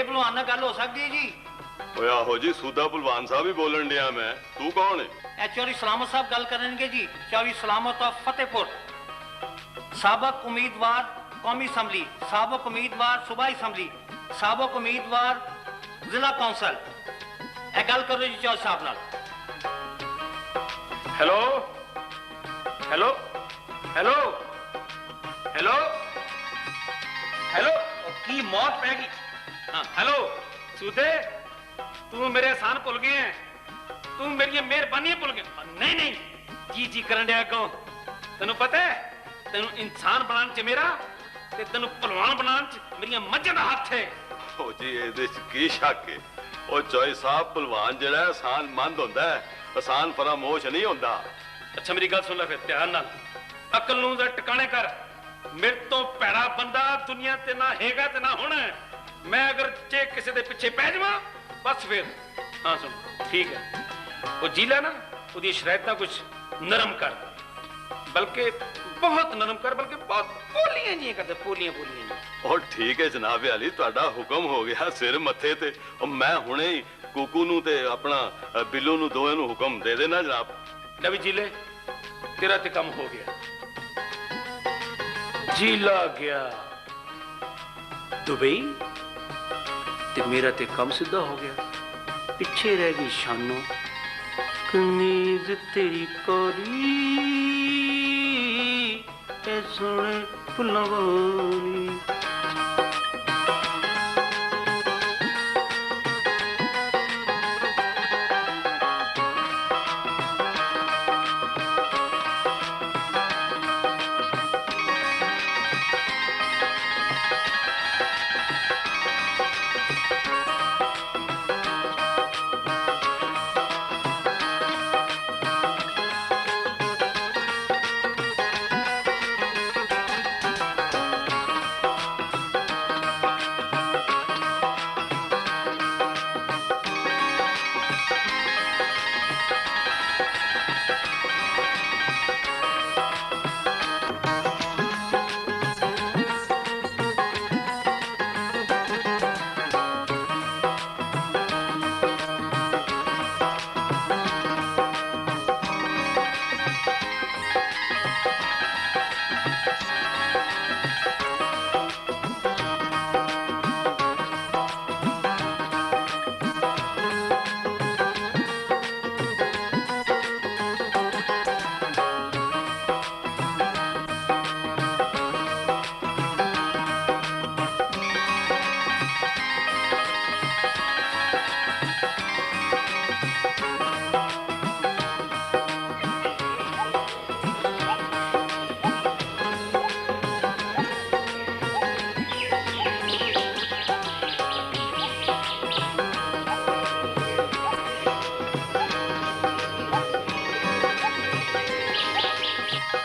छुटे भलवान नाल गल हो सकती है जी? ओए आहो जी, सूदा भलवान साहब ही बोलन दिया मैं। तू कौन है? चौधरी सलामत साहब गल करेंगे जी। चौधरी सलामत ऑफ फतेहपुर, साबक उम्मीदवार कौमी असम्बली, साबक उम्मीदवार सूबाई असम्बली, साबक उम्मीदवार जिला कौंसल। गल करो जी चौधरी साहब नाल। Hello hello hello hello hello की मौत पैगी। हाँ हेलो सूदे, तू मेरे एहसान भुल गए हैं, तू मेरी मेहरबानी भुल गया। नहीं नहीं जी जी करन दिया कौन? तेनू पता है तेनू इंसान बनाने च मेरा ते तेनू पहलवान बनाने च मेरी मज्जां दा हाथ है। ओ जी इहदे च की शक है? ओ चौधरी साहब भलवान जिहड़ा आसान मंद हुंदा है, आसान फरामोश नहीं हुंदा। अच्छा मेरी गल सुन ले फिर ध्यान नाल, अकल नूं दा टिकाणे कर। मेरे तो भैड़ा बंदा दुनिया ते ना हैगा ते ना होना है। मैं अगर जे किसी दे पिछे पै जावां बस फिर हाँ सुन ठीक है, वो जीला ना उसदी शरायतां कुछ नरम कर, बल्कि बहुत नरम कर, बल्कि बहुत पोलियां जी करदे, पोलियां पोलियां जी। और ठीक है जनाब अली, तुहाडा हुक्म हो गया सिर मथे ते। और मैं हुणे ही कुकू नूं ते अपना बिल्लू नूं दोवें नूं हुक्म दे देना जनाब। नवी जीले तेरा ते काम हो गया, जीला गया दुबई ते मेरा ते काम सिद्धा हो गया। पिछे रह गई शानो कमीज तेरी कोरी ए सोने फुलवानी।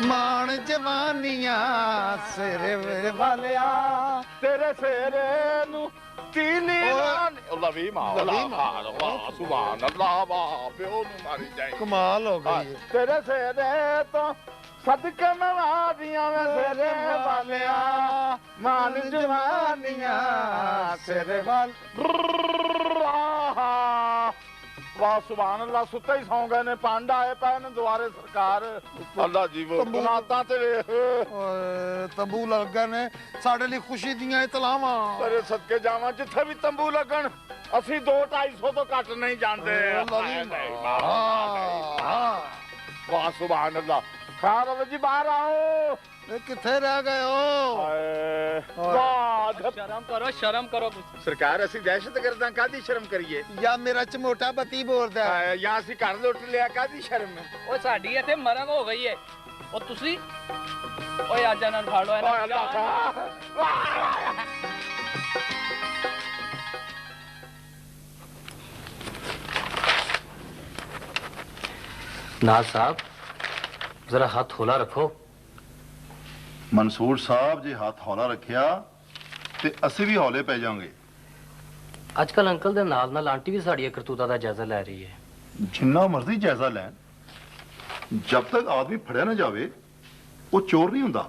मान जवानियां सिरे मेरे वालिया तेरे सेरे नू तीली अल्लाह भी वाह सुभान अल्लाह वाह प्यो नू मारी जाए। कमाल हो गई तेरे सेरे तो सदके नवादियां में सेरे वालिया मान जवानियां सिरे वाल। वाह सुभान अल्लाह, सुते ही सौ गए ने, पांडा आए पे ने दुआरे सरकार। अल्लाह जी वो बनाता ते तंबू लग गए ने साडे लिए खुशी दियां इतलावां। तेरे सदके जावां जिथे भी तंबू लगन असि 200-250 तो घट नहीं जानते। वाह सुभान अल्लाह। खार जी बाहर आओ, किथे रह गए हो? शर्म करो सरकार, असि दहशत गर्दां कादी शर्म करिए? या मेरा चमोटा बती बोलदा है या असि घर लुट लिया, कादी शर्म है? ओ साडी इथे मरग हो गई है। ओ तुसी ओए आज ना फाड़ो है नाज साहब जरा हाथ होला रखो। मंसूर साहब जे हाथ हौला रखिया ते असी भी हौले पै जाएंगे। अजकल अंकल दे नाल नाल आंटी भी साड़ी करतूता दा जायजा ले रही है। जिन्ना मर्जी जायजा लैन, जब तक आदमी फड़िया ना जावे वो चोर नहीं हुंदा।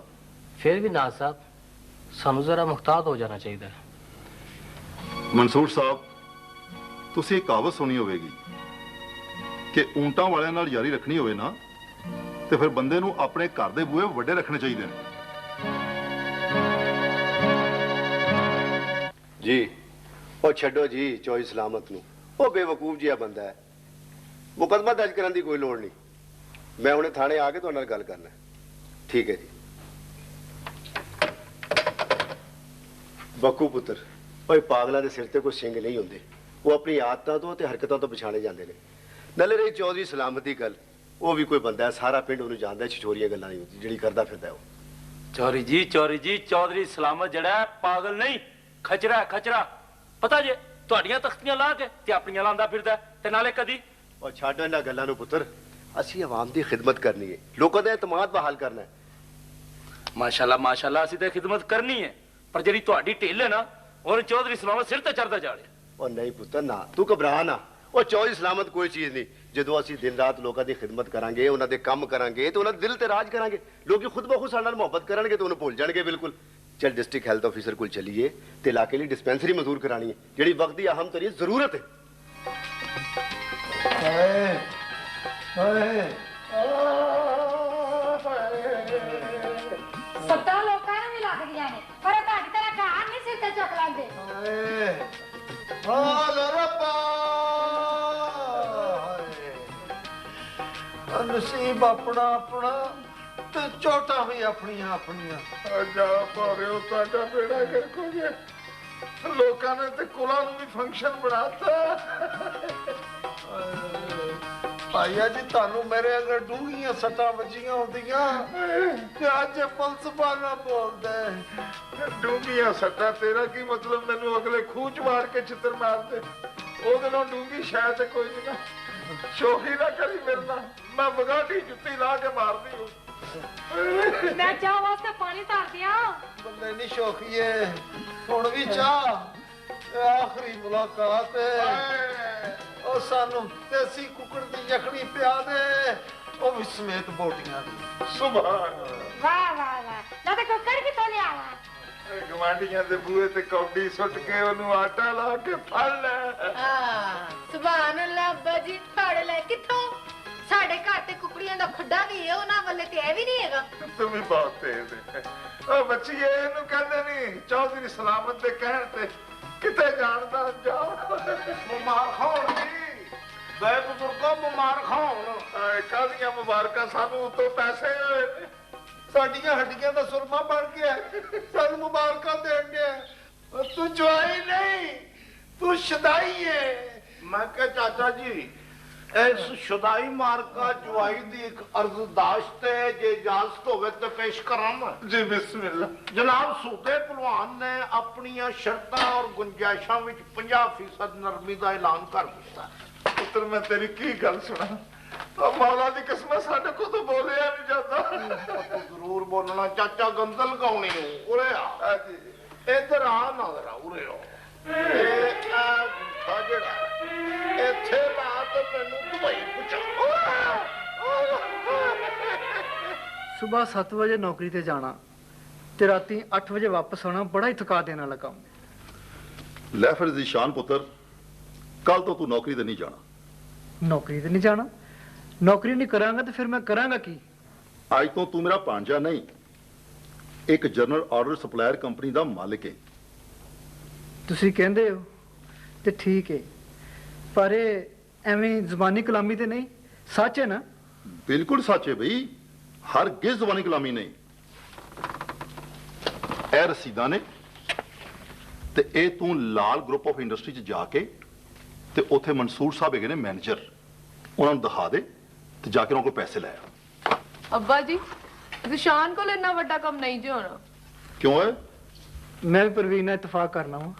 फिर भी नाज साहब सानू जरा मुहतात हो जाना चाहिए। ਮਨਸੂਰ ਸਾਹਿਬ, ਤੁਸੀਂ ਇੱਕ ਕਹਾਵਤ ਸੁਣੀ ਹੋਵੇਗੀ ਕਿ ਊਂਟਾਂ ਵਾਲਿਆਂ ਨਾਲ ਯਾਰੀ ਰੱਖਣੀ ਹੋਵੇ ਨਾ ਤੇ ਫਿਰ ਬੰਦੇ ਨੂੰ ਆਪਣੇ ਘਰ ਦੇ ਬੂਹੇ ਵੱਡੇ ਰੱਖਣੇ ਚਾਹੀਦੇ ਨੇ। ਜੀ ਉਹ ਛੱਡੋ ਜੀ ਚੋਈ ਸਲਾਮਤ ਨੂੰ, ਉਹ ਬੇਵਕੂਫ ਜਿਹਾ ਬੰਦਾ ਹੈ। ਮੁਕੱਦਮਾ ਦਰਜ ਕਰਨ ਦੀ ਕੋਈ ਲੋੜ ਨਹੀਂ। ਮੈਂ ਹੁਣੇ ਥਾਣੇ ਆ ਕੇ ਤੁਹਾਡੇ ਨਾਲ ਗੱਲ ਕਰਨਾ। ਠੀਕ ਹੈ ਜੀ। ਬੱਕੂ ਪੁੱਤਰ, ਓਏ ਪਾਗਲਾਂ ਦੇ ਸਿਰ ਤੇ ਕੋਈ ਸਿੰਘ ਨਹੀਂ ਹੁੰਦੇ। ਉਹ ਆਪਣੀ ਆਦਤਾਂ ਤੋਂ ਤੇ ਹਰਕਤਾਂ ਤੋਂ ਪਛਾਣੇ ਜਾਂਦੇ ਨੇ। ਨਾਲੇ ਰਹੀ ਚੌਧਰੀ ਸਲਾਮਤ ਦੀ ਗੱਲ, ਉਹ ਵੀ ਕੋਈ ਬੰਦਾ ਹੈ, ਸਾਰਾ ਪਿੰਡ ਉਹਨੂੰ ਜਾਣਦਾ। ਛਿਛੋਰੀਆਂ ਗੱਲਾਂ ਨਹੀਂ ਹੁੰਦੀ ਜਿਹੜੀ ਕਰਦਾ ਫਿਰਦਾ ਉਹ। ਚੌਧਰੀ ਜੀ ਚੌਧਰੀ ਸਲਾਮਤ ਜਿਹੜਾ ਪਾਗਲ ਨਹੀਂ, ਖਚਰਾ ਖਚਰਾ। ਪਤਾ ਜੇ ਤੁਹਾਡੀਆਂ ਤਖਤੀਆਂ ਲਾ ਕੇ ਤੇ ਆਪਣੀਆਂ ਲਾਂਦਾ ਫਿਰਦਾ ਤੇ ਨਾਲੇ ਕਦੀ। ਉਹ ਛੱਡ ਇਹਨਾਂ ਗੱਲਾਂ ਨੂੰ ਪੁੱਤਰ, ਅਸੀਂ ਆਵਾਮ ਦੀ ਖਿਦਮਤ ਕਰਨੀ ਹੈ, ਲੋਕਾਂ ਦਾ ਇਤਮਾਦ ਬਹਾਲ ਕਰਨਾ ਹੈ। ਮਾਸ਼ਾਅੱਲਾ ਅਸੀਂ ਤੇ ਖਿਦਮਤ ਕਰਨੀ ਹੈ, ਪਰ ਜਿਹੜੀ ਤੁਹਾਡੀ ਢਿੱਲ ਹੈ ਨਾ, ਉਹਨੇ ਚੌਧਰੀ ਸਲਾਮਤ ਸਿਰ ਤੇ ਚੜਦਾ ਜਾ ਰਿਹਾ। ਉਹ ਨਹੀਂ ਪੁੱਤਰ ਨਾ, ਤੂੰ ਘਬਰਾ ਨਾ। ਉਹ ਚੌਧਰੀ ਸਲਾਮਤ ਕੋਈ ਚੀਜ਼ ਨਹੀਂ। ਜਦੋਂ ਅਸੀਂ ਦਿਨ ਰਾਤ ਲੋਕਾਂ ਦੀ ਖਿਦਮਤ ਕਰਾਂਗੇ, ਉਹਨਾਂ ਦੇ ਕੰਮ ਕਰਾਂਗੇ ਤੇ ਉਹਨਾਂ ਦੇ ਦਿਲ ਤੇ ਰਾਜ ਕਰਾਂਗੇ, ਲੋਕੀ ਖੁਦ ਬਖੁਦ ਸਾਡੇ ਨਾਲ ਮੁਹੱਬਤ ਕਰਨਗੇ ਤੇ ਉਹਨੂੰ ਭੁੱਲ ਜਾਣਗੇ ਬਿਲਕੁਲ। चल डिस्ट्रिक्ट हेल्थ ऑफिसर को चलिए ते इलाके लिए डिस्पेंसरी मंजूर करानी है, जेड़ी वक्त की अहम तरीन जरूरत है। सत्ता लोकां नूं भी लगदियां ने, पर तुहाडी तरह घार नहीं सिर ते चुक लैंदे। नसीब अपना अपना ਤੇ ਚੋਟਾਂ ਵੀ ਆਪਣੀਆਂ ਆਪਣੀਆਂ। ਜਾ ਭਾਰਿਓ ਤੁਹਾਡਾ ਬੇੜਾ ਗਰਕ ਹੋ ਗਿਆ। ਲੋਕਾਂ ਨੇ ਤੇ ਕੁਲਾਂ ਨੂੰ ਵੀ ਫੰਕਸ਼ਨ ਬਣਾਤਾ। ਭਾਈਆ ਜੀ ਤੁਹਾਨੂੰ ਮੇਰੇ ਅਗਰ ਡੂੰਘੀਆਂ ਸੱਟਾਂ ਵੱਜੀਆਂ ਹੁੰਦੀਆਂ ਤੇ ਅੱਜ ਫਲਸਫਾ ਨਾ ਬੋਲਦੇ। ਡੂੰਘੀਆਂ ਸੱਟਾਂ ਤੇਰਾ ਕੀ ਮਤਲਬ? ਮੈਨੂੰ ਅਗਲੇ ਖੂਹ ਚ ਮਾਰ ਕੇ ਚਿੱਤਰ ਮਾਰਦੇ। ਉਹਦੇ ਨਾਲ ਡੂੰਘੀ ਸ਼ਾਇਦ ਕੋਈ ਨਹੀਂ। ਸ਼ੋਖੀ ਨਾ ਕਰੀ ਮੇਰੇ ਨਾਲ, ਮੈਂ ਬਗਾਟੀ ਜੁੱਤੀ ਲਾ ਕੇ ਮਾਰਦੀ ਹੂੰ। मैं चाह वास्ते पानी धर दिया। बंदे नहीं शौकीए, हुण भी चाह। आखिरी मुलाकात है। सानू देसी कुकड़ दी यखनी पिया दे, ओ भी समेत बोटियां दी। सुभान वाह वाह वाह, ना ते कुकड़ किथों लिया वा? गवांढियां दे बूहे ते कौडी सुट के ओनू आटा ला के फड़ ले। सुभान अल्लाह अब्बा जी, फड़ ले किथों? ਸਾਡੇ ਘਰ ਤੇ ਕੁਕੜੀਆਂ ਦਾ ਖੱਡਾ ਵੀ ਹੈ, ਉਹਨਾਂ ਵੱਲੇ ਤੇ ਇਹ ਵੀ ਨਹੀਂ ਹੈਗਾ। ਤੂੰ ਵੀ ਬਹੁਤ ਤੇਜ਼ ਹੈ। ਉਹ ਬੱਚੀਏ, ਇਹਨੂੰ ਕਹਿੰਦੇ ਨਹੀਂ ਚੌਧਰੀ ਸਲਾਮਤ ਦੇ ਕਹਿਣ ਤੇ ਕਿਤੇ ਜਾਣਦਾ ਜਾਓ। ਮੁਬਾਰਕ ਹੋਣ ਜੀ ਬੇ ਬਜ਼ੁਰਗੋ, ਮੁਬਾਰਕ ਹੋਣ। ਕਾਹਦੀਆਂ ਮੁਬਾਰਕਾਂ, ਸਾਨੂੰ ਉਤੋਂ ਪੈਸੇ ਸਾਡੀਆਂ ਹੱਡੀਆਂ ਦਾ ਸੁਰਮਾ ਬਣ ਗਿਆ, ਸਾਨੂੰ ਮੁਬਾਰਕਾਂ ਦੇਣ ਗਿਆ। ਤੂੰ ਜਵਾਈ ਨਹੀਂ, ਤੂੰ ਸ਼ਦਾਈ ਹੈ। ਮੈਂ ਕਿਹਾ ਚਾਚਾ ਜੀ इस शुदाई मार्का जुआई दी एक अर्जदाश्त है, जे इजाजत होवे ते पेश करां। जी बिस्मिल्लाह। जनाब सूदे पहलवान ने अपनी शर्तां और गुंजाइशां विच 50% नरमी दा ऐलान कर दिता। पुत्र मैं तेरी की गल सुना, मौला दी कसम साडे को तो बोलिया नहीं जाता। जरूर बोलना चाचा, गंदल गाउनी हो। उरे आ जी, इधर आ ना, जरा उरे आओ। सुबह 7 बजे नौकरी ते जाना ते राती 8 बजे वापस आना, बड़ा ही थका देने वाला काम है। ਲੈ ਫਿਰ ਜ਼ੀਸ਼ਾਨ ਪੁੱਤਰ, ਕੱਲ ਤੋਂ ਤੂੰ ਨੌਕਰੀ ਤੇ ਨਹੀਂ ਜਾਣਾ। नौकरी ते नहीं जाना? नौकरी नहीं करांगा तो फिर मैं करांगा की? ਅੱਜ ਤੋਂ ਤੂੰ ਮੇਰਾ ਭਾਂਜਾ ਨਹੀਂ, ਇੱਕ ਜਨਰਲ ਆਰਡਰ ਸਪਲਾਇਰ ਕੰਪਨੀ ਦਾ ਮਾਲਕ ਹੈ। ਤੁਸੀਂ ਕਹਿੰਦੇ ਹੋ ਤੇ ਠੀਕ ਹੈ, ਪਰ ਇਹ ਐਵੇਂ ਜ਼ਬਾਨੀ ਕਲਾਮੀ ਤੇ ਨਹੀਂ, ਸੱਚ ਹੈ ਨਾ? ਬਿਲਕੁਲ ਸੱਚ ਹੈ ਬਈ, ਹਰ ਗਿਜ਼ ਜ਼ਬਾਨੀ ਕਲਾਮੀ ਨਹੀਂ। ਇਹ ਰਸੀਦਾਂ ਨੇ ਤੇ ਇਹ ਤੂੰ ਲਾਲ ਗਰੁੱਪ ਆਫ ਇੰਡਸਟਰੀ ਚ ਜਾ ਕੇ ਤੇ ਉੱਥੇ ਮਨਸੂਰ ਸਾਹਿਬ ਹੈਗੇ ਨੇ ਮੈਨੇਜਰ, ਉਹਨਾਂ ਨੂੰ ਦਿਖਾ ਦੇ ਤੇ ਜਾ ਕੇ ਉਹਨਾਂ ਕੋਲ ਪੈਸੇ ਲੈ ਆ। ਅੱਬਾ ਜੀ, ਜ਼ਿਸ਼ਾਨ ਕੋਲ ਇੰਨਾ ਵੱਡਾ ਕੰਮ ਨਹੀਂ ਜੀ ਹੋਣਾ। ਕਿਉਂ ਹੈ? ਮੈਂ ਵੀ ਪ੍ਰਵੀਨ ਨਾਲ ਇਤਫਾਕ ਕਰਨਾ ਵਾ।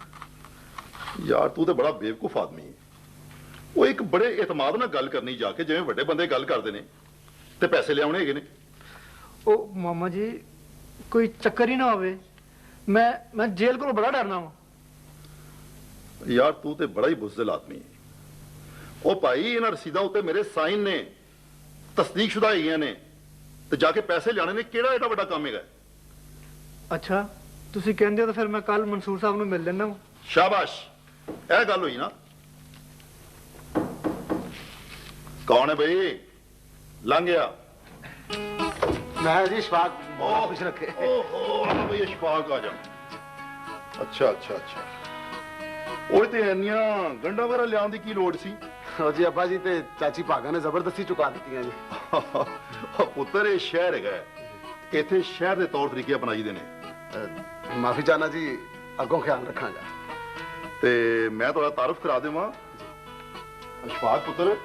ਯਾਰ ਤੂੰ ਤੇ ਬੜਾ ਬੇਵਕੂਫ ਆਦਮੀ ਹੈ। ਉਹ ਇੱਕ ਬੜੇ ਇਤਮਾਦ ਨਾਲ ਗੱਲ ਕਰਨੀ ਜਾ ਕੇ, ਜਿਵੇਂ ਵੱਡੇ ਬੰਦੇ ਗੱਲ ਕਰਦੇ ਨੇ ਤੇ ਪੈਸੇ ਲਿਆਉਣੇ ਹੈਗੇ ਨੇ। ਉਹ ਮਾਮਾ ਜੀ, ਕੋਈ ਚੱਕਰ ਹੀ ਨਾ ਹੋਵੇ, ਮੈਂ ਜੇਲ੍ਹ ਕੋਲੋਂ ਬੜਾ ਡਰਨਾ ਵਾ। ਯਾਰ ਤੂੰ ਤੇ ਬੜਾ ਹੀ ਬੁਜ਼ਦਿਲ ਆਦਮੀ ਹੈ। ਉਹ ਭਾਈ, ਇਹਨਾਂ ਰਸੀਦਾਂ ਉੱਤੇ ਮੇਰੇ ਸਾਈਨ ਨੇ, ਤਸਦੀਕਸ਼ੁਦਾ ਹੈਗੀਆਂ ਨੇ, ਤੇ ਜਾ ਕੇ ਪੈਸੇ ਲਿਆਣੇ ਨੇ, ਕਿਹੜਾ ਏਡਾ ਵੱਡਾ ਕੰਮ ਹੈਗਾ? ਅੱਛਾ, ਤੁਸੀਂ ਕਹਿੰਦੇ ਹੋ ਤਾਂ ਫਿਰ ਮੈਂ ਕੱਲ ਮਨਸੂਰ ਸਾਹਿਬ ਨੂੰ ਮਿਲ ਲੈਣਾ ਵਾ। ਸ਼ਾਬਾਸ਼, ਇਹ ਗੱਲ ਹੋਈ ਨਾ। ਕੌਣ ਹੈ ਬਈ? ਲੰਘ ਗਿਆ। ਮੈਂ ਜੀ ਸ਼ਫਾਕ ਬਹੁਤ ਖੁਸ਼ ਰੱਖੇ। ਓਹੋ ਆ ਬਈ ਇਸ਼ਫਾਕ ਆ ਜਾ। ਅੱਛਾ ਅੱਛਾ ਅੱਛਾ, ਉਹ ਤੇ ਇੰਨੀਆਂ ਗੰਢਾਂ ਵਗੈਰਾ ਲਿਆਉਣ ਦੀ ਕੀ ਲੋੜ ਸੀ? ਹੋ ਜੀ ਅੱਬਾ ਜੀ ਤੇ ਚਾਚੀ ਭਾਗਾ ਨੇ ਜ਼ਬਰਦਸਤੀ ਚੁਕਾ ਦਿੱਤੀਆਂ ਜੀ। ਪੁੱਤਰ ਇਹ ਸ਼ਹਿਰ ਹੈਗਾ, ਇੱਥੇ ਸ਼ਹਿਰ ਦੇ ਤੌਰ ਤਰੀਕੇ ਅਪਣਾਈਦੇ ਨੇ। ਮਾਫੀ ਚਾਹਨਾ ਜੀ, ਅੱਗੋਂ ਖਿਆਲ ਰੱਖਾਂਗਾ। ਤੇ ਮੈਂ ਤੁਹਾਡਾ ਤਾਰਫ ਕਰਾ ਦੇਵਾਂ। ਇਸ਼ਫਾਕ ਪੁੱਤਰ,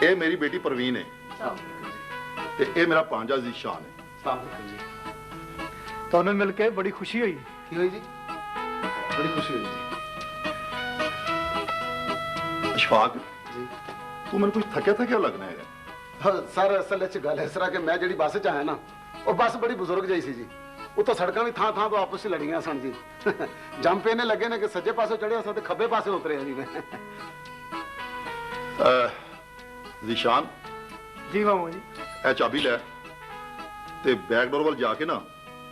ਇਹ ਮੇਰੀ ਬੇਟੀ ਪ੍ਰਵੀਨ ਹੈ ਤੇ ਇਹ ਮੇਰਾ ਭਾਂਜਾ ਜ਼ੀਸ਼ਾਨ ਹੈ। ਜੀ ਤੁਹਾਨੂੰ ਮਿਲ ਕੇ ਬੜੀ ਖੁਸ਼ੀ ਹੋਈ। ਕੀ ਹੋਈ ਜੀ? ਬੜੀ ਖੁਸ਼ੀ ਹੋਈ ਜੀ। ਇਸ਼ਫਾਕ ਜੀ ਤੂੰ ਮੈਨੂੰ ਕੁਝ ਥੱਕਿਆ ਲੱਗਣਾ ਹੈਗਾ। ਸਰ ਅਸਲ ਵਿੱਚ ਗੱਲ ਇਸ ਤਰ੍ਹਾਂ ਕਿ ਮੈਂ ਜਿਹੜੀ ਬੱਸ 'ਚ ਆਇਆ ਨਾ, ਉਹ ਬੱਸ ਬੜੀ ਬਜ਼ੁਰਗ ਜਿਹੀ ਸੀ ਜੀ। ਉੱਤੋਂ ਸੜਕਾਂ ਵੀ ਥਾਂ ਥਾਂ ਤੋਂ ਆਪਸ 'ਚ ਲੜੀਆਂ ਸਨ ਜੀ। ਜੰਪ ਇਹਨੇ ਲੱਗੇ ਨੇ ਕਿ ਸੱਜੇ ਪਾਸੇ ਚੜਿਆ ਸਾਂ ਤੇ ਖੱਬੇ ਪਾਸੇ ਉਤਰਿਆ ਜੀ ਮੈਂ। ਜ਼ੀਸ਼ਾਨ ਜੀ ਮਾਮੂ ਜੀ। ਇਹ ਚਾਬੀ ਲੈ ਤੇ ਬੈਕ ਡੋਰ ਵੱਲ ਜਾ ਕੇ ਨਾ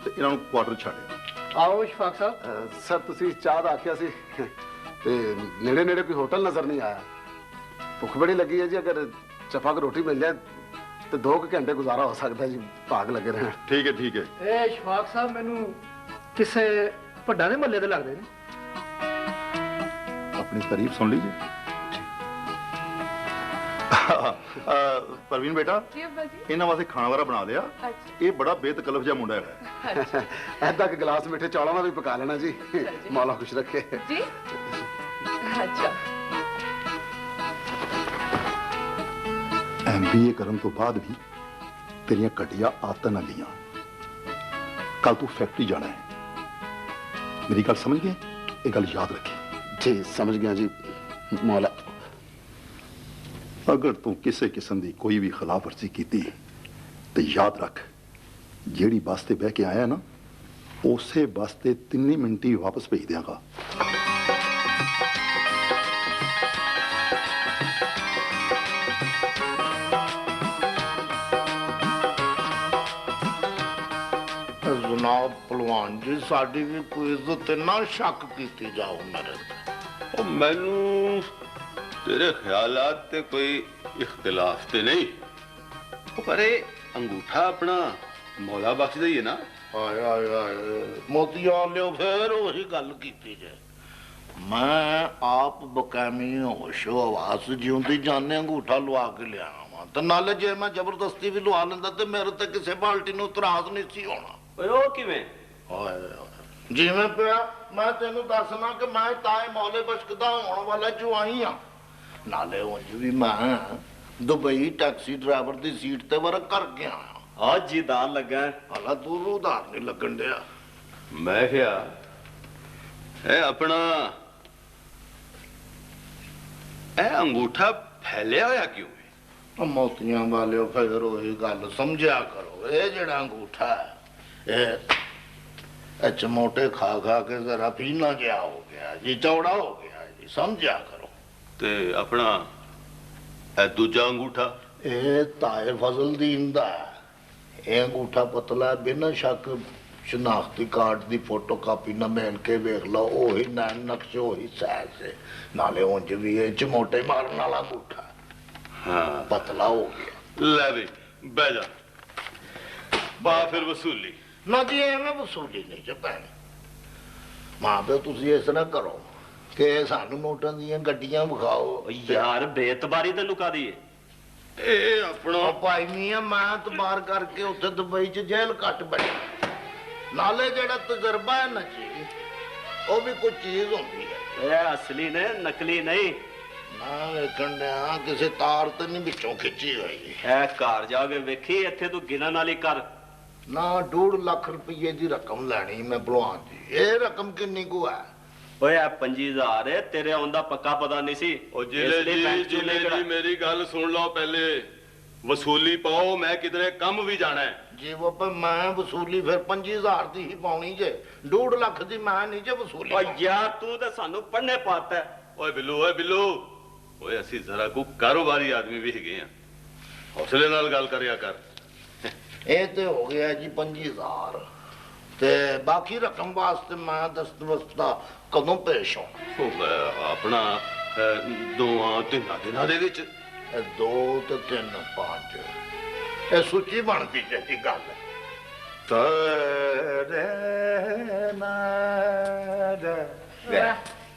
ਤੇ ਇਹਨਾਂ ਨੂੰ ਕੁਆਟਰ ਛੱਡਿਆ। ਆਓ ਇਸ਼ਫਾਕ ਸਾਹਿਬ। ਸਰ ਤੁਸੀਂ ਚਾਹ ਦਾ ਆਖਿਆ ਸੀ ਤੇ ਨੇੜੇ ਨੇੜੇ ਕੋਈ ਹੋਟਲ ਨਜ਼ਰ ਨਹੀਂ ਆਇਆ। ਭੁੱਖ ਬੜੀ ਲੱਗੀ ਹੈ ਜੀ, ਅਗਰ ਚਪਾਕ ਰੋਟੀ ਮਿਲ ਜਾਏ ਤੇ 2 ਘੰਟੇ ਗੁਜ਼ਾਰਾ ਹੋ ਸਕਦਾ ਜੀ, ਭਾਗ ਲੱਗੇ ਰਹਿਣ। ਠੀਕ ਹੈ ਠੀਕ ਹੈ। ਇਹ ਇਸ਼ਫਾਕ ਸਾਹਿਬ ਮੈਨੂੰ ਕਿਸੇ ਵੱਡਾ ਦੇ ਮਹੱਲੇ ਦੇ ਲੱਗਦੇ ਨੇ। ਆਪਣੀ ਤਾਰੀਫ ਸੁਣ ਲੀजिए। परवीन बेटा, जी अब्बा जी। ਇਹਨਾਂ ਵਾਸਤੇ ਖਾਣਾ ਵਾਰਾ ਬਣਾ ਲਿਆ। अच्छा ਇਹ ਬੜਾ ਬੇਤਕਲਫ ਜਿਹਾ ਮੁੰਡਾ ਹੈ। ਐਦਾਂ ਕਿ ਗਲਾਸ ਮਿੱਠੇ ਚੌਲਾਂ ਦਾ ਵੀ ਪਕਾ ਲੈਣਾ ਜੀ। ਮੌਲਾ ਖੁਸ਼ ਰੱਖੇ। जी अच्छा MBA ਕਰਨ ਤੋਂ ਬਾਅਦ ਵੀ ਤੇਰੀਆਂ ਘਟੀਆਂ ਆਦਤਾਂ ਨਾ ਲੀਆਂ। ਕੱਲ ਤੂੰ ਫੈਕਟਰੀ ਜਾਣਾ ਹੈ। ਮੇਰੀ ਗੱਲ ਸਮਝ ਗਏ? ਇਹ ਗੱਲ ਯਾਦ ਰੱਖੀ। ਜੀ ਸਮਝ ਗਿਆ ਜੀ ਮੌਲਾ। ਅਗਰ ਤੂੰ ਕਿਸੇ ਕਿਸਮ ਦੀ ਕੋਈ ਵੀ ਖਿਲਾਫਵਰਜ਼ੀ ਕੀਤੀ ਤੇ ਯਾਦ ਰੱਖ, ਜਿਹੜੀ ਬੱਸ ਤੇ ਬਹਿ ਕੇ ਆਇਆ ਨਾ, ਉਸੇ ਬੱਸ ਤੇ 3 ਮਿੰਟ ਹੀ ਵਾਪਸ ਭੇਜ ਦਿਆਂਗਾ। ਜਨਾਬ ਪਹਿਲਵਾਨ ਜੀ, ਸਾਡੀ ਵੀ ਕੋਈ ਇੱਜ਼ਤ ਤੇ ਨਾ ਸ਼ੱਕ ਕੀਤੀ ਜਾਓ ਮੇਰੇ ਤੇ। ਉਹ ਮੈਨੂੰ ਤੇਰੇ ਖਿਆਲਾਤ ਤੇ ਕੋਈ ਇਖਤਲਾਫ ਤੇ ਨਹੀਂ, ਉਹ ਪਰ ਇਹ ਅੰਗੂਠਾ ਆਪਣਾ ਮੌਲਾ ਬਖਸ਼ ਦਾ ਹੀ ਹੈ ਨਾ। ਹਾਏ ਹਾਏ ਹਾਏ, ਮੋਤੀਆਂ ਲਿਓ ਫੇਰ ਉਹੀ ਗੱਲ ਕੀਤੀ ਜੇ। ਮੈਂ ਆਪ ਬਕਾਮੀ ਹੋਸ਼ ਹਵਾਸ ਜਿਉਂਦੀ ਜਾਣੇ ਅੰਗੂਠਾ ਲਵਾ ਕੇ ਲਿਆ ਵਾਂ, ਤੇ ਨਾਲੇ ਜੇ ਮੈਂ ਜ਼ਬਰਦਸਤੀ ਵੀ ਲਵਾ ਲੈਂਦਾ ਤੇ ਮੇਰੇ ਤੇ ਕਿਸੇ ਬਾਲਟੀ ਨੂੰ ਇਤਰਾਜ਼ ਨਹੀਂ ਸੀ ਹੋਣਾ। ਓਏ ਉਹ ਕਿਵੇਂ? ਹਾਏ ਜਿਵੇਂ ਪਿਆ ਮੈਂ ਤੈਨੂੰ ਦੱਸਣਾ ਕਿ ਮੈਂ ਤਾਏ ਮੌਲੇ ਬਸ਼ਕਦਾ ਹੋਣ ਵਾਲਾ ਜਵਾਈ ਆ। ਨਾਲੇ ਉਂਝ ਵੀ ਮੈਂ ਦੁਬਈ ਟੈਕਸੀ ਡਰਾਈਵਰ ਦੀ ਸੀਟ ਤੇ ਵਰਕ ਕਰ ਗਿਆ। ਆ ਜੀਦਾਰ ਲੱਗਾ। ਹਾਲਾ ਤੂੰ ਨੂੰ ਉਧਾਰ ਨਹੀਂ ਲੱਗਣ ਡਿਆ। ਮੈਂ ਕਿਹਾ ਇਹ ਆਪਣਾ ਇਹ ਅੰਗੂਠਾ ਫੈਲਿਆ ਹੋਇਆ ਕਿਉਂ ਹੈ? ਉਹ ਮੋਤੀਆਂ ਵਾਲਿਓ ਫਿਰ ਉਹੀ ਗੱਲ ਸਮਝਿਆ ਕਰੋ। ਇਹ ਜਿਹੜਾ ਅੰਗੂਠਾ ਹੈ, ਇਹ ਚਮੋਟੇ ਖਾ ਖਾ ਕੇ ਜ਼ਰਾ ਪੀਨਾ ਜਿਹਾ ਹੋ ਗਿਆ ਜੀ, ਚੌੜਾ ਹੋ ਗਿਆ ਜੀ, ਸਮਝਿਆ ਕਰੋ। ਤੇ ਆਪਣਾ ਇਹ ਦੂਜਾ ਅੰਗੂਠਾ? ਇਹ ਤਾਏ ਫਜ਼ਲਦੀਨ ਦਾ ਹੈ। ਇਹ ਅੰਗੂਠਾ ਪਤਲਾ, ਬਿਨਾਂ ਸ਼ੱਕ ਸ਼ਨਾਖਤੀ ਕਾਰਡ ਦੀ ਫੋਟੋ ਕਾਪੀ ਨਾ ਮਿਲ ਕੇ ਵੇਖ ਲਓ, ਉਹੀ ਨੈਣ ਨਕਸ਼, ਉਹੀ ਸਾਈਜ਼ ਹੈ। ਨਾਲੇ ਉਂਝ ਵੀ ਇਹ ਚਮੋਟੇ ਮਾਰਨ ਵਾਲਾ ਅੰਗੂਠਾ ਹਾਂ, ਪਤਲਾ ਹੋ ਗਿਆ। ਲੈ ਵੀ ਬਹਿ ਜਾ। ਬਾ ਫਿਰ ਵਸੂਲੀ ਨਾ ਜੀ, ਐਵੇਂ ਵਸੂਲੀ ਨਹੀਂ ਜੇ ਪੈਣੀ। ਮਾਂ ਪਿਓ ਤੁਸੀਂ ਇਸ ਤਰ੍ਹਾਂ ਕਰੋ ਕਿ ਸਾਨੂੰ ਨੋਟਾਂ ਦੀਆਂ ਗੱਡੀਆਂ ਵਿਖਾਓ। ਯਾਰ ਬੇਤਬਾਰੀ ਤੇ ਲੁਕਾ ਦਈਏ। ਇਹ ਆਪਣਾ ਭਾਈ ਮੀਆਂ ਮੈਂ ਇਤਬਾਰ ਕਰਕੇ ਉੱਥੇ ਦੁਬਈ 'ਚ ਜੇਲ੍ਹ ਕੱਟ ਬੈਠਾ। ਨਾਲੇ ਜਿਹੜਾ ਤਜਰਬਾ ਹੈ ਨਾ ਜੀ, ਉਹ ਵੀ ਕੋਈ ਚੀਜ਼ ਹੁੰਦੀ ਹੈ। ਇਹ ਅਸਲੀ ਨੇ, ਨਕਲੀ ਨਹੀਂ। ਨਾ ਵੇਖਣ ਡਿਆ ਕਿਸੇ ਤਾਰ ਤੇ ਨਹੀਂ ਵਿੱਚੋਂ ਖਿੱਚੀ ਹੋਈ। ਇਹ ਘਰ ਜਾ ਕੇ ਵੇਖੀ, ਇੱਥੇ ਤੂੰ ਗਿਣਨ ਵਾਲੀ ਕਰ। ਨਾ 2.5 ਲੱਖ ਰੁਪਏ ਦੀ ਰਕਮ ਲੈਣੀ ਮੈਂ ਭਲਵਾਨ ਜੀ। ਇਹ ਰਕਮ ਕਿੰਨੀ ਕੁ ਹੈ? ਓਏ ਆ 25,000 ਹੈ, ਤੇਰੇ ਆਉਣ ਦਾ ਪੱਕਾ ਪਤਾ ਨਹੀਂ ਸੀ। ਉਹ ਜ਼ਿਲ੍ਹੇ ਜੀ ਮੇਰੀ ਗੱਲ ਸੁਣ ਲਓ ਪਹਿਲੇ। ਵਸੂਲੀ ਪਾਓ, ਮੈਂ ਕਿਧਰੇ ਕੰਮ ਵੀ ਜਾਣਾ ਹੈ। ਜੀ ਬਾਬਾ ਮੈਂ ਵਸੂਲੀ ਫਿਰ 25,000 ਦੀ ਹੀ ਪਾਉਣੀ ਜੇ, 2.5 ਲੱਖ ਦੀ ਮੈਂ ਨਹੀਂ ਜੇ ਵਸੂਲੀ। ਓ ਯਾਰ ਤੂੰ ਤੇ ਸਾਨੂੰ ਪੜਨੇ ਪਾਤਾ। ਓਏ ਬਿੱਲੂ, ਓਏ ਬਿੱਲੂ, ਓਏ ਅਸੀਂ ਜ਼ਰਾ ਕੋ ਕਾਰੋਬਾਰੀ ਆਦਮੀ ਵੀ ਹੈਗੇ ਆ, ਹੌਸਲੇ ਨਾਲ ਗੱਲ ਕਰਿਆ ਕਰ। ਇਹ ਤੇ ਹੋ ਗਿਆ ਜੀ 25,000। ਤੇ ਬਾਕੀ ਰਕਮ ਵਾਸਤੇ ਮੈਂ ਦਸਤਵਸਤਾ ਕਦੋਂ ਪੇਸ਼ ਹਾਂ? ਆਪਣਾ ਦੋਆਂ ਤਿੰਨਾਂ ਦਿਨਾਂ ਦੇ ਵਿੱਚ। 2 ਤੇ 3 5 ਇਹ ਸੂਚੀ ਬਣਦੀ ਜਿਹੜੀ ਗੱਲ ਤੇਰੇ ਮੇਰੇ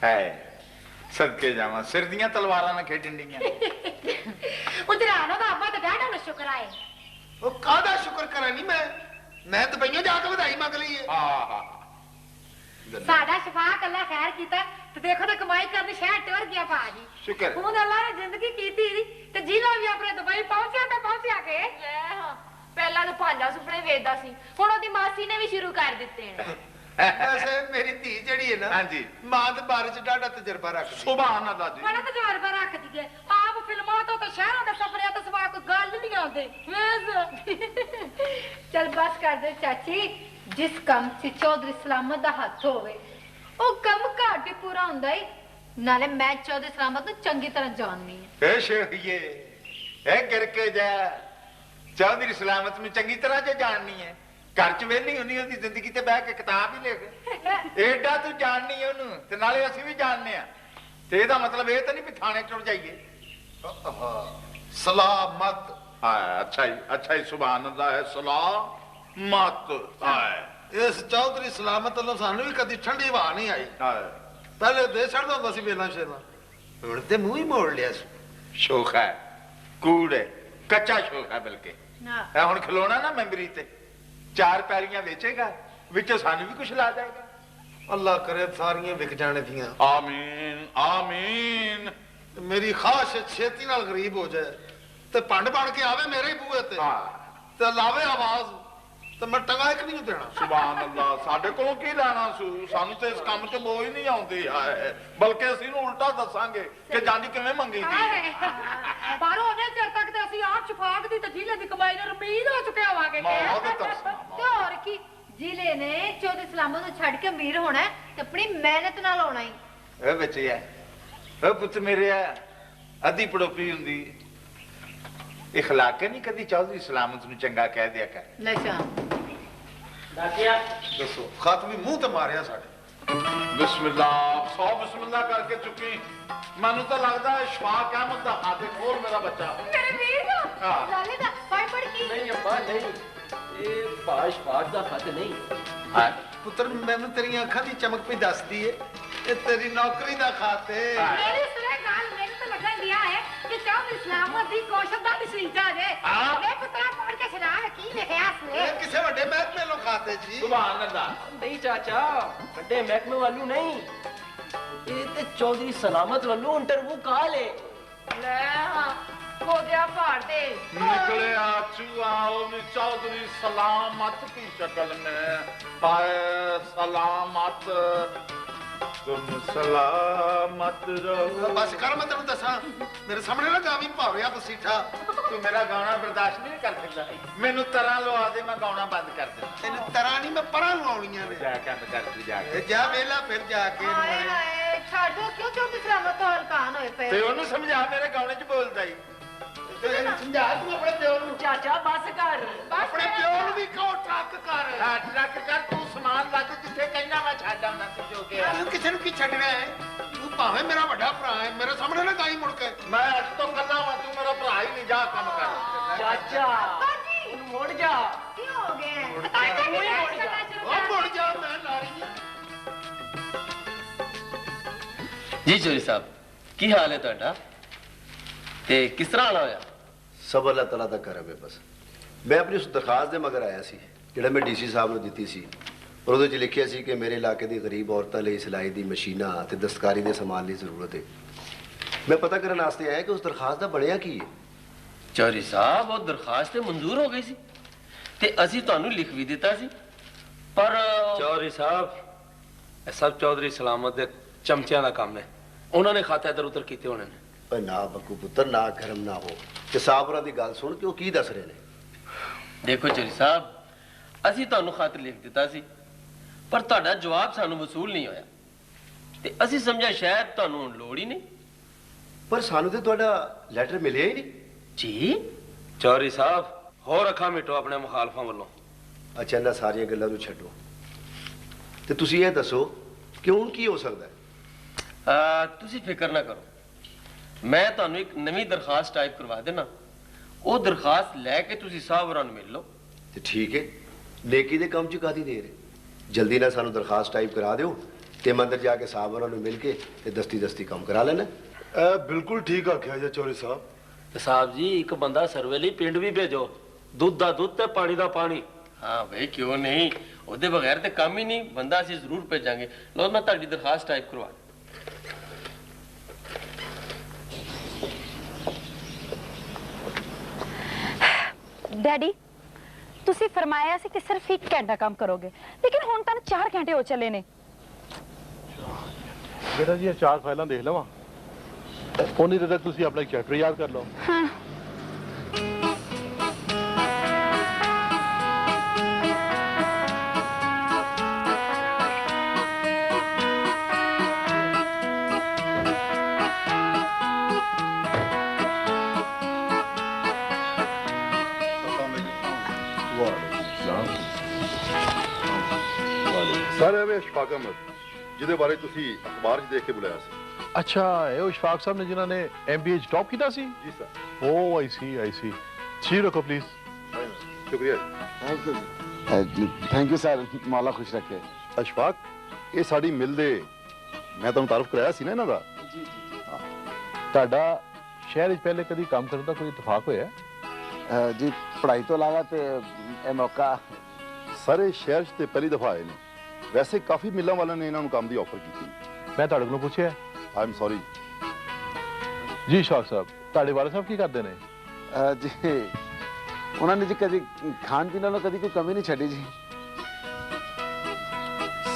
ਹੈ ਸਦਕੇ ਜਾਵਾਂ ਸਿਰ ਦੀਆਂ ਤਲਵਾਰਾਂ ਨਾਲ ਖੇਡਣ ਡੀਆਂ। ਉਧਰਾਣਾ ਬਾਬਾ ਤੇ ਡਾਢਾ ਨਾ ਸ਼ੁਕਰ ਆਏ। ਉਹ ਕਾਹਦਾ ਸ਼ੁਕਰ ਕਰਾਂ ਨਹੀਂ ਮੈਂ ਤਾਂ ਬਈਓ ਜਾ ਕੇ ਵਧਾਈ ਮੰਗ ਲਈ ਹੈ। ਸਾਡਾ ਸ਼ਫਾਕ ਅੱਲਾ ਖੈਰ ਕੀਤਾ ਤੇ ਦੇਖੋ ਤਾਂ ਕਮਾਈ ਕਰਨ ਸ਼ਹਿਰ ਟੁਰ ਗਿਆ ਭਾਜੀ। ਸ਼ੁਕਰ ਹੁਣ ਅੱਲਾ ਨੇ ਜ਼ਿੰਦਗੀ ਕੀਤੀ ਤੇ ਜਿਹਦਾ ਵੀ ਆਪਣੇ ਦੁਬਈ ਪਹੁੰਚਿਆ ਤੇ ਪਹੁੰਚਿਆ ਕੇ ਪਹਿਲਾਂ ਤਾਂ ਭਾਂਡਾ ਸੁਪਨੇ ਵੇਚਦਾ ਸੀ, ਹੁਣ ਉਹਦੀ ਮਾਸੀ ਨੇ ਵੀ ਸ਼ੁਰੂ ਕਰ ਦਿੱਤੇ ਨੇ। ਵੈਸੇ ਮੇਰੀ ਧੀ ਜਿਹੜੀ ਹੈ ਨਾ ਹਾਂਜੀ ਮਾਂ ਦੇ ਬਾਰੇ ਚ ਡਾਢਾ ਤਜਰਬਾ ਰੱਖਦੀ। ਸੁਭਾਨ ਅੱਲਾਹ ਜੀ। ਬੜਾ ਤਜਰਬਾ ਰੱਖਦੀ ਹੈ। ਆਪ ਫਿਲਮਾਂ ਤੋਂ ਤੇ ਸ਼ਹਿਰਾਂ ਦੇ ਸੁਪਨਿਆਂ ਤੋਂ ਸਿਵਾ ਕੋਈ ਗੱਲ ਨਹੀਂ ਆਉਂਦੀ। ਚਲ ਬਸ ਕਰ ਦੇ ਚਾਚੀ, ਜਿਸ ਕੰਮ 'ਚ ਚੌਧਰੀ ਸਲਾਮਤ ਦਾ ਹੱਥ ਹੋਵੇ ਉਹ ਕੰਮ ਘਾਟ ਹੀ ਪੂਰਾ ਹੁੰਦਾ ਹੀ। ਨਾਲੇ ਮੈਂ ਚੌਧਰੀ ਸਲਾਮਤ ਨੂੰ ਚੰਗੀ ਤਰ੍ਹਾਂ ਜਾਣਨੀ ਹੈ। ਏ ਸ਼ੇਖੀਏ ਇਹ ਗਿਰ ਕੇ ਜਾ ਚੌਧਰੀ ਸਲਾਮਤ ਨੂੰ ਚੰਗੀ ਤਰ੍ਹਾਂ ਜੇ ਜਾਣਨੀ ਹੈ। ਘਰ ਚ ਵੇਲੀ ਹੁੰਨੀ ਉਹਦੀ ਜ਼ਿੰਦਗੀ ਤੇ ਬਹਿ ਕੇ ਕਿਤਾਬ ਹੀ ਲਿਖ। ਏਡਾ ਤੂੰ ਜਾਣਨੀ ਹੈ ਉਹਨੂੰ ਤੇ ਨਾਲੇ ਅਸੀਂ ਵੀ ਜਾਣਨੇ ਆ ਤੇ ਇਹਦਾ ਮਤਲਬ ਇਹ ਤਾਂ ਨਹੀਂ ਵੀ ਥਾਣੇ ਟੁਰ ਜਾਈਏ। ਸਲਾਮਤ ਅੱਛਾ ਹੀ ਸੁਭਾਨ ਅੱਲਾਹ ਹੈ ਸਲਾਮਤ। ਇਸ ਚੌਧਰੀ ਸਲਾਮਤ ਵੱਲੋਂ ਸਾਨੂੰ ਵੀ ਕਦੀ ਠੰਡੀ ਹਵਾ ਨਹੀਂ ਆਈ। ਪਹਿਲੇ ਦੇ ਛੱਡਦਾ ਹੁੰਦਾ ਸੀ ਵੇਲਾਂ ਸ਼ੇਲਾਂ, ਹੁਣ ਤੇ ਮੂੰਹ ਹੀ ਮੋੜ ਲਿਆ ਸੀ। ਸ਼ੌਕ ਹੈ ਕੂੜ ਹੈ ਕੱਚਾ ਸ਼ੌਕ ਹੈ ਬਲਕਿ ਇਹ ਹੁਣ ਖਲੋਣਾ ਨਾ ਮੈਂਬਰੀ ਤੇ 4 ਪੈਲੀਆਂ ਵੇਚੇਗਾ ਵਿੱਚੋਂ ਸਾਨੂੰ ਵੀ ਕੁਛ ਲਾ ਜਾਏਗਾ। ਅੱਲਾ ਕਰੇ ਸਾਰੀਆਂ ਵਿਕ ਜਾਣੇ ਦੀਆਂ। ਆਮੀਨ ਆਮੀਨ। ਮੇਰੀ ਖਾਸ਼ ਛੇਤੀ ਨਾਲ ਗਰੀਬ ਹੋ ਜਾਏ ਤੇ ਪੰਡ ਬਣ ਕੇ ਆਵੇ ਮੇਰੇ ਹੀ ਬੂਹੇ ਤੇ ਲਾਵੇ ਆਵਾਜ਼ ਤੇ ਮੈਂ ਟੰਗਾ ਇੱਕ ਨਹੀਂ ਦੇਣਾ। ਸੁਭਾਨ ਅੱਲਾਹ। ਸਾਡੇ ਕੋਲੋਂ ਕੀ ਲੈਣਾ ਸੂ? ਸਾਨੂੰ ਤੇ ਇਸ ਕੰਮ 'ਚ ਮੋਹ ਹੀ ਨਹੀਂ ਆਉਂਦੀ ਹੈ ਬਲਕਿ ਅਸੀਂ ਨੂੰ ਉਲਟਾ ਦੱਸਾਂਗੇ ਕਿ ਜੰਜ ਕਿਵੇਂ ਮੰਗੀ ਦੀ। ਬਾਹਰੋਂ ਉਹਨੇ ਚਿਰ ਤੱਕ ਤੇ ਅਸੀਂ ਆਪ ਸ਼ਫਾਕ ਦੀ ਤੇ ਜ਼ਿਲ੍ਹੇ ਦੀ ਕਮਾਈ ਨੂੰ ਉਮੀਦ ਹੋ ਚੁੱਕੇ ਹੋਵਾਂਗੇ। ਤੇ ਹੋਰ ਕੀ, ਜ਼ਿਲ੍ਹੇ ਨੇ ਚੌਧਰੀ ਸਲਾਮਤ ਨੂੰ ਛੱਡ ਕੇ ਅਮੀਰ ਹੋਣਾ ਤੇ ਆਪਣੀ ਮਿਹਨਤ ਨਾਲ ਆਉਣਾ ਹੀ। ਇਹ ਬੱਚੇ ਆ ਉਹ ਪੁੱਤ ਮੇਰੇ ਆ ਅੱਧੀ ਪੜੋਪੀ ਹੁੰਦੀ ਇਖਲਾਕ ਨਹੀਂ ਕਦੀ ਚੌਧਰੀ ਸਲਾਮਤ ਨੂੰ ਚੰਗਾ ਕਹਿ ਦਿਆ ਕਰ। ਲੈ ਸ਼ਾਮ ਦੱਸੋ ਖਤ ਵੀ ਮੂੰਹ ਤੇ ਮਾਰਿਆ ਸਾਡੇ। ਬਿਸਮਿਲ੍ਲਾ 100 ਬਿਸਮਿਲ੍ਲਾ ਕਰਕੇ ਚੁੱਕੀ। ਮੈਨੂੰ ਤਾਂ ਲੱਗਦਾ ਹੈ ਸ਼ਫਾਕ ਅਹਿਮਦ ਦਾ ਹੱਥ ਖੋਲ ਮੇਰਾ ਬੱਚਾ। ਮੇਰੇ ਵੀਰ ਲਾਲੇ ਦਾ ਪੜ ਕੀ? ਨਹੀਂ ਅੱਬਾ ਨਹੀਂ, ਇਹ ਬਾਸ਼ ਬਾਸ਼ ਦਾ ਹੱਥ ਨਹੀਂ। ਪੁੱਤਰ ਮੈਨੂੰ ਤੇਰੀਆਂ ਅੱਖਾਂ ਦੀ ਚਮਕ ਪਈ ਦੱਸਦੀ ਏ ਇਹ ਤੇਰੀ ਨੌਕਰੀ ਦਾ ਖਾਤੇ। ਮੇਰੀ ਸੁਰੇ ਗੱਲ ਮੈਨੂੰ ਤਾਂ ਲੱਗਣ ਦਿਆ ਹੈ ਕਿ ਚੌਧਰੀ ਸਲਾਮਤ ਦੀ ਕੋਸ਼ਿਸ਼ ਦਾ ਨਤੀਜਾ ਜੇ। ਇਹ ਪੁੱਤਰਾ ਪੜ ਕੇ ਸੁਣਾ ਕੀ ਲਿਖਿਆ ਸੀ? ਇਹ ਕਿਸੇ ਵੱਡੇ ਮਹਿਕਮੇ ਨੂੰ ਖਾਤੇ ਜੀ। ਸੁਭਾਨ ਅੱਲਾਹ। ਨਹੀਂ ਚਾਚਾ, ਵੱਡੇ ਮਹਿਕਮੇ ਵਾਲੂ ਨਹੀਂ, ਇਹ ਤੇ ਚੌਧਰੀ ਸਲਾਮਤ ਵੱਲੋਂ ਇੰਟਰਵਿਊ ਕਾਲ ਹੈ। ਲੈ ਹਾਂ ਖੋਦਿਆ ਭਾੜ ਦੇ निकले चूहा चौधरी सलामत की शक्ल में पाए सलामत तुम सलामत रहो। बस कर मैं तेन दसा मेरे सामने ना गावी भाविया बसीठा। तू मेरा गाना बर्दाश्त नहीं कर सकता? मैनू तरह लवा दे मैं गाना बंद कर दे। तेन तरह नहीं मैं परा लवाउणियां ने। जा के कर तू जाके जा वेला फिर जाके ਹਾਏ ਹਾਏ ਛੱਡ ਦੋ ਕਿਉਂ ਚੌਧਰੀ ਸਲਾਮਤ ਤੋਂ ਹਲਕਾਨ ਹੋਏ ਪਏ। ते ओनू समझा मेरे गाने च बोलदा ही समझा तू अपने प्यो नू। ਚਾਚਾ ਬਸ ਕਰ। अपने प्यो नू भी कहो ट्रक कर। ट्रक कर तू समान लग जिथे कहना मैं छड्ड आउंदा तू जो के तू किसे नू की छड्डना है? तू भाਵੇਂ मेरा ਵੱਡਾ ਭਰਾ है मेरे सामने ना गाई मुड़ के। मैं अज तो कल्ला हां तू मेरा भरा ही नहीं जा काम कर। ਚਾਚਾ ਹੁਣ ਮੁੜ ਜਾ। ਕੀ ਹੋ ਗਿਆ? ਉਹ ਮੁੜ ਜਾ ਮੈਂ ਨਾਰੀ। ਜੀ ਚੋਰੀ ਸਾਹਿਬ ਕੀ ਹਾਲ ਹੈ ਤੁਹਾਡਾ ਤੇ ਕਿਸ ਤਰ੍ਹਾਂ ਆਣਾ ਹੋਇਆ? ਸਭ ਅੱਲਾਹ ਤਾਲਾ ਦਾ ਕਰਮ ਹੈ ਬਸ। ਮੈਂ ਆਪਣੀ ਉਸ ਦਰਖਾਸਤ ਦੇ ਮਗਰ ਆਇਆ ਸੀ ਜਿਹੜਾ ਮੈਂ ਡੀਸੀ ਸਾਹਿਬ ਨੂੰ ਦਿੱਤੀ ਸੀ ਔਰ ਉਹਦੇ 'ਚ ਲਿਖਿਆ ਸੀ ਕਿ ਮੇਰੇ ਇਲਾਕੇ ਦੀ ਗਰੀਬ ਔਰਤਾਂ ਲਈ ਸਿਲਾਈ ਦੀ ਮਸ਼ੀਨਾਂ ਤੇ ਦਸਤਕਾਰੀ ਦੇ ਸਮਾਨ ਦੀ ਜ਼ਰੂਰਤ ਹੈ। ਮੈਂ ਪਤਾ ਕਰਨ ਵਾਸਤੇ ਆਇਆ ਕਿ ਉਸ ਦਰਖਾਸਤ ਦਾ ਬਣਿਆ ਕੀ ਹੈ। ਚੌਰੀ ਸਾਹਿਬ ਉਹ ਦਰਖਾਸਤ ਤੇ ਮਨਜ਼ੂਰ ਹੋ ਗਈ ਸੀ ਤੇ ਅਸੀਂ ਤੁਹਾਨੂੰ ਲਿਖ ਵੀ ਦਿੱਤਾ ਸੀ ਪਰ ਚੌਧਰੀ ਸਾਹਿਬ ਇਹ ਸਭ ਚੌਧਰੀ ਸਲਾਮਤ ਦੇ ਚਮਚਿਆਂ ਦਾ ਕੰਮ ਹੈ। ਉਹਨਾਂ ਨੇ ਖਾਤਾ ਇਧਰ ਉਧਰ ਕੀਤੇ ਹੋਣੇ ਨੇ। ਪਰ ਨਾ ਬੱਕੂ ਪੁੱਤਰ ਨਾ ਗਰਮ ਨਾ ਹੋ ਤੇ ਸਾਬਰਾਂ ਦੀ ਗੱਲ ਸੁਣ ਕੇ ਉਹ ਕੀ ਦੱਸ ਰਹੇ ਨੇ। ਦੇਖੋ ਚੌਰੀ ਸਾਹਿਬ ਅਸੀਂ ਤੁਹਾਨੂੰ ਖਤ ਲਿਖ ਦਿੱਤਾ ਸੀ ਪਰ ਤੁਹਾਡਾ ਜਵਾਬ ਸਾਨੂੰ ਵਸੂਲ ਨਹੀਂ ਹੋਇਆ ਤੇ ਅਸੀਂ ਸਮਝਿਆ ਸ਼ਾਇਦ ਤੁਹਾਨੂੰ ਹੁਣ ਲੋੜ ਹੀ ਨਹੀਂ। ਪਰ ਸਾਨੂੰ ਤੇ ਤੁਹਾਡਾ ਲੈਟਰ ਮਿਲਿਆ ਹੀ ਨਹੀਂ ਜੀ। ਚੌਧਰੀ ਸਾਹਿਬ ਹੋਰ ਅੱਖਾਂ ਮਿਟੋ ਆਪਣੇ ਮੁਖਾਲਫਾਂ ਵੱਲੋਂ। ਅੱਛਾ ਇਹਨਾਂ ਸਾਰੀਆਂ ਗੱਲਾਂ ਨੂੰ ਛੱਡੋ ਤੇ ਤੁਸੀਂ ਇਹ ਦੱਸੋ ਕਿ ਹੁਣ ਕੀ ਹੋ ਸਕਦਾ ਹੈ? ਤੁਸੀਂ ਫਿਕਰ ਨਾ ਕਰੋ, ਮੈਂ ਤੁਹਾਨੂੰ ਇੱਕ ਨਵੀਂ ਦਰਖਾਸਤ ਟਾਈਪ ਕਰਵਾ ਦੇਣਾ। ਉਹ ਦਰਖਾਸਤ ਲੈ ਕੇ ਤੁਸੀਂ ਸਾਹਿਬ ਹੋਰਾਂ ਨੂੰ ਮਿਲ ਲਓ। ਤੇ ਠੀਕ ਹੈ, ਨੇਕੀ ਦੇ ਕੰਮ 'ਚ ਕਾਹਦੀ ਦੇਰ ਹੈ? ਜਲਦੀ ਨਾਲ ਸਾਨੂੰ ਦਰਖਾਸਤ ਟਾਈਪ ਕਰਾ ਦਿਓ ਤੇ ਮੈਂ ਅੰਦਰ ਜਾ ਕੇ ਸਾਹਿਬ ਹੋਰਾਂ ਨੂੰ ਮਿਲ ਕੇ ਤੇ ਦਸਤੀ ਕੰਮ ਕਰਾ ਲੈਣਾ। ਬਿਲਕੁਲ ਠੀਕ ਆਖਿਆ ਜੀ ਚੌਧਰੀ ਸਾਹਿਬ। ਤੇ ਸਾਹਿਬ ਜੀ ਇੱਕ ਬੰਦਾ ਸਰਵੇ ਲਈ ਪਿੰਡ ਵੀ ਭੇਜੋ, ਦੁੱਧ ਦਾ ਦੁੱਧ ਤੇ ਪਾਣੀ ਦਾ ਪਾਣੀ। ਹਾਂ ਭਾਈ ਕਿਉਂ ਨਹੀਂ, ਉਹਦੇ ਬਗੈਰ ਤੇ ਕੰਮ ਹੀ ਨਹੀਂ। ਬੰਦਾ ਅਸੀਂ ਜ਼ਰੂਰ ਭੇਜਾਂਗੇ। ਲਓ ਮੈਂ ਤੁਹਾਡੀ ਦਰਖਾਸਤ ਟਾਈਪ ਕਰਵਾ। ਡੈਡੀ ਤੁਸੀਂ ਫਰਮਾਇਆ ਸੀ ਕਿ ਸਿਰਫ 1 ਘੰਟਾ ਕੰਮ ਕਰੋਗੇ, ਲੇਕਿਨ ਹੁਣ ਤਾਂ 4 ਘੰਟੇ ਹੋ ਚੱਲੇ ਨੇ। ਬੇਟਾ ਜੀ ਇਹ 4 ਫਾਈਲਾਂ ਦੇਖ ਲਵਾਂ, ਉਨੀ ਦੇਰ ਤੱਕ ਤੁਸੀਂ ਆਪਣਾ ਇੱਕ ਚੈਪਟਰ ਯਾਦ ਕਰ ਲਓ। ਹਾਂ ਸਰ ਇਹ ਇਸ਼ਫਾਕ ਅਹਿਮਦ ਜਿਹਦੇ ਬਾਰੇ ਤੁਸੀਂ ਅਖਬਾਰ 'ਚ ਦੇਖ ਕੇ ਬੁਲਾਇਆ ਸੀ। ਅੱਛਾ ਇਹ ਉਹ ਇਸ਼ਫਾਕ ਸਾਹਿਬ ਨੇ ਜਿਨ੍ਹਾਂ ਨੇ MBA 'ਚ ਟੌਪ ਕੀਤਾ ਸੀ? ਜੀ ਸਰ। ਓ ਆਈ ਸੀ। ਜੀ ਰੱਖੋ ਪਲੀਜ਼। ਸ਼ੁਕਰੀਆ। ਥੈਂਕ ਯੂ ਸਰ, ਮੌਲਾ ਖੁਸ਼ ਰੱਖੇ। ਅਸ਼ਫਾਕ ਇਹ ਸਾਡੀ ਮਿਲ ਦੇ, ਮੈਂ ਤੁਹਾਨੂੰ ਤਾਰਫ ਕਰਾਇਆ ਸੀ ਨਾ ਇਹਨਾਂ ਦਾ। ਜੀ ਤੁਹਾਡਾ ਸ਼ਹਿਰ 'ਚ ਪਹਿਲੇ ਕਦੀ ਕੰਮ ਕਰਨ ਦਾ ਕੋਈ ਇਤਫਾਕ ਹੋਇਆ? ਜੀ ਪੜ੍ਹਾਈ ਤੋਂ ਇਲਾਵਾ ਤੇ ਇਹ ਮੌਕਾ ਸਰ ਇਹ ਸ਼ਹਿਰ 'ਚ ਤੇ ਪਹਿਲੀ ਦਫਾ ਆਏ ਨੇ। ਵੈਸੇ ਕਾਫੀ ਮਿਲਾਂ ਵਾਲਿਆਂ ਨੇ ਇਹਨਾਂ ਨੂੰ ਕੰਮ ਦੀ ਆਫਰ ਕੀਤੀ। ਮੈਂ ਤੁਹਾਡੇ ਕੋਲੋਂ ਪੁੱਛਿਆ। ਆਈ ਐਮ ਸੌਰੀ ਜੀ ਇਸ਼ਫਾਕ ਸਾਹਿਬ, ਤੁਹਾਡੇ ਵਾਲੇ ਸਾਹਿਬ ਕੀ ਕਰਦੇ ਨੇ? ਜੀ ਉਹਨਾਂ ਨੇ ਜੀ ਕਦੀ ਖਾਣ ਪੀਣ ਨਾਲੋਂ ਕਦੀ ਕੋਈ ਕਮੀ ਨਹੀਂ ਛੱਡੀ ਜੀ।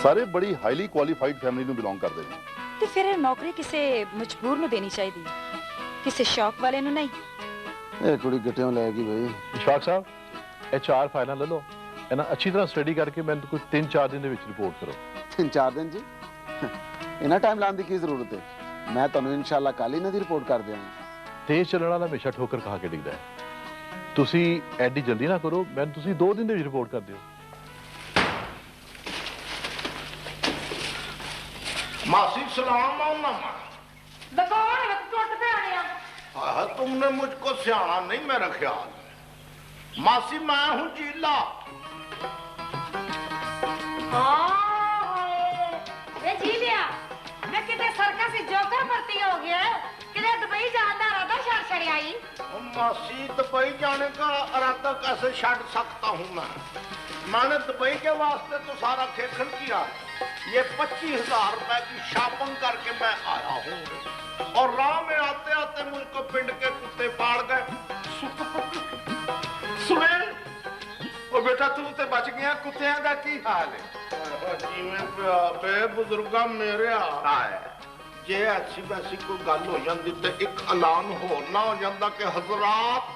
ਸਾਰੇ ਬੜੀ ਹਾਈਲੀ ਕੁਆਲੀਫਾਈਡ ਫੈਮਿਲੀ ਨੂੰ ਬਿਲੋਂਗ ਕਰਦੇ ਨੇ। ਤੇ ਫਿਰ ਇਹ ਨੌਕਰੀ ਕਿਸੇ ਮਜਬੂਰ ਨੂੰ ਦੇਣੀ ਚਾਹੀਦੀ, ਕਿਸੇ ਸ਼ੌਕ ਵਾਲੇ ਨੂੰ ਨਹੀਂ। ਇਹ ਕੁੜੀ ਗੱਟਿਓਂ ਲੈ ਗਈ ਬਈ। ਇਸ਼ਫਾਕ ਸਾਹਿਬ ਇਹ 4 ਫਾਈਲਾਂ ਲੈ ਲਓ, ਇਹਨਾਂ ਅੱਛੀ ਤਰ੍ਹਾਂ ਸਟੱਡੀ ਕਰਕੇ ਮੈਨੂੰ ਕੋਈ 3-4 ਦਿਨ ਦੇ ਵਿੱਚ ਰਿਪੋਰਟ ਕਰੋ। 3-4 ਦਿਨ ਜੀ? ਇਹਨਾਂ ਟਾਈਮ ਲਾਉਣ ਦੀ ਕੀ ਜ਼ਰੂਰਤ ਹੈ? ਮੈਂ ਤੁਹਾਨੂੰ ਇਨਸ਼ਾਅੱਲਾ ਕੱਲ ਹੀ ਇਹਨਾਂ ਦੀ ਰਿਪੋਰਟ ਕਰ ਦਿਆਂਗਾ। ਤੇਜ਼ ਚੱਲਣ ਵਾਲਾ ਹਮੇਸ਼ਾ ਠੋਕਰ ਖਾ ਕੇ ਡਿੱਗਦਾ ਹੈ। ਤੁਸੀਂ ਐਡੀ ਜਲਦੀ ਨਾ ਕਰੋ, ਮੈਨੂੰ ਤੁਸੀਂ 2 ਦਿਨ ਦੇ ਵਿੱਚ ਰਿਪੋਰਟ ਕਰ ਦਿਓ। मासी सलाम मामा। दुकान में टूट पे आने हाँ तुमने मुझको सियाना नहीं मेरा ख्याल। मासी मैं हूँ जीला। ये जी लिया मैं कितने सर्कस से जोकर भर्ती हो गया, कितने दुबई जाना इरादा छड़ आई। मासी दुबई जाने का इरादा कैसे छड़ सकता हूँ मैंने दुबई के वास्ते तो सारा खेखल किया। ये 25,000 रुपए की शॉपिंग करके मैं आया हूँ और राह में आते आते मुझको पिंड के कुत्ते पाड़ गए। सुहेल ओ बेटा तू तो बच गया, कुत्तियां का की हाल है? बे बुजुर्गा मेरे है जे ऐसी वैसी कोई गल हो जाती तो एक ऐलान हो ना हो जाता कि हजरात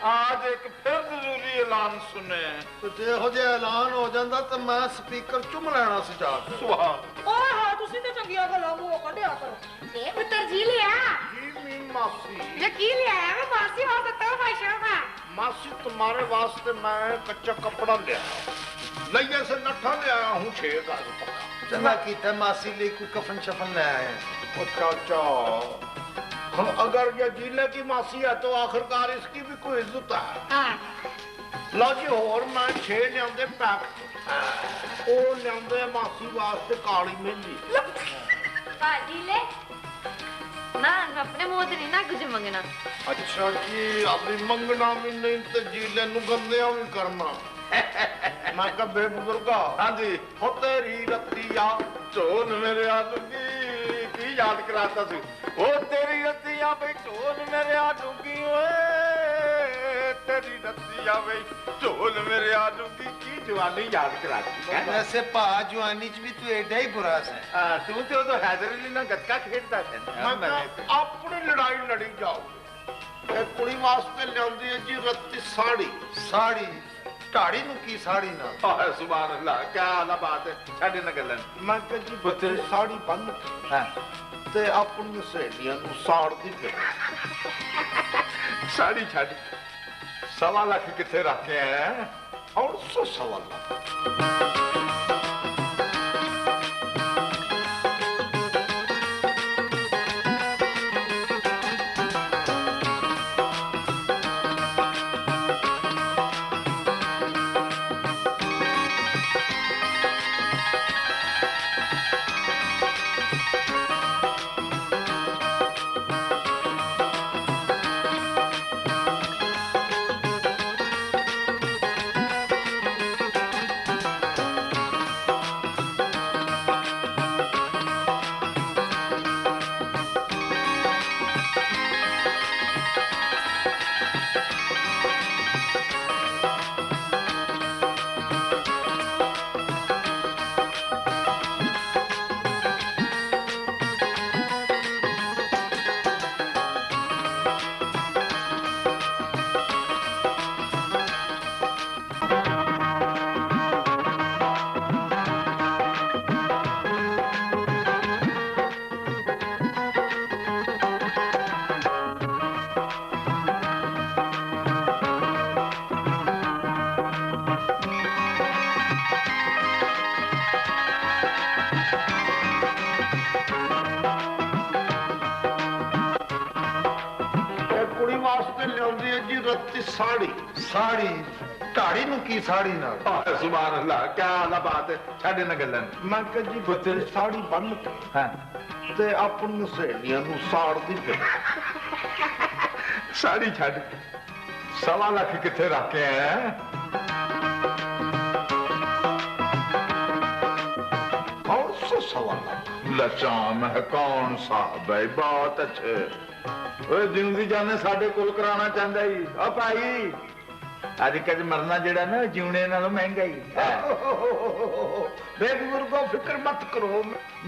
आज एक फिर जरूरी ऐलान सुने। तो ਜਿਹੋ ਜਿਹਾ ਐਲਾਨ ਹੋ ਜਾਂਦਾ ਤਾਂ ਮੈਂ ਸਪੀਕਰ ਚੁੰਮ ਲੈਣਾ ਸੀ ਜਾ ਕੇ। सुहाग ओए हां तुसी ते चंगिया गल्लां मुंह कढिया करो। ए पुੱਤਰ जी लिया जी मीन मासी ये की लिया है मासी हो सकता है भाषा का। मासी तुम्हारे वास्ते मैं कच्चा कपड़ा ले आया, लइया से नठा ले आया हूँ 6,000 रुपया। ਚੰਗਾ ਕੀਤਾ ਮਾਸੀ ਲਈ ਕੋਈ ਕਫਨ ਸ਼ਫਨ ਲੈ ਆਏ। चाचा हम अगर ये जिले की मासी है तो आखिरकार इसकी भी कोई इज्जत है। लो जी होर मैं 6 लियाते पैक ओ लियाते मासी वास्ते काली मेहंदी। भाजी ले ना अपने मुंह से नहीं ना कुछ मंगना। अच्छा जी अभी मंगना भी नहीं तो जिले नु गंदिया भी करना। मैं कहा बेबुजुर्गा हाँ जी हो तेरी रतिया ढोल मेरे आलू की याद कराता सी। ओ तेरी रतिया भाई ढोल मेरे आलू की तेरी रतिया भाई ढोल मेरे आलू की जवानी याद कराती है। वैसे भा जवानी च भी तू एडा ही बुरा सा। तू तो हैदर अली ना गतका खेलता है। अपनी लड़ाई लड़ी जाओ। कुड़ी वास्ते लियादी है जी रत्ती साड़ी। साड़ी ਢਾੜੀ ਨੂੰ ਕੀ ਸਾੜੀ ਨਾ? हाय सुभान अल्लाह क्या आला बात है। छाड़े ना गलन मैं कह जी बच्चे साड़ी बन हां ते अपनी सहेलियां नु साड़ दी फिर साड़ी छाड़ 1.25 लाख किथे रखे हैं और 1.25 लाख ਪੁੱਤ ਸਾੜੀ ਸਾੜੀ ਢਾੜੀ ਨੂੰ ਕੀ ਸਾੜੀ ਨਾਲ ਸੁਭਾਨ ਅੱਲਾਹ ਕੀ ਆਲਾ ਬਾਤ ਹੈ ਛੱਡ ਨਾ ਗੱਲਾਂ ਮੈਂ ਕਿਹਾ ਜੀ ਪੁੱਤ ਸਾੜੀ ਬੰਨ ਕੇ ਹਾਂ ਤੇ ਆਪਣੀਆਂ ਸਹੇਲੀਆਂ ਨੂੰ ਸਾੜਦੀ ਫਿਰ ਸਾੜੀ ਛੱਡ 1.25 ਲੱਖ ਕਿੱਥੇ ਰੱਖ ਕੇ ਆਇਆ कौन सा सवाल लचाम है कौन सा भाई बहुत अच्छे ओए जिंदगी जाने साडे कोल कराना चाहता ही ओ भाई अजकल मरना जेड़ा ना जीने नालों महंगा ही बेबुजुर्गों फिक्र मत करो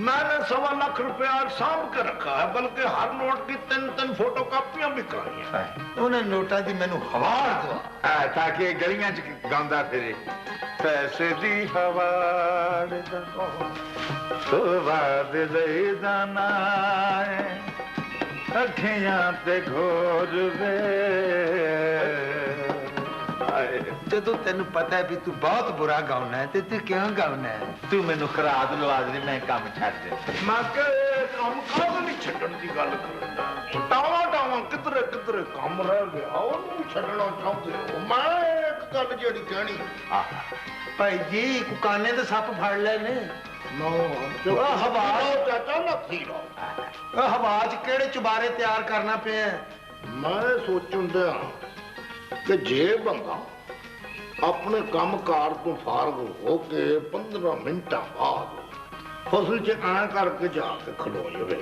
मैंने 1.25 लाख रुपया सांभ के रखा है बल्कि हर नोट की 3 फोटो कापियां भी कराई हैं उन्हें नोटा दी मैनू हवार दो ताकि गलियां च गांदा फिरे पैसे दी हवार तो बाद दे जाना अखियां ते घोर वे ਜਦੋਂ ਤੈਨੂੰ ਪਤਾ ਹੈ ਵੀ ਤੂੰ ਬਹੁਤ ਬੁਰਾ ਗਾਉਣਾ ਹੈ ਤੇ ਤੂੰ ਕਿਉਂ ਗਾਉਣਾ ਹੈ ਤੂੰ ਮੈਨੂੰ ਖਰਾਦ ਲਵਾ ਦੇ ਮੈਂ ਕੰਮ ਛੱਡ ਦੇ ਮੈਂ ਕਿ ਕੰਮ ਕਾਹਦੇ ਨਹੀਂ ਛੱਡਣ ਦੀ ਗੱਲ ਕਰਦਾ ਟਾਵਾ ਕਿਧਰੇ ਕੰਮ ਰਹਿ ਗਿਆ ਉਹਨੂੰ ਵੀ ਛੱਡਣਾ ਚਾਹੁੰਦੇ ਹੋ ਮੈਂ ਇੱਕ ਗੱਲ ਜਿਹੜੀ ਕਹਿਣੀ ਭਾਈ ਜੀ ਕੁਕਾਨੇ ਦੇ ਸੱਪ ਫੜ ਲੈ ਨੇ ਨੋ ਹਵਾ ਚਾਚਾ ਨੱਥੀ ਰੋ ਹਵਾ 'ਚ ਕਿਹੜੇ ਚੁਬਾਰੇ ਤਿਆਰ ਕਰਨਾ ਪਿਆ ਮੈਂ ਸੋਚਣ ਦਿਆਂ ਕਿ ਜੇ ਬੰਦਾ ਆਪਣੇ ਕੰਮਕਾਰ ਤੋਂ ਫਾਰਗ ਹੋ ਕੇ 15 ਮਿੰਟਾਂ ਬਾਅਦ ਫਸਲ 'ਚ ਐਂ ਕਰਕੇ ਜਾ ਕੇ ਖਲੋ ਜਾਵੇ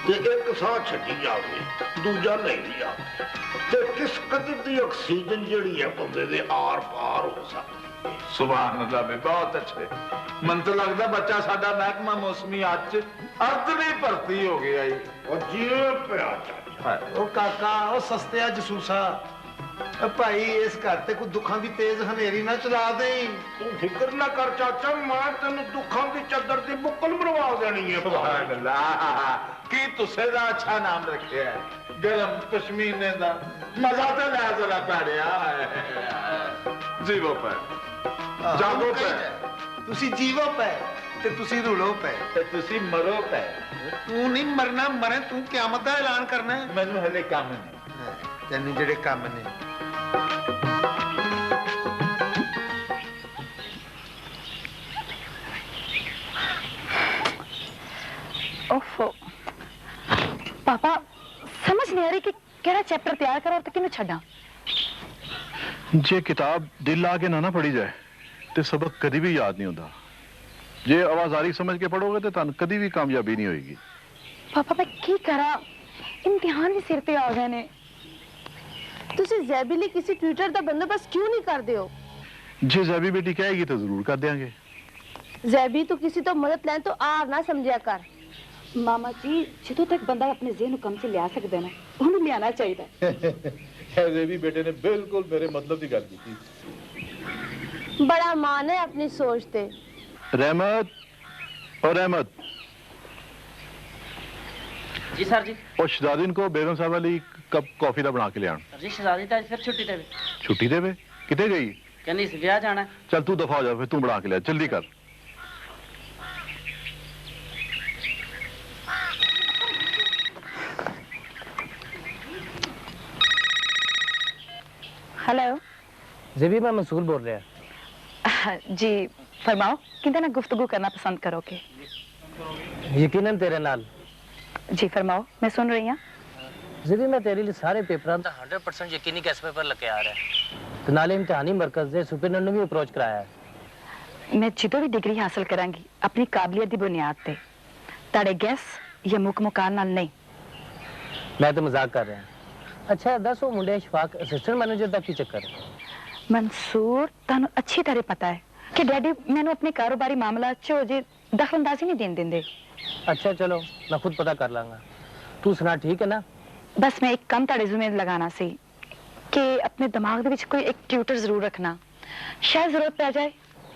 ਤੇ ਇੱਕ ਸਾਹ ਛੱਡੀ ਜਾਵੇ ਦੂਜਾ ਲੈ ਜਾਵੇ ਤੇ ਕਿਸ ਕਦਰ ਦੀ ਆਕਸੀਜਨ ਜਿਹੜੀ ਹੈ ਬੰਦੇ ਦੇ ਆਰ ਪਾਰ ਹੋ ਸਕਦੀ ਸੁਭਾਨ ਅੱਲਾਹ ਮੈਂ ਬਹੁਤ ਅੱਛੇ ਮਨ ਤਾਂ ਲੱਗਦਾ ਬੱਚਾ ਸਾਡਾ ਮਹਿਕਮਾ ਮੌਸਮੀ ਅੱਜ ਅਰਦਲੀ ਭਰਤੀ ਹੋ ਗਿਆ ਈ ਉਹ ਜਿਵੇਂ ਪਿਆ ਚਾਚਾ ਉਹ ਕਾਕਾ ਉਹ ਸਸਤਿਆ ਜਸੂਸਾ ਭਾਈ ਇਸ ਘਰ ਤੇ ਕੋਈ ਦੁੱਖਾਂ ਦੀ ਤੇਜ਼ ਹਨੇਰੀ ਨਾ ਚਲਾ ਦੇ ਤੂੰ ਫਿਕਰ ਨਾ ਕਰ ਚਾਚਾ ਮੈਂ ਤੈਨੂੰ ਦੁੱਖਾਂ ਦੀ ਚੱਦਰ ਦੀ ਬੁੱਕਲ ਮਰਵਾ ਦੇਣੀ ਹੈ ਸੁਭਾਨ ਅੱਲਾਹ ਕੀ ਤੁਸੇ ਦਾ ਅੱਛਾ ਨਾਮ ਰੱਖਿਆ ਗਰਮ ਪਸ਼ਮੀਨੇ ਦਾ ਮਜ਼ਾ ਤਾਂ ਲੈ ਜ਼ਰਾ ਪੜਿਆ ਜੀਵੋ ਪੈ ਜਾਗੋ ਪੈ ਤੁਸੀਂ ਜੀਵੋ ਪੈ ਤੇ ਤੁਸੀਂ ਰੁਲੋ ਪੈ ਤੇ ਤੁਸੀਂ ਮਰੋ ਪੈ ਤੂੰ ਨਹੀਂ ਮਰਨਾ ਮਰੇ ਤੂੰ ਕਿਆਮਤ ਦਾ ਐਲਾਨ ਕਰਨਾ ਮੈਨੂੰ ਹਲੇ ਕੰਮ ਨਹੀਂ ਤੈਨੂੰ ਜਿਹੜੇ ਕੰਮ ਨੇ ओफो पापा समझ नहीं आ रही कि केड़ा चैप्टर तैयार करो तो किन्नू छड्डा जे किताब दिल ला के ना पढ़ी जाए तो सबक कभी भी याद नहीं होता जे आवाजारी समझ के पढ़ोगे तो तुहानू कभी भी कामयाबी नहीं होगी पापा मैं की करा इम्तिहान भी सिर पे आ गए ने ਤੁਸੀਂ ਜ਼ੈਬੀ ਲਈ ਕਿਸੇ ਟਿਊਟਰ ਦਾ ਬੰਦੋਬਸਤ ਕਿਉਂ ਨਹੀਂ ਕਰਦੇ ਹੋ जे जैबी बेटी कहेगी तो जरूर कर देंगे ਜ਼ੈਬੀ ਤੋਂ ਕਿਸੇ ਤੋਂ ਮਦਦ ਲੈਣ ਤੋਂ ਆਰ ਨਾ ਸਮਝਿਆ ਕਰ मामा जी ਜਦੋਂ ਤੱਕ ਬੰਦਾ ਆਪਣੇ ਜ਼ਿਹਨ ਨੂੰ ਕੰਮ 'ਚ ਲਿਆ ਸਕਦਾ ਨਾ ਉਹਨੂੰ ਲਿਆਣਾ ਚਾਹੀਦਾ है जेबी बेटे ने बिल्कुल मेरे मतलब की गल की ਬੜਾ ਮਾਣ ਹੈ ਆਪਣੀ ਸੋਚ ਤੇ रहमत और रहमत जी सर जी और शहजादी को बेगम साहब वाली कप कॉफी का बना के ले आन सर जी शहजादी तो आज फिर छुट्टी देवे छुट्टी देवे कितने गई कहनी इस ब्याह जाना है चल तू दफा हो जा फिर तू बना के ले आ, जल्दी कर हेलो जेबी मैं मंसूर बोल रहा जी फरमाओ किंदे ना गुफ्तगू करना पसंद करोगे यकीनन तेरे नाल जी फरमाओ मैं सुन रही हूँ जेबी मैं तेरे लिए सारे पेपरां दा 100% यकीनी गैस पेपर लेके आ रहा है ते नाले इम्तिहानी मरकज दे सुपरिटेंडेंट भी अप्रोच कराया है मैं जिदों भी डिग्री हासिल करांगी अपनी काबिलियत की बुनियाद पे ताड़े गैस या मुक मुकान नाल नहीं मैं तो मजाक कर रहा अच्छा दस वो मुंडे इशफाक असिस्टेंट मैनेजर दा की चक्कर है मंसूर तानू अच्छी तरह पता है कि डैडी मैंने अपने कारोबारी मामला च जी दखलअंदाजी नहीं देन देंदे अच्छा चलो मैं खुद पता कर लांगा तू सुना ठीक है ना बस मैं एक कम ताड़े जुमें लगाना सी कि अपने दिमाग दे विच कोई एक ट्यूटर जरूर रखना शायद जरूरत पै जाए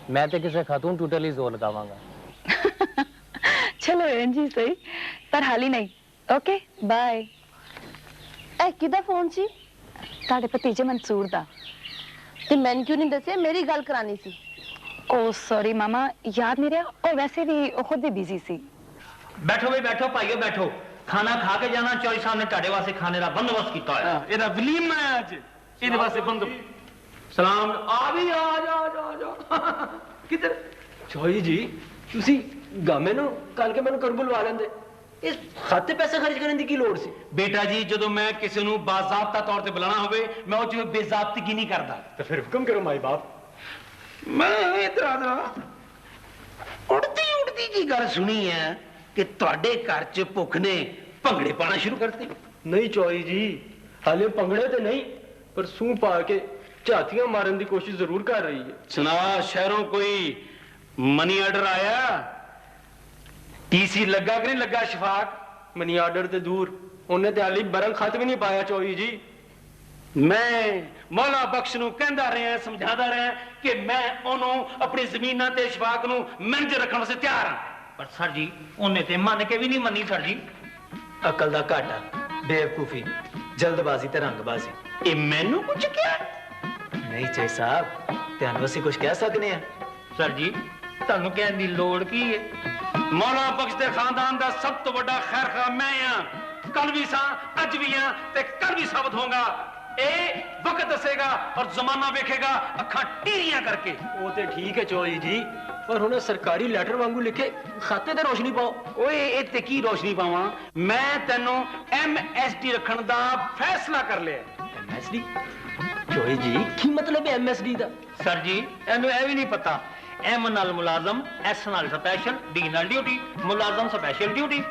मैं तो किसी खातून ट्यूटर लिए जोर लगावांगा चलो जी सही पर हाल ही नहीं ओके बाय ਇਹ ਕਿਹਦਾ ਫੋਨ ਸੀ ताड़े भतीजे मंसूर दा ਤੇ ਮੈਨੂੰ ਕਿਉਂ ਨਹੀਂ ਦੱਸਿਆ ਮੇਰੀ ਗੱਲ ਕਰਾਣੀ ਸੀ ओ सॉरी मामा याद नहीं रहा और वैसे भी खुद भी बिजी सी बैठो भाई बैठो भाइयों बैठो खाना खा के जाना चौधरी साहब ने ਤੁਹਾਡੇ ਵਾਸਤੇ खाने का बंदोबस्त किया है ਇਹਦਾ ਵਲੀਮਾ ਹੈ ਅੱਜ ਇਹਦੇ ਵਾਸਤੇ ਬੰਦ ਸਲਾਮ ਆ ਵੀ ਆ ਜਾ ਕਿੱਧਰ ਚੋਈ ਜੀ ਤੁਸੀਂ ਗਾਮੇ ਨੂੰ ਕੱਲ ਕੇ ਮੈਨੂੰ ਕਰ ਬੁਲਵਾ ਲੈਂਦੇ ਇਸ ਖਾਤੇ ਪੈਸੇ ਖਰਚ ਕਰਨ ਦੀ ਕੀ ਲੋੜ ਸੀ ਬੇਟਾ ਜੀ ਜਦੋਂ ਮੈਂ ਕਿਸੇ ਨੂੰ ਬਾਜ਼ਾਬਤਾ ਤੌਰ ਤੇ ਬੁਲਾਣਾ ਹੋਵੇ ਮੈਂ ਉਹ ਜਿਵੇਂ ਬੇਜ਼ਾਬਤਗੀ ਨਹੀਂ ਕਰਦਾ ਤਾਂ ਫਿਰ ਹੁਕਮ ਕਰੋ ਮਾਈ ਬਾਪ ਮੈਂ ਇਤਰਾ ਉੜਦੀ ਜੀ ਗੱਲ ਸੁਣੀ ਹੈ ਕਿ ਤੁਹਾਡੇ ਘਰ 'ਚ ਭੁੱਖ ਨੇ ਭੰਗੜੇ ਪਾਣਾ ਸ਼ੁਰੂ ਕਰਤੇ ਨਹੀਂ ਚੋਈ ਜੀ ਹਾਲੇ ਭੰਗੜੇ ਤੇ ਨਹੀਂ ਪਰ ਸੂਹ ਪਾ ਕੇ ਝਾਤੀਆਂ ਮਾਰਨ ਦੀ ਕੋਸ਼ਿਸ਼ ਜ਼ਰੂਰ ਕਰ ਰਹੀ ਹੈ ਸੁਣਾ ਸ਼ਹਿਰੋਂ ਕੋਈ ਮਨੀ ਆਰਡਰ ਆਇਆ ਟੀਸੀ ਲੱਗਾ ਕਿ ਨਹੀਂ ਲੱਗਾ ਸ਼ਫਾਕ ਮਨੀ ਆਰਡਰ ਤੇ ਦੂਰ ਉਹਨੇ ਤੇ ਹਾਲੇ ਬਰੰਗ ਖਤ ਵੀ ਨਹੀਂ ਪਾਇਆ ਚੋਈ ਜੀ ਮੈਂ ਮੌਲਾ ਬਖਸ਼ ਨੂੰ ਕਹਿੰਦਾ ਰਿਹਾ ਸਮਝਾਦਾ ਰਿਹਾ ਕਿ ਮੈਂ ਉਹਨੂੰ ਆਪਣੀ ਜ਼ਮੀਨਾਂ ਤੇ ਸ਼ਫਾਕ ਨੂੰ ਮੈਨੇਜ ਰੱਖਣ ਵਾਸਤੇ ਤਿਆਰ ਹਾਂ ਪਰ ਸਰ ਜੀ ਉਹਨੇ ਤੇ ਮੰਨ ਕੇ ਵੀ ਨਹੀਂ ਮੰਨੀ ਸਰ ਜੀ ਅਕਲ ਦਾ ਘਾਟਾ ਬੇਵਕੂਫੀ ਜਲਦਬਾਜ਼ੀ ਤੇ ਰੰਗਬਾਜ਼ੀ ਇਹ ਮੈਨੂੰ ਕੁਝ ਕਿਹਾ ਨਹੀਂ ਚੇ ਸਾਹਿਬ ਤੁਹਾਨੂੰ ਅਸੀਂ ਕੁਝ ਕਹਿ ਸਕਨੇ ਆ ਸਰ ਜੀ ਤੁਹਾਨੂੰ ਕਹਿਣ ਦੀ ਲੋੜ ਕੀ ਹੈ ਮੌਲਾ ਬਖਸ਼ ਦੇ ਖਾਨਦਾਨ ਦਾ ਸਭ ਤੋਂ ਵੱਡਾ ਖੈਰਖਾਹ ਮੈਂ ਆ ਕੱਲ ਵੀ ਸਾਂ ਅੱਜ ਵੀ ਆ ਤੇ ਕੱਲ ਵੀ ਸਾਬਤ ਹੋਊਗਾ ਇਹ ਵਕਤ ਦੱਸੇਗਾ ਔਰ ਜ਼ਮਾਨਾ ਵੇਖੇਗਾ ਅੱਖਾਂ ਟੀਰੀਆਂ ਕਰਕੇ ਉਹ ਤੇ ਠੀਕ ਹੈ ਚੋਈ ਜੀ ਪਰ ਹੁਣ ਸਰਕਾਰੀ ਲੈਟਰ ਵਾਂਗੂ ਲਿਖੇ ਖਾਤੇ ਤੇ ਰੋਸ਼ਨੀ ਪਾਓ ਓਏ ਇਹ ਤੇ ਕੀ ਰੋਸ਼ਨੀ ਪਾਵਾਂ ਮੈਂ ਤੈਨੂੰ MSD ਰੱਖਣ ਦਾ ਫੈਸਲਾ ਕਰ ਲਿਆ MSD ਚੋਈ ਜੀ ਕੀ ਮਤਲਬ ਹੈ MSD ਦਾ ਸਰ ਜੀ ਇਹਨੂੰ ਇਹ ਵੀ ਨਹੀਂ ਪਤਾ M ਨਾਲ ਮੁਲਾਜ਼ਮ S ਨਾਲ ਸਪੈਸ਼ਲ D ਨਾਲ ਡਿਊਟੀ ਮੁਲਾਜ਼ਮ ਸਪੈਸ਼ਲ ਡਿਊਟੀ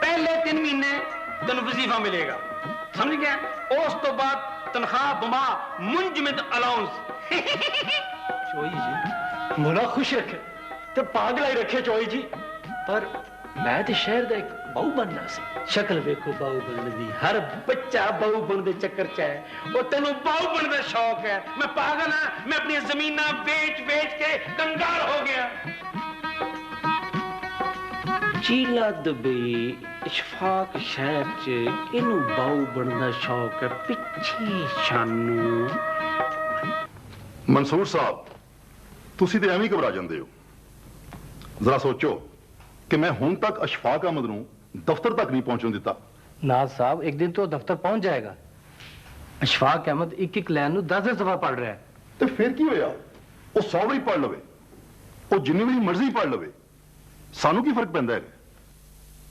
ਪਹਿਲੇ 3 ਮਹੀਨੇ ਤੈਨੂੰ ਵਜ਼ੀਫਾ ਮਿਲੇਗਾ ਸਮਝ ਗਿਆ ਉਸ ਤੋਂ ਬਾਅਦ ਤਨਖਾਹ ਬਮਾ ਮੁੰਜਮਦ ਅਲਾਉਂਸ ਚੋਈ ਜੀ ਮੋਲਾ ਖੁਸ਼ ਰੱਖੇ ਤੇ ਪਾਗਲ ਹੀ ਰੱਖੇ ਚੋਈ ਜੀ ਪਰ ਮੈਂ ਤੇ ਸ਼ਹਿਰ ਦਾ ਇੱਕ ਬਹੁ ਬਣਨਾ ਸੀ ਸ਼ਕਲ ਵੇਖੋ ਬਹੁ ਬਣਨ ਦੀ ਹਰ ਬੱਚਾ ਬਹੁ ਬਣ ਦੇ ਚੱਕਰ ਚ ਹੈ ਉਹ ਤੈਨੂੰ ਬਹੁ ਬਣਨ ਦਾ ਸ਼ੌਕ ਹੈ ਮੈਂ ਪਾਗਲ ਹਾਂ ਮੈਂ ਆਪਣੀਆਂ ਜ਼ਮੀਨਾਂ ਵੇਚ ਕੇ ਕੰਗਾਲ ਹੋ ਗਿਆ ਚੀਲਾ ਦਬੇ ਇਸ਼ਫਾਕ ਸ਼ਹਿਰ ਚ ਇਹਨੂੰ ਬਹੁ ਬਣਨ ਦਾ ਸ਼ੌਕ ਹੈ ਪਿੱਛੇ ਸ਼ਾਨੂ ਮਨਸੂਰ ਸਾਹਿਬ ਤੁਸੀਂ ਤੇ ਐਵੇਂ ਹੀ ਘਬਰਾ ਜਾਂਦੇ ਹੋ ਜ਼ਰਾ ਸੋਚੋ ਕਿ ਮੈਂ ਹੁਣ ਤੱਕ ਅਸ਼ਫਾਕ ਅਹਿਮਦ ਨੂੰ ਦਫ਼ਤਰ ਤੱਕ ਨਹੀਂ ਪਹੁੰਚਣ ਦਿੱਤਾ नाज साहब एक दिन तो दफ्तर पहुंच जाएगा अशफाक अहमद एक लाइन 10 दफा पढ़ रहा है तो फिर की होया वो 100 वारी पढ़ लवे वो जिन्नी वारी मर्जी पढ़ लवे सानू की फर्क पैंदा है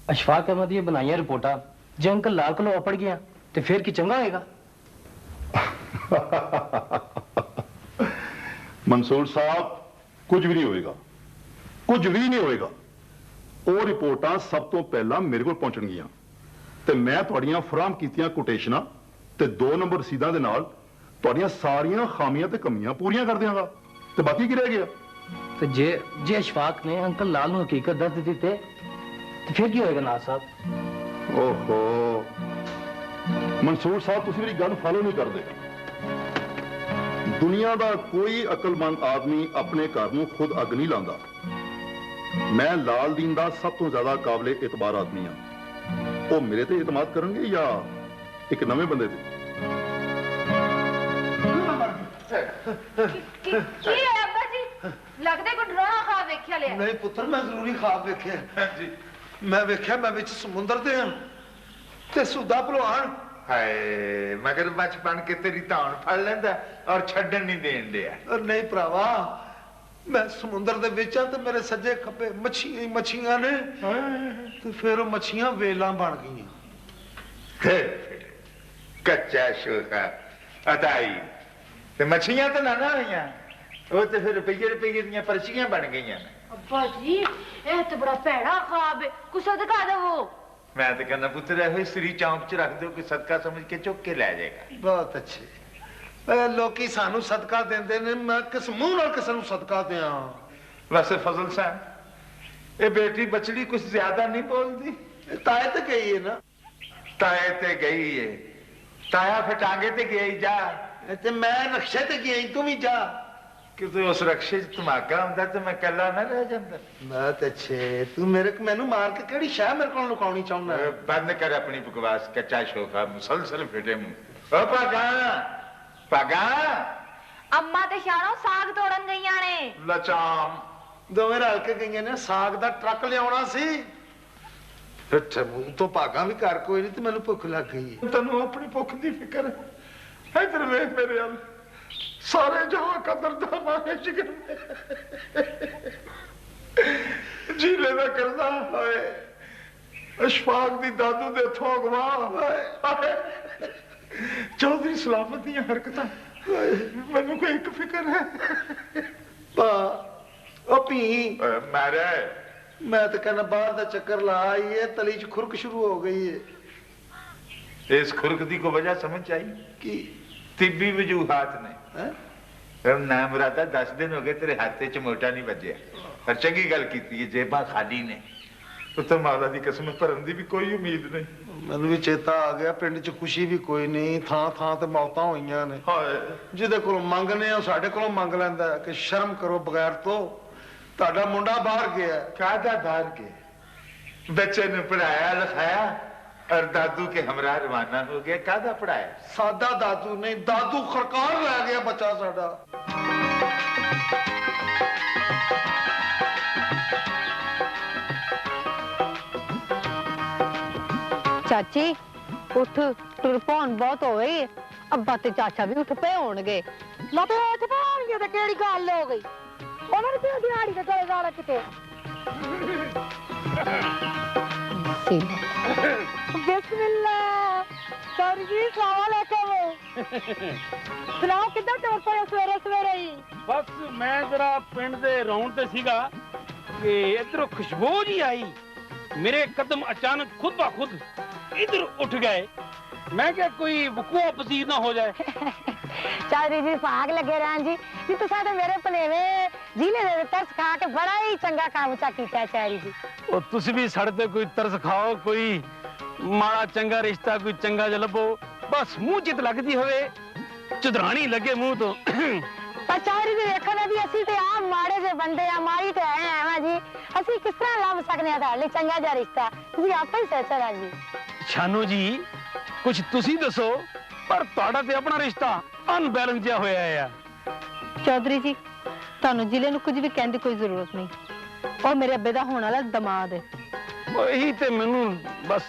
अशफाक अहमद ये बनाइया रिपोर्टा जे अंकल लाल कोलों पढ़ गया तो फिर की चंगा होएगा मंसूर साहब कुछ भी नहीं होएगा कुछ भी नहीं होएगा ਉਹ ਰਿਪੋਰਟਾਂ ਸਭ ਤੋਂ ਪਹਿਲਾਂ ਮੇਰੇ ਕੋਲ ਪਹੁੰਚਣਗੀਆਂ ਤੇ ਮੈਂ ਤੁਹਾਡੀਆਂ ਫਰਾਹਮ ਕੀਤੀਆਂ ਕੋਟੇਸ਼ਨਾਂ ਤੇ 2 ਨੰਬਰ ਰਸੀਦਾਂ ਦੇ ਨਾਲ ਤੁਹਾਡੀਆਂ ਸਾਰੀਆਂ ਖਾਮੀਆਂ ਤੇ ਕਮੀਆਂ ਪੂਰੀਆਂ ਕਰ ਦਿਆਂਗਾ ਤੇ ਬਾਕੀ ਕੀ ਰਹਿ ਗਿਆ ਤੇ ਜੇ ਅਸ਼ਫਾਕ ਨੇ ਅੰਕਲ ਲਾਲ ਨੂੰ ਹਕੀਕਤ ਦੱਸ ਦਿੱਤੀ ਤੇ ਫਿਰ ਕੀ ਹੋਏਗਾ ਨਾਜ਼ ਸਾਹਿਬ ਓਹੋ ਮਨਸੂਰ ਸਾਹਿਬ ਤੁਸੀਂ ਮੇਰੀ ਗੱਲ ਫਾਲੋ ਨਹੀਂ ਕਰਦੇ ਦੁਨੀਆ ਦਾ ਕੋਈ ਅਕਲਮੰਦ ਆਦਮੀ ਆਪਣੇ ਘਰ ਨੂੰ ਖੁਦ ਅੱਗ ਨਹੀਂ ਲਾਉਂਦਾ ਮੈਂ ਲਾਲ ਦੀਨ ਦਾ ਸਭ ਤੋਂ ਜ਼ਿਆਦਾ ਕਾਬਲੇ ਇਤਬਾਰ ਆਦਮੀ ਹਾਂ ਉਹ ਮੇਰੇ ਤੇ ਇਤਮਾਦ ਕਰਨਗੇ ਜਾਂ ਇੱਕ ਨਵੇਂ ਬੰਦੇ ਤੇ ਕੀ ਹੈ ਅੱਬਾ ਜੀ ਲੱਗਦਾ ਕੋਈ ਡਰਾਉਣਾ ਖਾਬ ਵੇਖਿਆ ਲਿਆ ਨਹੀਂ ਪੁੱਤਰ ਮੈਂ ਜ਼ਰੂਰੀ ਖਾਬ ਵੇਖਿਆ ਜੀ ਮੈਂ ਵੇਖਿਆ ਮੈਂ ਵਿੱਚ ਸਮੁੰਦਰ ਦੇ ਹਾਂ ਤੇ ਸੁਦਾ ਭਲਵਾਨ ਹਾਏ ਮਗਰ ਬਚਪਨ ਕੇ ਤੇਰੀ ਧੌਣ ਫੜ ਲੈਂਦਾ ਔਰ ਛੱਡਣ ਨਹੀਂ ਦੇਣ ਦਿਆ ਨਹੀਂ ਭਰਾਵਾ ਮੈਂ ਸਮੁੰਦਰ ਦੇ ਵਿੱਚ ਆ ਤੇ ਮੇਰੇ ਸੱਜੇ ਖੱਬੇ ਮੱਛੀਆਂ ਨੇ ਤੇ ਫਿਰ ਉਹ ਮੱਛੀਆਂ ਵੇਲਾਂ ਬਣ ਗਈਆਂ ਕੱਚਾ ਸ਼ੋਖਾ ਅਦਾਈ ਤੇ ਮੱਛੀਆਂ ਤਾਂ ਨਾ ਹੋਈਆਂ ਉਹ ਤੇ ਫਿਰ ਰੁਪਈਏ ਦੀਆਂ ਪਰਚੀਆਂ ਬਣ ਗਈਆਂ ਨੇ ਅੱਬਾ ਜੀ ਇਹ ਤੇ ਬੜਾ ਭੈੜਾ ਖਾਬ ਹੈ ਕੁਛ ਦਿਖਾ ਦਿਓ ਮੈਂ ਤੇ ਕਹਿੰਦਾ ਪੁੱਤਰ ਇਹੋ ਸ੍ਰੀ ਚੌਂਕ 'ਚ ਰੱਖ ਦਿਓ ਕਿ ਸਦਕਾ ਸਮਝ ਕੇ ਚੁੱਕ ਕੇ ਲੈ ਜਾਏਗਾ ਬਹੁਤ ਅੱਛੇ ਲੋਕੀ ਸਾਨੂੰ ਸਦਕਾ ਦਿੰਦੇ ਨੇ ਮੈਂ ਕਿਸ ਮੂੰਹ ਨਾਲ ਕਿਸੇ ਨੂੰ ਸਦਕਾ ਦਿਆਂ ਵੈਸੇ ਫਜ਼ਲ ਸਾਹਿਬ ਇਹ ਬੇਟੀ ਬਚੜੀ ਕੁਝ ਜ਼ਿਆਦਾ ਨਹੀਂ ਬੋਲਦੀ ਤਾਏ ਤੇ ਗਈ ਹੈ ਨਾ ਤਾਏ ਤੇ ਗਈ ਹੈ ਤਾਇਆ ਫਟਾਂਗੇ ਤੇ ਗਿਆ ਹੀ ਜਾ ਤੇ ਮੈਂ ਰਕਸ਼ੇ ਤੇ ਗਿਆ ਤੂੰ ਵੀ ਜਾ ਕਿਤੇ ਉਸ ਰਕਸ਼ੇ 'ਚ ਧਮਾਕਾ ਹੁੰਦਾ ਤੇ ਮੈਂ ਇਕੱਲਾ ਨਾ ਰਹਿ ਜਾਂਦਾ ਬਹੁਤ ਅੱਛੇ ਤੂੰ ਮੈਨੂੰ ਮਾਰ ਕੇ ਕਿਹੜੀ ਸ਼ਾਹ ਮੇਰੇ ਕੋਲ ਲੁਕਾਉਣੀ ਚਾਹੁੰਦਾ ਬੰਦ ਕਰ ਆਪਣੀ ਬਕਵਾਸ ਕੱਚਾ ਸ਼ੋਖਾ ਮੁਸਲਸਲ ਫਿਟੇ ਮੂੰਹ ਓ ਭਾਗਾ ਅੰਮਾ ਤੇ ਸ਼ਾਨੋ ਸਾਗ ਤੋੜਨ ਗਈਆਂ ਨੇ ਲਚਾਮ ਦੋਵੇਂ ਰਲ ਕੇ ਗਈਆਂ ਨੇ ਸਾਗ ਦਾ ਟਰੱਕ ਲਿਆਉਣਾ ਸੀ ਫਿਰ ਮੂੰਹ ਤੋਂ ਭਾਗਾ ਵੀ ਕਰ ਕੋਈ ਨਹੀਂ ਤੇ ਮੈਨੂੰ ਭੁੱਖ ਲੱਗ ਗਈ ਤੈਨੂੰ ਆਪਣੀ ਭੁੱਖ ਦੀ ਫਿਕਰ इधर वे मेरे अल सारे जहां कदरदाना है जिगर जीले दा करदा हाय अशफाक दी दादू दे थोगवा हाय चौधरी सलामत दी हरकतां मैनू कोई एक फिक्र है पा ओ पी मारे मैं तो कहना बाहर दा चक्कर ला आई है तली च खुरक शुरू हो गई है इस खुरक दी को वजह समझ आई कि तिब्बी वजूहात ने ना मुरादा 10 दिन हो गए तेरे हाथे च मोटा नहीं बजया पर चंगी गल कीती है जेबा खाली ने तो मौला दी कसम भरन दी भी कोई उम्मीद नहीं मैनू भी चेता आ गया पिंड च खुशी भी कोई नहीं थां थां ते मौतां होईयां ने जिहदे कोलों मंगने आ साडे कोलों मंग लैंदा कि शर्म करो बगैर तो ਤੁਹਾਡਾ ਮੁੰਡਾ ਬਾਹਰ ਗਿਆ कादा बाहर के बच्चे ने पढ़ाया लिखाया और दादू के हमरा रवाना हो गया कादा पढ़ाया ਸਾਡਾ ਦਾਦੂ ਨਹੀਂ ਦਾਦੂ ਖਰਕਾਰ ਲੈ ਗਿਆ ਬੱਚਾ ਸਾਡਾ चाची उठ टुर पौन बहुत हो गई अब्बा ते चाचा भी उठ पे होणगे मैं तो उठ पाऊंगी तो केड़ी गल हो गई उन्होंने क्यों दिहाड़ी के गले गाला किते बिस्मिल्लाह सर जी सलाम अलैकुम सुनाओ कितना टोर पर सवेरे सवेरे ही बस मैं जरा पिंड दे राउंड ते सीगा कि इधरों खुशबू जी आई मेरे कदम अचानक खुद ब खुद इधर उठ गए मैं क्या कोई वकूआ पसीर ना हो जाए चौधरी जी भाग लगे रहन जी तुसा तो मेरे भलेवे जिले दे तरस खा के बड़ा ही चंगा काम चा कीता चौधरी जी और तुसी भी साढ़े ते कोई तरस खाओ कोई माड़ा चंगा रिश्ता कोई चंगा ज लभो बस मुंह चित लगदी होवे चुदरानी लगे मुंह तो पर चौधरी जी देखो ना जी असि ते आ माड़े जे बंदे आ मारी ते आए हैं जी असि किस तरह लभ सकने आ ताले चंगा जा रिश्ता तुसी आपे ही सोचो ना जी शानू जी कुछ तुसी दसो पर ਤੁਹਾਡਾ ਤੇ ਆਪਣਾ ਰਿਸ਼ਤਾ ਅਨਬੈਲੈਂਸ ਜਿਹਾ ਹੋਇਆ ਹੈ चौधरी जी ਤੁਹਾਨੂੰ ਜ਼ਿਲ੍ਹੇ ਨੂੰ ਕੁਝ ਵੀ ਕਹਿਣ ਦੀ ਕੋਈ ਜ਼ਰੂਰਤ ਨਹੀਂ ਉਹ ਮੇਰੇ ਅੱਬੇ ਦਾ ਹੋਣ ਵਾਲਾ ਦਮਾਦ ਹੈ ਉਹੀ ਤੇ ਮੈਨੂੰ ਬਸ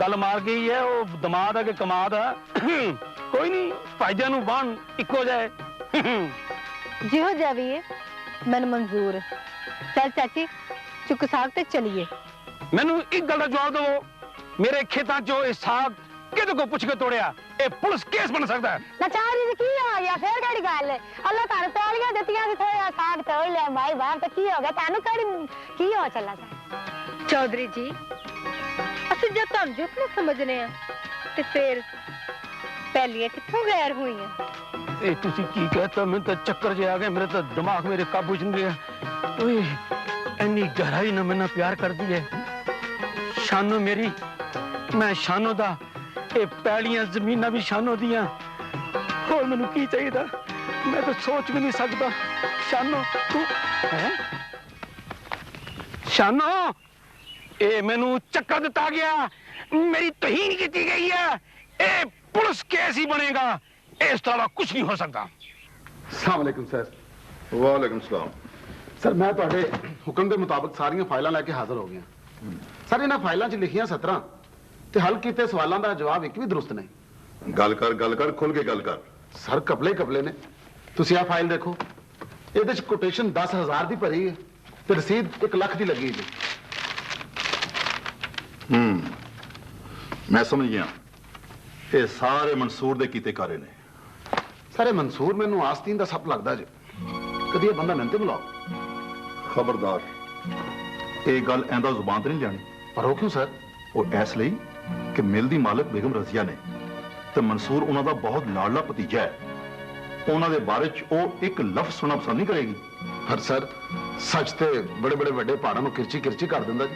ਗੱਲ ਮਾਰ ਗਈ ਹੈ ਉਹ ਦਮਾਦ ਆ ਕਿ ਕਮਾਦ ਆ ਕੋਈ ਨਹੀਂ ਭਾਈਜਾਨ ਨੂੰ ਬਾਣ ਇੱਕੋ ਜਾਏ ਜਿਹੋ ਜਿਹਾ ਵੀ ਹੈ ਮੈਨੂੰ ਮਨਜ਼ੂਰ ਹੈ ਚੱਲ ਚਾਚੀ ਚੁੱਕ ਸਾਗ ਤੇ ਚਲੀਏ ਮੈਨੂੰ ਇੱਕ ਗੱਲ ਦਾ ਜਵਾਬ ਦਿਓ ਮੇਰੇ ਖੇਤਾਂ 'ਚੋਂ ਇਹ ਸਾਗ किदे को पूछ के तोड़िया ए पुलिस केस बन सकता है नचारी जी की हो गया फिर केड़ी गल है अल्लाह ताने तौलियां दित्तियां सी थोड़ा साग तोड़ लिया भाई बाहर तो की हो गया तानू केड़ी की हो चला सा चौधरी जी असि जब तुम जुट न समझने आ ते फिर पहलियां किथों गैर हुई हैं ए तुसी की कहता मैं तो चक्कर जे आ गए मेरे तो दिमाग मेरे काबू च नहीं रहा ओए इन्नी गहराई न मैंने प्यार कर दी है शानो मेरी मैं शानो दा पैलियां जमीना भी शानो दियां और मैनू की चाहिए मैं तो सोच भी नहीं सकता शानो तू है शानो ए मैनू चक्कर दिता गया मेरी तहीन की गई है ए पुलिस केस ही बनेगा इस तरह कुछ नहीं हो सकता अस्सलाम वालेकुम सर वालेकुम सलाम सर मैं ਤੁਹਾਡੇ ਹੁਕਮ ਦੇ ਮੁਤਾਬਕ ਸਾਰੀਆਂ ਫਾਈਲਾਂ ਲੈ ਕੇ ਹਾਜ਼ਰ ਹੋ ਗਿਆ ਸਰ ਇਹਨਾਂ ਫਾਈਲਾਂ 'ਚ ਲਿਖੀਆਂ 17 ਤੇ ਹੱਲ ਕੀਤੇ ਸਵਾਲਾਂ ਦਾ ਜਵਾਬ ਇੱਕ ਵੀ ਦਰੁਸਤ ਨਹੀਂ ਗੱਲ ਕਰ ਖੁੱਲ ਕੇ ਗੱਲ ਕਰ ਸਰ ਕਪਲੇ ਨੇ ਤੁਸੀਂ ਆ ਫਾਈਲ ਦੇਖੋ ਇਹਦੇ 'ਚ ਕੋਟੇਸ਼ਨ 10000 ਦੀ ਭਰੀ ਹੈ ਤੇ ਰਸੀਦ 1 ਲੱਖ ਦੀ ਲੱਗੀ ਜੀ ਮੈਂ ਸਮਝ ਗਿਆ ਇਹ ਸਾਰੇ ਮਨਸੂਰ ਦੇ ਕੀਤੇ ਕਾਰੇ ਨੇ ਸਾਰੇ ਮਨਸੂਰ ਮੈਨੂੰ ਆਸਤੀਨ ਦਾ ਸੱਪ ਲੱਗਦਾ ਜੀ ਕਦੀ ਇਹ ਬੰਦਾ ਮੈਨੂੰ ਤੇ ਬੁਲਾਓ ਖਬਰਦਾਰ ਇਹ ਗੱਲ ਐਂਦਾ ਜ਼ੁਬਾਨ ਤੇ ਨਹੀਂ ਜਾਣੀ ਪਰ ਉਹ ਕਿਉਂ ਸਰ ਉਹ ਇਸ ਲਈ ਕਿ ਮਿਲ ਦੀ ਮਾਲਕ ਬੇਗਮ ਰਜ਼ੀਆ ਨੇ ਤੇ ਮਨਸੂਰ ਉਹਨਾਂ ਦਾ ਬਹੁਤ ਲਾਡਲਾ ਭਤੀਜਾ ਹੈ ਉਹਨਾਂ ਦੇ ਬਾਰੇ ਚ ਉਹ ਇੱਕ ਲਫ਼ਜ਼ ਸੁਣਨਾ ਪਸੰਦ ਨਹੀਂ ਕਰੇਗੀ ਪਰ ਸਰ ਸੱਚ ਤੇ ਬੜੇ ਵੱਡੇ ਪਹਾੜਾਂ ਨੂੰ ਕਿਰਚੀ ਕਰ ਦਿੰਦਾ ਜੀ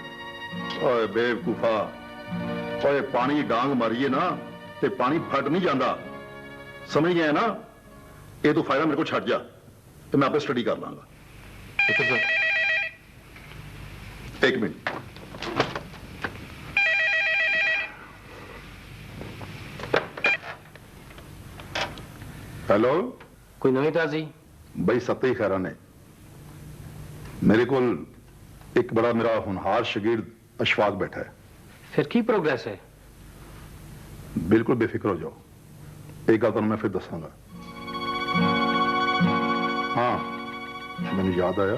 ਓਏ ਬੇਵਕੂਫਾ ਓਏ ਪਾਣੀ ਡਾਂਗ ਮਾਰੀਏ ਨਾ ਤੇ ਪਾਣੀ ਫਟ ਨਹੀਂ ਜਾਂਦਾ ਸਮਝ ਗਿਆ ਨਾ ਇਹ ਤੂੰ ਫਾਇਦਾ ਮੇਰੇ ਕੋਲ ਛੱਡ ਜਾ ਤੇ ਮੈਂ ਆਪੇ ਸਟੱਡੀ ਕਰ ਲਾਂਗਾ ਠੀਕ ਹੈ ਸਰ एक मिनट हेलो कोई नवी ताजी भाई सत्ते खैरा ने मेरे को एक बड़ा मेरा होनहार शगीर्द अशफाक बैठा है फिर की प्रोग्रेस है बिल्कुल बेफिक्र हो जाओ एक गल तुहानूं मैं फिर दसांगा। हाँ, मैनूं याद आया,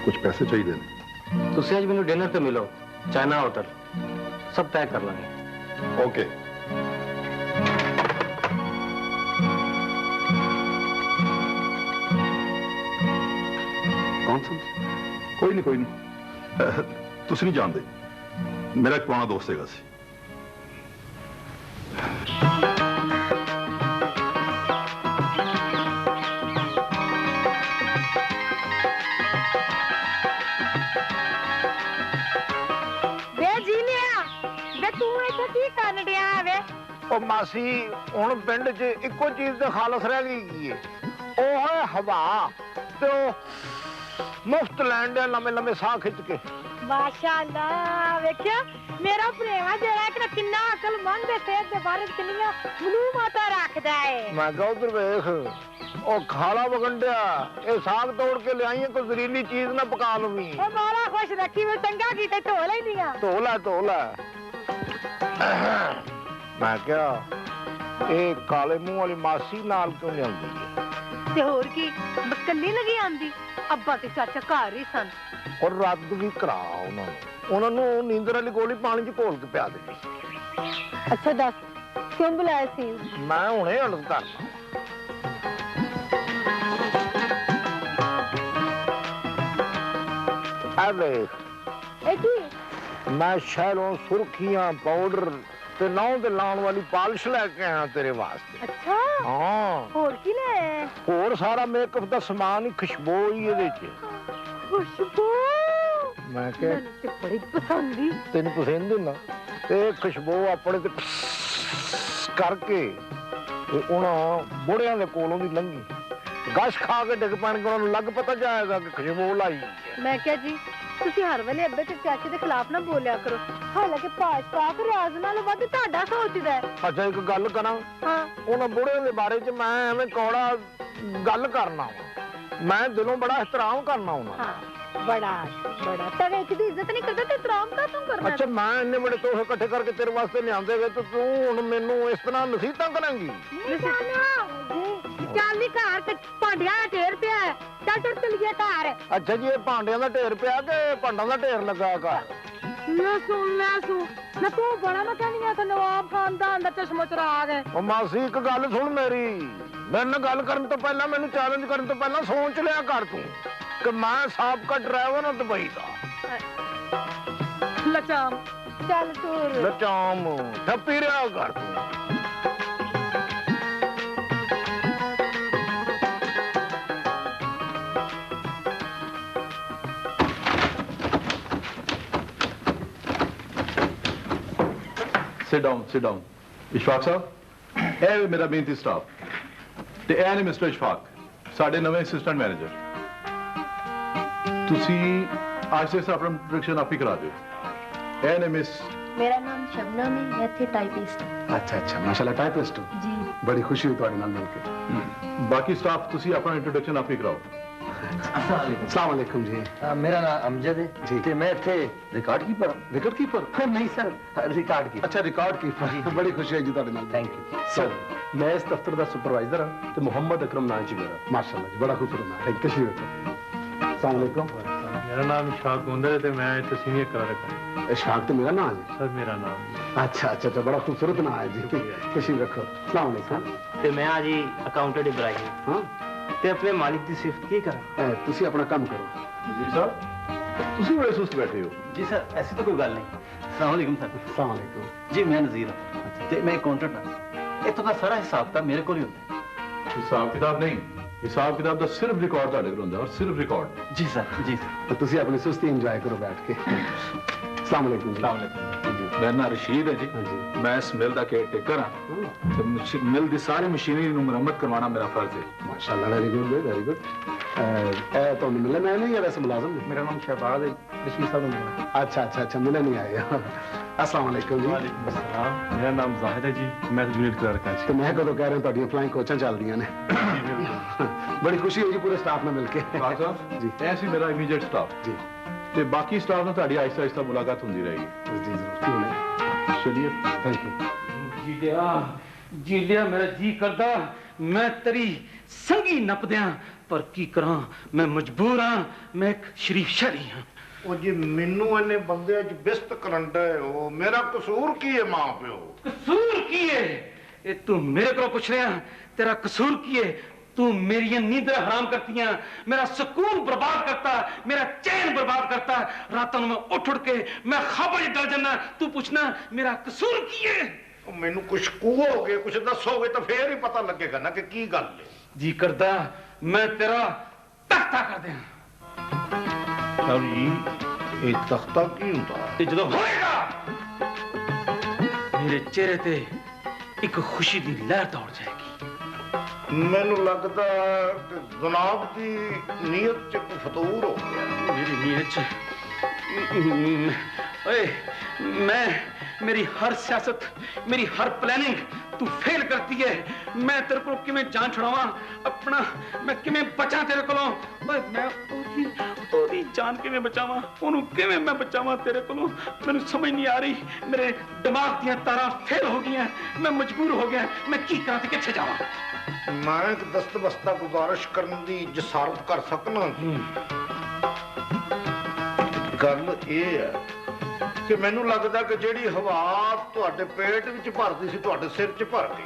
कुछ पैसे चाहिए ने। तुसीं अज मैनूं डिनर ते मिलो, चाइना होटल, सब तय कर लांगे। ओके। कौन सा? कोई नहीं तुसीं नहीं जानते, मेरा एक पुराना दोस्त हैगा सी। ਉਹ ਮਾਸੀ ਹੁਣ ਪਿੰਡ 'ਚ ਇੱਕੋ ਚੀਜ਼ ਤੇ ਖਾਲਸ ਰਹਿ ਗਈ ਹੈ, ਉਹ ਹੈ ਹਵਾ ਤੇ ਉਹ ਮੁਫਤ ਲੈਣ ਦੇ ਲੰਮੇ ਲੰਮੇ ਸਾਹ ਖਿੱਚ ਕੇ। माशाअल्लाह वेख्या मेरा प्रेमा जेड़ा कि किन्ना अकलमंद है, सेहत दे बारे किन्नियां मालूमातां रखदा है। मैं कहा उधर वेख ओ खाला बगंडिया ए साग तोड़ के ले आई है, कोई जहरीली चीज ना पका लवी। ओ मारा खुश रखी वे चंगा कीते ढो लैंदियां। ढोला मैं क्या ए काले मुंह वाली मासी नाल क्यों नहीं आंदी है? ते होर की बकल्ली लगी आंदी, अब्बा ते चाचा घर ही सन। और रात भी करा उन्होंने नींदर वाली गोली पानी च घोल के पिया दी। अच्छा दस क्यों बुलाया सी? मैं हुणे अर्ज करना मैं शहरों सुर्खियां पाउडर ते नौ दे लाउण वाली पालिश लेके आया तेरे वास्ते। अच्छा हाँ होर की ले? होर सारा मेकअप दा सामान ही खुशबू ही इहदे च। खुशबू मैं क्या ते बड़ी पसंद ही। तेन पसंद है ना ते खुशबू अपने ते करके उन्होंने बुढ़िया के कोलों भी लंघी गश खा के डिग पैण के उन्होंने लग पता जाएगा कि खुशबू लाई। मैं क्या जी तुसी हर वेले अब्बे ते चाचे दे खिलाफ ना बोलिया करो, हालांकि पास पाक राज नाल वध ਤੁਹਾਡਾ सोचदा है। अच्छा एक गल करा, हां उन्होंने बुढ़े के बारे च मैं एवें कौड़ा गल करना मैं दिलों बड़ा एहतराम करना हूं। हां बड़ा बड़ा तवे की इज्जत नहीं करदा ते एहतराम का तू करना। अच्छा मैं इन्ने बड़े तोहफे इकट्ठे करके तेरे वास्ते लियांदे वे तो तू हुन मेनू इस तरह नसीहतां करेंगी? ਚੱਲ ਨੀ ਘਰ ਤੇ ਭਾਂਡਿਆਂ ਦਾ ਢੇਰ ਪਿਆ ਹੈ, ਚੱਲ ਤੁਰ ਚਲੀਏ ਘਰ। अच्छा जी ये भांडियां दा ढेर पिया के भांडां दा ढेर लगा घर? ਲੈ ਸੁਣ ਨਾ ਤੂੰ ਬੜਾ ਮੈਂ ਕਹਿੰਦੀ ਆ ਤੇ ਨਵਾਬ ਖਾਨਦਾਨ ਦਾ ਚਸ਼ਮਾ ਚਰਾਗ ਹੈ। ਉਹ ਮਾਸੀ ਇੱਕ ਗੱਲ ਸੁਣ ਮੇਰੀ, ਮੇਰੇ ਨਾਲ ਗੱਲ ਕਰਨ ਤੋਂ ਪਹਿਲਾਂ ਮੈਨੂੰ ਚੈਲੰਜ ਕਰਨ ਤੋਂ ਪਹਿਲਾਂ ਸੋਚ ਲਿਆ ਕਰ ਤੂੰ ਕਿ ਮੈਂ ਸਾਬਕਾ ਡਰਾਈਵਰ ਹਾਂ ਦੁਬਈ ਦਾ। ਲਚਾਮ ਚੱਲ ਤੁਰ। ਲਚਾਮ ਠੱਪੀ ਰਿਹਾ ਕਰ ਤੂੰ। Sit down. इशफाक साहब, ਇਹ ਵੀ ਮੇਰਾ ਬੇਨਤੀ ਸਟਾਫ ਤੇ ਇਹ ਨੇ ਮਿਸਟਰ ਇਸ਼ਫਾਕ, ਸਾਡੇ ਨਵੇਂ ਅਸਿਸਟੈਂਟ ਮੈਨੇਜਰ। ਤੁਸੀਂ ਅੱਜ ਸੇ ਆਪਣਾ ਇੰਟਰੋਡਕਸ਼ਨ ਆਪ ਹੀ ਕਰਾ ਦਿਓ। ਇਹ ਨੇ ਮਿਸ। मेरा नाम शबनम है, मैं थे टाइपिस्ट। अच्छा माशाल्लाह टाइपिस्ट हो जी, बड़ी खुशी हुई ਤੁਹਾਡੇ ਨਾਲ ਮਿਲ ਕੇ। ਬਾਕੀ ਸਟਾਫ ਤੁਸੀਂ ਆਪਣਾ ਇੰਟਰੋਡਕਸ਼ਨ ਆਪ ਹੀ ਕਰਾਓ। अस्सलाम वालेकुम जी। मेरा नाम अमजद है जी ते मैं थे रिकॉर्ड कीपर। Record keeper? नहीं सर, रिकॉर्ड कीपर। अच्छा रिकॉर्ड कीपर, बड़ी खुशी है जी ਤੁਹਾਡੇ ਨਾਲ। Thank you sir. मैं इस दफ्तर ਦਾ ਸੁਪਰਵਾਈਜ਼ਰ ਹਾਂ ਤੇ ਮੁਹੰਮਦ ਅਕਰਮ ਨਾਮ ਜੀ ਮੇਰਾ। माशाल्लाह जी बड़ा खूबसूरत नाम है। तशरीफ रखो। अस्सलाम वालेकुम। मेरा नाम इशफाक गोंदल है ते मैं इत्थे सीनियर क्लर्क हां। इशफाक तो मेरा नाम है सर, मेरा नाम अच्छा बड़ा खूबसूरत नाम है जी। तशरीफ रखो। अस्सलाम वालेकुम। ਤੇ ਮੈਂ ਆ ਜੀ ਅਕਾਊਂਟੈਂਟ ਇਬਰਾਹੀਮ। हाँ ਤੇ ਆਪਣੇ ਮਾਲਿਕ ਦੀ ਸਿਫਤ ਕੀ ਕਰਾਂ? ਤੁਸੀਂ ਆਪਣਾ ਕੰਮ ਕਰੋ। ਜੀ ਸਾਹਿਬ, ਤੁਸੀਂ ਬੜੇ ਸੁਸਤ ਬੈਠੇ ਹੋ। जी सर, ऐसी तो कोई गल नहीं। अस्सलाम वालेकुम सर। अस्सलाम वालेकुम जी मैं नज़ीर हां ते मैं अकाउंटेंट हां। इत्थों दा सारा हिसाब ताब मेरे कोल ही हुंदा है। ਹਿਸਾਬ ਕਿਤਾਬ ਨਹੀਂ, ਹਿਸਾਬ ਕਿਤਾਬ ਦਾ ਸਿਰਫ ਰਿਕਾਰਡ ਤੁਹਾਡੇ ਕੋਲ ਹੁੰਦਾ, ਔਰ ਸਿਰਫ ਰਿਕਾਰਡ। जी सर जी सर। तो ਤੁਸੀਂ ਆਪਣੀ ਸੁਸਤੀ ਇੰਜੋਏ ਕਰੋ ਬੈਠ ਕੇ। अस्सलाम वालेकुम। अस्सलाम वालेकुम। मेरा नाम रशीद है जी। मैं इस मिल का केयर टेकर हाँ तो मिल की सारी मशीनरी मुरम्मत करवाना मेरा फर्ज है। माशाल्लाह वेरी गुड वेरी गुड। तो मिले मैं नहीं या वैसे मुलाजिम है? मेरा नाम शहबाज है, रशीद साहब ने बोला। अच्छा मिले नहीं आए। अस्सलाम वालेकुम जी। वालेकुम अस्सलाम। मेरा नाम जाहिद है जी, मैं जूनियर क्लर्क हां। तो मैं कदों कह रहे हैं ਤੁਹਾਡੀਆਂ ਫਲਾਈਂਗ ਕੋਚਾਂ ਚੱਲ ਰਹੀਆਂ ਨੇ। ਬੜੀ ਖੁਸ਼ੀ ਹੋਈ ਜੀ ਪੂਰੇ ਸਟਾਫ ਨਾਲ ਮਿਲ ਕੇ। ਸਾਹਿਬ ਜੀ ਇਹ ਸੀ ਮੇਰਾ ਇਮੀਡੀਏਟ ਸਟਾਫ ਜੀ ਤੇ ਬਾਕੀ ਸਟਾਫ ਨਾਲ ਤੁਹਾਡੀ ਆਹਿਸਤਾ ਆਹਿਸਤਾ ਮੁਲਾਕਾਤ ਹੁੰਦੀ ਰਹੇਗੀ। जी जरूर क्यों नहीं। चलिए थैंक यू। जी ते जी लिया मेरा जी करदा मैं तेरी संगी नप दियां पर की करा मैं मजबूर हाँ मैं एक शरीफ शहरी हाँ ਉਹ ਜੀ ਮੈਨੂੰ ਇਹਨੇ ਬੰਦੇ 'ਚ ਬਿਸਤ ਕਰਨ ਦਾ ਉਹ ਮੇਰਾ ਕਸੂਰ ਕੀ ਹੈ ਮਾਂ ਪਿਓ कसूर की है ये तू मेरे को पूछ रहा तेरा कसूर की है तू मेरी नींद हराम करती है मेरा सुकून बर्बाद करता मेरा चैन बर्बाद करता रातों में उठ के मैं खबर डर जाना तू पूछना मेरा कसूर की है ਮੈਨੂੰ ਕੁਛ ਕਹੋਗੇ ਕੁਛ ਦੱਸੋਗੇ ਤਾਂ ਫੇਰ ਹੀ ਪਤਾ ਲੱਗੇਗਾ ਨਾ ਕਿ ਕੀ ਗੱਲ ਹੈ जी करदा मैं तेरा तख्ता कर दिया ਸਰ ਜੀ ਇਹ ਤਖਤਾ ਕੀ ਹੁੰਦਾ ਤੇ ਜਦੋਂ ਹੋਏਗਾ ਮੇਰੇ ਚਿਹਰੇ ਤੇ ਇੱਕ ਖੁਸ਼ੀ ਦੀ ਲਹਿਰ ਦੌੜ ਜਾਏਗੀ ਮੈਨੂੰ ਲੱਗਦਾ ਕਿ ਜਨਾਬ ਦੀ ਨੀਅਤ 'ਚ ਕੋਈ ਫਤੂਰ ਹੋ ਗਿਆ मेरी नीयत ओए मैं मेरी हर सियासत मेरी हर प्लानिंग तू फेल करती है मैं तेरे को किमें जान छुड़ावा अपना मैं किमें बचा तेरे कोलों ओए मैं ओदी जान किमें बचावा ओनू किमें मैं बचावा तेरे कोलों मैनू समझ नहीं आ रही मेरे दिमाग दियां तारां फेल हो गई मैं मजबूर हो गया मैं की करा ते किथे जावा मैं एक दस्तबस्ता गुजारिश करने की जसारत कर सकना गल ये है कि मैनू लगता कि जेड़ी हवा तुहाडे पेट विच भरदी सी तुहाडे सिर च भर गई